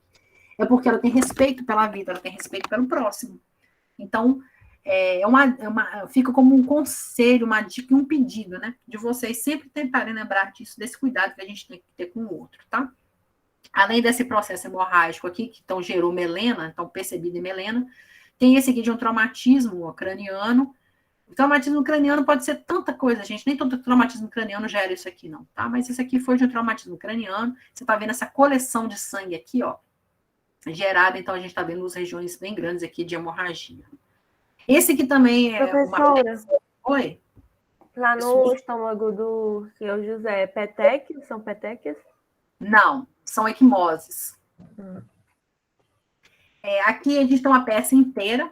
é porque ela tem respeito pela vida, ela tem respeito pelo próximo. Então, fica como um conselho, uma dica e um pedido, né? De vocês sempre tentarem lembrar disso, desse cuidado que a gente tem que ter com o outro, tá? Além desse processo hemorrágico aqui, que então gerou melena, então percebido em melena, tem esse aqui de um traumatismo craniano. O traumatismo craniano pode ser tanta coisa, gente. Nem todo traumatismo craniano gera isso aqui, não, tá? Mas isso aqui foi de um traumatismo craniano. Você tá vendo essa coleção de sangue aqui, ó, gerada, então a gente tá vendo as regiões bem grandes aqui de hemorragia. Esse aqui também é Professora, Oi? lá no estômago do senhor José, petequias? São petequias? Não, são equimoses. Aqui a gente tem uma peça inteira.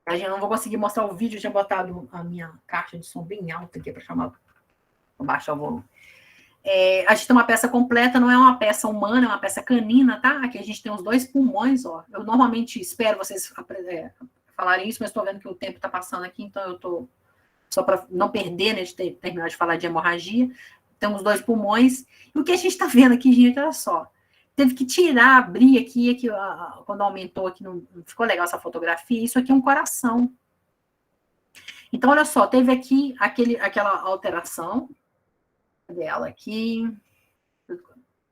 A gente não vou conseguir mostrar o vídeo, eu tinha botado a minha caixa de som bem alta aqui para baixar o volume. A gente tem uma peça completa, não é uma peça humana, é uma peça canina, tá? Aqui a gente tem os 2 pulmões, ó. Eu normalmente espero vocês falarem isso, mas estou vendo que o tempo está passando aqui, então eu estou só para não perder, né, de terminar de falar de hemorragia. Temos 2 pulmões. E o que a gente está vendo aqui, gente, olha só. Teve que abrir aqui quando aumentou aqui, não ficou legal essa fotografia. Isso aqui é um coração. Então, olha só, teve aqui aquela alteração dela aqui,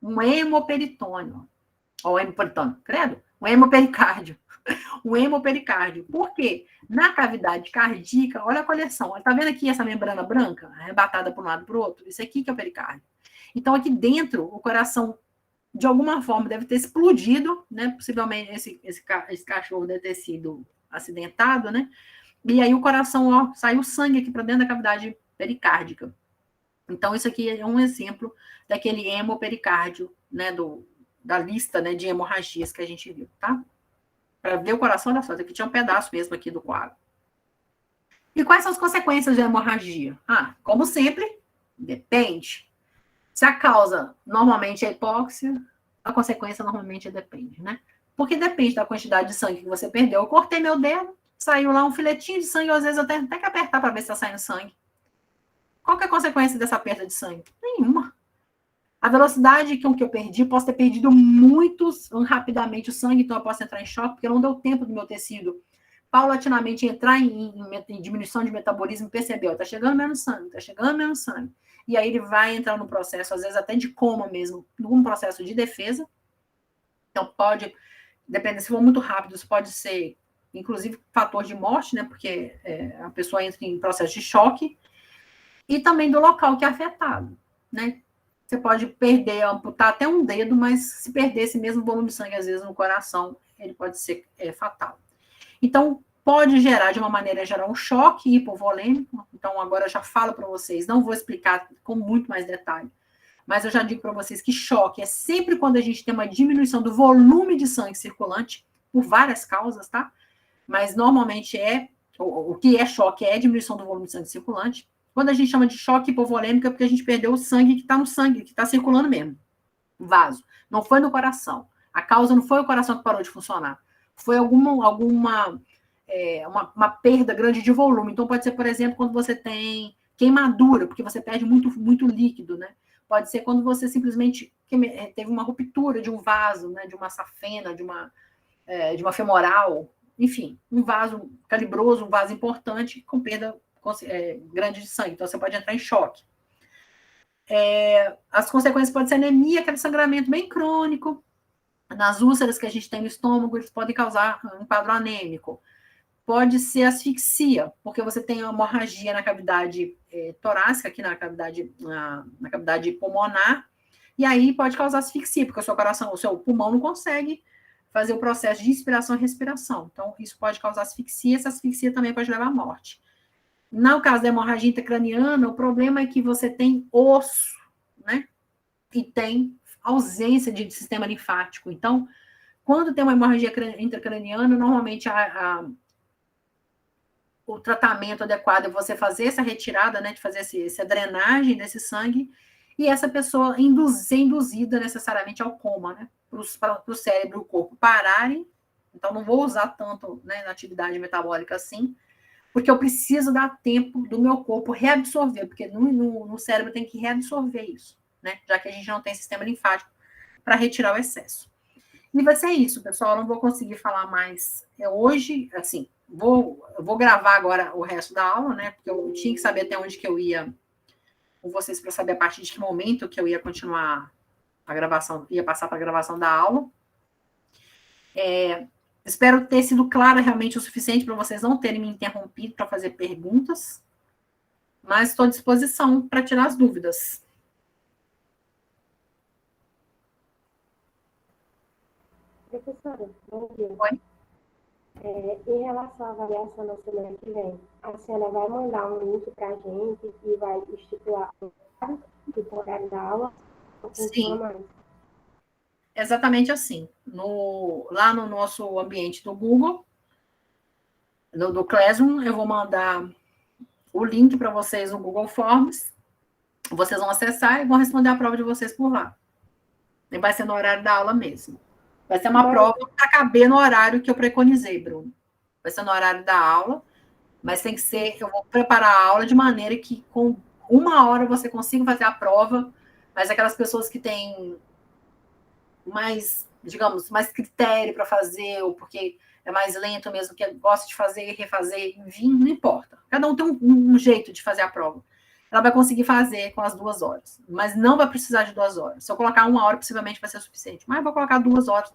um hemoperitônio. Ó, hemoperitônio, credo? Um hemopericárdio. Um hemopericárdio. Por quê? Na cavidade cardíaca, olha a coleção. Tá vendo aqui essa membrana branca, arrebatada para um lado e para o outro? Isso aqui que é o pericárdio. Então, aqui dentro, o coração, de alguma forma, deve ter explodido, né? Possivelmente, esse cachorro deve ter sido acidentado, né? E aí o coração, ó, saiu sangue aqui para dentro da cavidade pericárdica. Então, isso aqui é um exemplo daquele hemopericárdio, né? Da lista, né, de hemorragias que a gente viu, tá? Para ver o coração, olha só, aqui tinha um pedaço mesmo aqui do quadro. E quais são as consequências da hemorragia? Como sempre, depende. Se a causa normalmente é hipóxia, a consequência normalmente depende, né? Porque depende da quantidade de sangue que você perdeu. Eu cortei meu dedo, saiu lá um filetinho de sangue, às vezes eu tenho até que apertar para ver se está saindo sangue. Qual que é a consequência dessa perda de sangue? Nenhuma. A velocidade com que eu perdi, posso ter perdido rapidamente o sangue, então eu posso entrar em choque, porque não deu tempo do meu tecido paulatinamente entrar em diminuição de metabolismo, percebeu, está chegando menos sangue, está chegando menos sangue. E aí ele vai entrar no processo, às vezes até de coma mesmo, num processo de defesa. Então pode, dependendo, se for muito rápido, isso pode ser, inclusive, fator de morte, né? Porque a pessoa entra em processo de choque. E também do local que é afetado, né? Você pode perder, amputar até um dedo, mas se perder esse mesmo volume de sangue, às vezes, no coração, ele pode ser fatal. Então, pode gerar, de uma maneira geral, um choque hipovolêmico. Então, agora eu já falo para vocês, não vou explicar com muito mais detalhe, mas eu já digo para vocês que choque é sempre quando a gente tem uma diminuição do volume de sangue circulante, por várias causas, tá? Mas, normalmente, o que é choque é a diminuição do volume de sangue circulante. Quando a gente chama de choque hipovolêmico, é porque a gente perdeu o sangue que está no sangue, que está circulando mesmo, o vaso. Não foi no coração. A causa não foi o coração que parou de funcionar. Foi uma perda grande de volume. Então, pode ser, por exemplo, quando você tem queimadura, porque você perde muito, muito líquido, né? Pode ser quando você simplesmente teve uma ruptura de um vaso, né? De uma safena, de uma femoral, enfim, um vaso calibroso, um vaso importante, com perda grande de sangue, então você pode entrar em choque. As consequências podem ser anemia, aquele sangramento bem crônico, nas úlceras que a gente tem no estômago, eles podem causar um quadro anêmico. Pode ser asfixia, porque você tem uma hemorragia na cavidade torácica, aqui na cavidade pulmonar, e aí pode causar asfixia, porque o seu pulmão não consegue fazer o processo de inspiração e respiração. Então, isso pode causar asfixia, essa asfixia também pode levar à morte. No caso da hemorragia intracraniana, o problema é que você tem osso, né? E tem ausência de sistema linfático. Então, quando tem uma hemorragia intracraniana, normalmente o tratamento adequado é você fazer essa retirada, né? De fazer essa drenagem desse sangue, e essa pessoa ser induzida necessariamente ao coma, né? Para o cérebro e o corpo pararem. Então, não vou usar tanto, né, na atividade metabólica assim, porque eu preciso dar tempo do meu corpo reabsorver, porque no cérebro tem que reabsorver isso, né? Já que a gente não tem sistema linfático para retirar o excesso. E vai ser isso, pessoal. Eu não vou conseguir falar mais hoje, assim, vou gravar agora o resto da aula, né? Porque eu tinha que saber até onde que eu ia com vocês para saber a partir de que momento que eu ia continuar a gravação, ia passar para a gravação da aula. Espero ter sido clara realmente o suficiente para vocês não terem me interrompido para fazer perguntas, mas estou à disposição para tirar as dúvidas. Professora, bom dia. Oi? Em relação à avaliação da semana que vem, a senhora vai mandar um link para a gente e vai estipular o horário da aula? Sim. Exatamente assim. Lá no nosso ambiente do Google, do Classroom, eu vou mandar o link para vocês no Google Forms. Vocês vão acessar e vão responder a prova de vocês por lá. E vai ser no horário da aula mesmo. Vai ser uma prova para caber no horário que eu preconizei, Bruno. Vai ser no horário da aula, mas tem que ser... Eu vou preparar a aula de maneira que com 1 hora você consiga fazer a prova, mas aquelas pessoas que têm mais, digamos, mais critério para fazer, ou porque é mais lento mesmo, que gosta de fazer e refazer, enfim, não importa. Cada um tem um jeito de fazer a prova. Ela vai conseguir fazer com as 2 horas, mas não vai precisar de 2 horas. Se eu colocar 1 hora, possivelmente vai ser suficiente, mas eu vou colocar 2 horas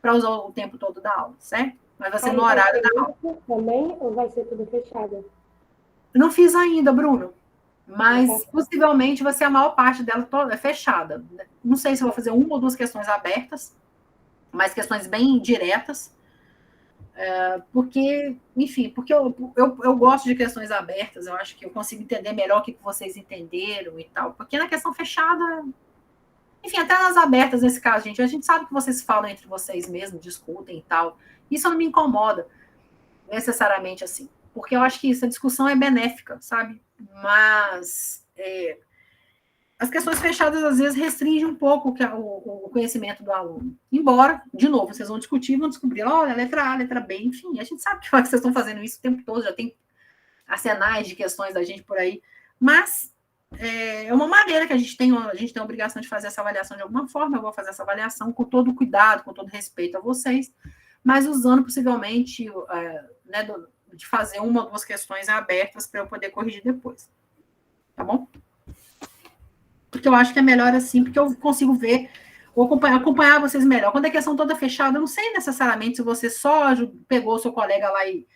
para usar o tempo todo da aula, certo? Mas vai ser no horário da aula. Também, ou vai ser tudo fechado? Não fiz ainda, Bruno, mas possivelmente vai ser a maior parte dela toda fechada. Não sei se eu vou fazer 1 ou 2 questões abertas, mas questões bem diretas, porque, enfim, porque eu gosto de questões abertas, eu acho que eu consigo entender melhor o que vocês entenderam e tal, porque na questão fechada, enfim, até nas abertas, nesse caso, a gente sabe que vocês falam entre vocês mesmos, discutem e tal, isso não me incomoda necessariamente assim, porque eu acho que essa discussão é benéfica, sabe? Mas as questões fechadas, às vezes, restringem um pouco o conhecimento do aluno. Embora, de novo, vocês vão discutir, vão descobrir, olha, letra A, letra B, enfim, a gente sabe que vocês estão fazendo isso o tempo todo, já tem arsenais de questões da gente por aí, mas é uma maneira que a gente tem a obrigação de fazer essa avaliação de alguma forma. Eu vou fazer essa avaliação com todo cuidado, com todo respeito a vocês, mas usando possivelmente né, de fazer uma ou duas questões abertas para eu poder corrigir depois. Tá bom? Porque eu acho que é melhor assim, porque eu consigo ver, ou acompanhar vocês melhor. Quando a questão toda fechada, eu não sei necessariamente se você só pegou o seu colega lá e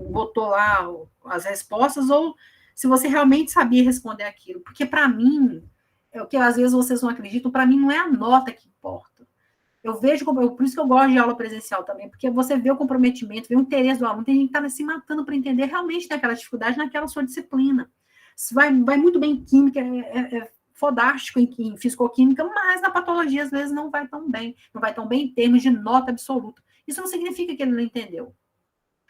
botou lá as respostas, ou se você realmente sabia responder aquilo. Porque, para mim, é o que às vezes vocês não acreditam, para mim não é a nota que importa. Eu vejo, por isso que eu gosto de aula presencial também, porque você vê o comprometimento, vê o interesse do aluno, tem gente que está se matando para entender realmente naquela dificuldade, naquela sua disciplina. Vai muito bem em química, é fodástico em fisicoquímica, mas na patologia às vezes não vai tão bem em termos de nota absoluta. Isso não significa que ele não entendeu.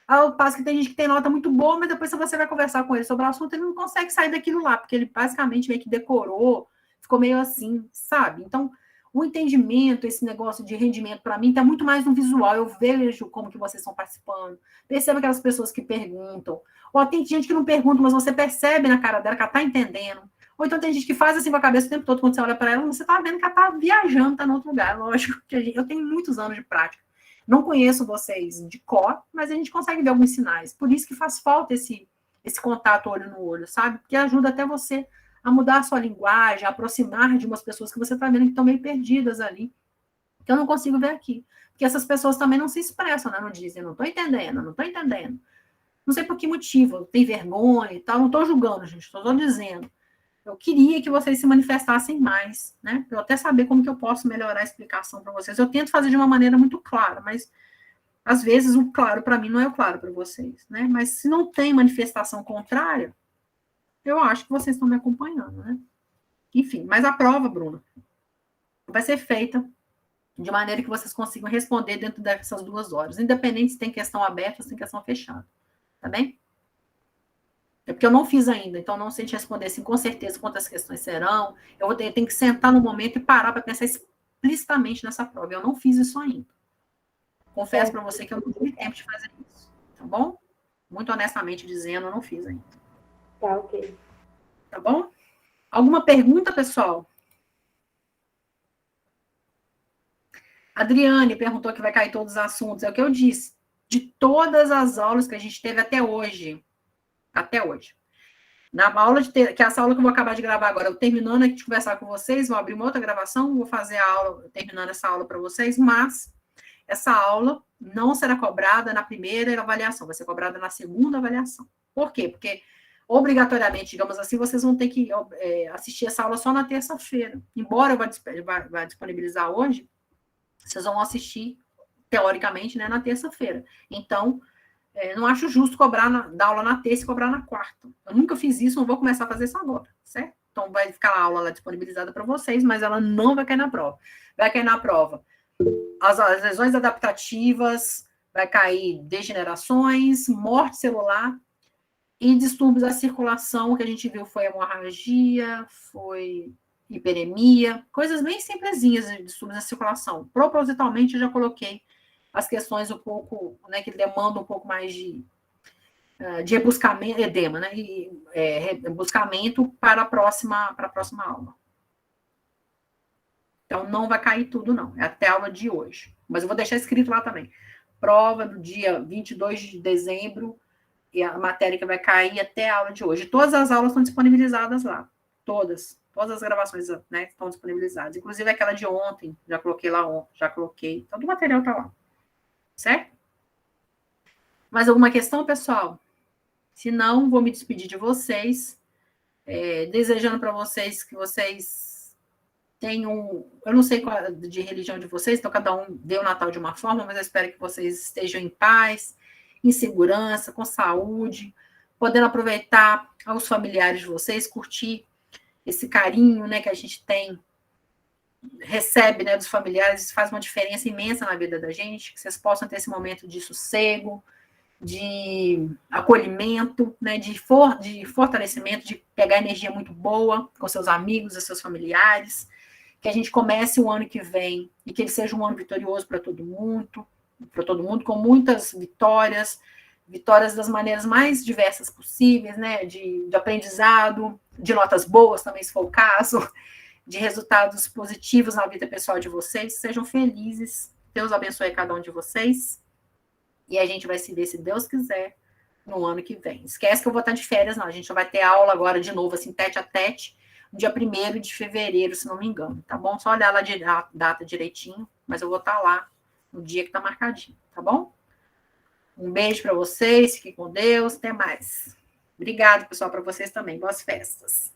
Ao passo que tem gente que tem nota muito boa, mas depois se você vai conversar com ele sobre o assunto, ele não consegue sair daquilo lá, porque ele basicamente meio que decorou, ficou meio assim, sabe? Então, o entendimento, esse negócio de rendimento, para mim, está muito mais no visual. Eu vejo como que vocês estão participando, percebo aquelas pessoas que perguntam, ou tem gente que não pergunta, mas você percebe na cara dela que ela está entendendo. Ou então tem gente que faz assim com a cabeça o tempo todo, quando você olha para ela, você está vendo que ela está viajando, está em outro lugar. Lógico que eu tenho muitos anos de prática. Não conheço vocês de cor, mas a gente consegue ver alguns sinais. Por isso que faz falta esse contato olho no olho, sabe? Porque ajuda até você a mudar a sua linguagem, a aproximar de umas pessoas que você está vendo que estão meio perdidas ali. Que eu não consigo ver aqui. Porque essas pessoas também não se expressam, né? Não dizem, não estou entendendo, não estou entendendo. Não sei por que motivo, tem vergonha e tal. Não estou julgando, gente, estou só dizendo. Eu queria que vocês se manifestassem mais, né? Para eu até saber como que eu posso melhorar a explicação para vocês. Eu tento fazer de uma maneira muito clara, mas às vezes o claro para mim não é o claro para vocês, né? Mas se não tem manifestação contrária, eu acho que vocês estão me acompanhando, né? Enfim, mas a prova, Bruna, vai ser feita de maneira que vocês consigam responder dentro dessas 2 horas, independente se tem questão aberta ou se tem questão fechada, tá bem? É porque eu não fiz ainda, então não sei te responder assim com certeza quantas questões serão. Eu tenho que sentar no momento e parar para pensar explicitamente nessa prova. Eu não fiz isso ainda. Confesso para você que eu não tive tempo de fazer isso, tá bom? Muito honestamente dizendo, eu não fiz ainda. Tá, ok. Tá bom? Alguma pergunta, pessoal? Adriane perguntou que vai cair todos os assuntos. É o que eu disse. De todas as aulas que a gente teve até hoje, na aula que é essa aula que eu vou acabar de gravar agora, eu terminando aqui de conversar com vocês, vou abrir uma outra gravação, vou fazer a aula, terminando essa aula para vocês, mas essa aula não será cobrada na primeira avaliação, vai ser cobrada na segunda avaliação. Por quê? Porque, obrigatoriamente, digamos assim, vocês vão ter que assistir essa aula só na terça-feira. Embora eu vá disponibilizar hoje, vocês vão assistir, teoricamente, né, na terça-feira. Então, não acho justo dar aula na terça e cobrar na quarta. Eu nunca fiz isso, não vou começar a fazer isso agora, certo? Então, vai ficar a aula lá disponibilizada para vocês, mas ela não vai cair na prova. Vai cair na prova as lesões adaptativas, vai cair degenerações, morte celular e distúrbios da circulação, que a gente viu foi hemorragia, foi hiperemia, coisas bem simplesinhas de distúrbios da circulação. Propositalmente, eu já coloquei as questões um pouco, né, que demandam um pouco mais de rebuscamento, edema, né, e rebuscamento para a próxima aula. Então, não vai cair tudo, não. É até a aula de hoje. Mas eu vou deixar escrito lá também. Prova do dia 22 de dezembro, e a matéria que vai cair até a aula de hoje. Todas as aulas estão disponibilizadas lá. Todas as gravações, né, estão disponibilizadas. Inclusive aquela de ontem, já coloquei lá ontem, todo o material está lá. Certo? Mais alguma questão, pessoal? Se não, vou me despedir de vocês, desejando para vocês que vocês tenham, eu não sei qual de religião de vocês, então cada um vê o Natal de uma forma, mas eu espero que vocês estejam em paz, em segurança, com saúde, podendo aproveitar aos familiares de vocês, curtir esse carinho, né, que a gente recebe, né, dos familiares, isso faz uma diferença imensa na vida da gente, que vocês possam ter esse momento de sossego, de acolhimento, né, de fortalecimento, de pegar energia muito boa com seus amigos e seus familiares, que a gente comece o ano que vem e que ele seja um ano vitorioso para todo mundo, com muitas vitórias das maneiras mais diversas possíveis, né, de aprendizado, de notas boas também, se for o caso, de resultados positivos na vida pessoal de vocês. Sejam felizes. Deus abençoe cada um de vocês. E a gente vai se ver, se Deus quiser, no ano que vem. Esquece que eu vou estar de férias, não. A gente só vai ter aula agora de novo, assim, tete a tete, no dia 1º de fevereiro, se não me engano, tá bom? Só olhar lá a data direitinho, mas eu vou estar lá no dia que tá marcadinho, tá bom? Um beijo para vocês, fiquem com Deus, até mais. Obrigado, pessoal, para vocês também. Boas festas.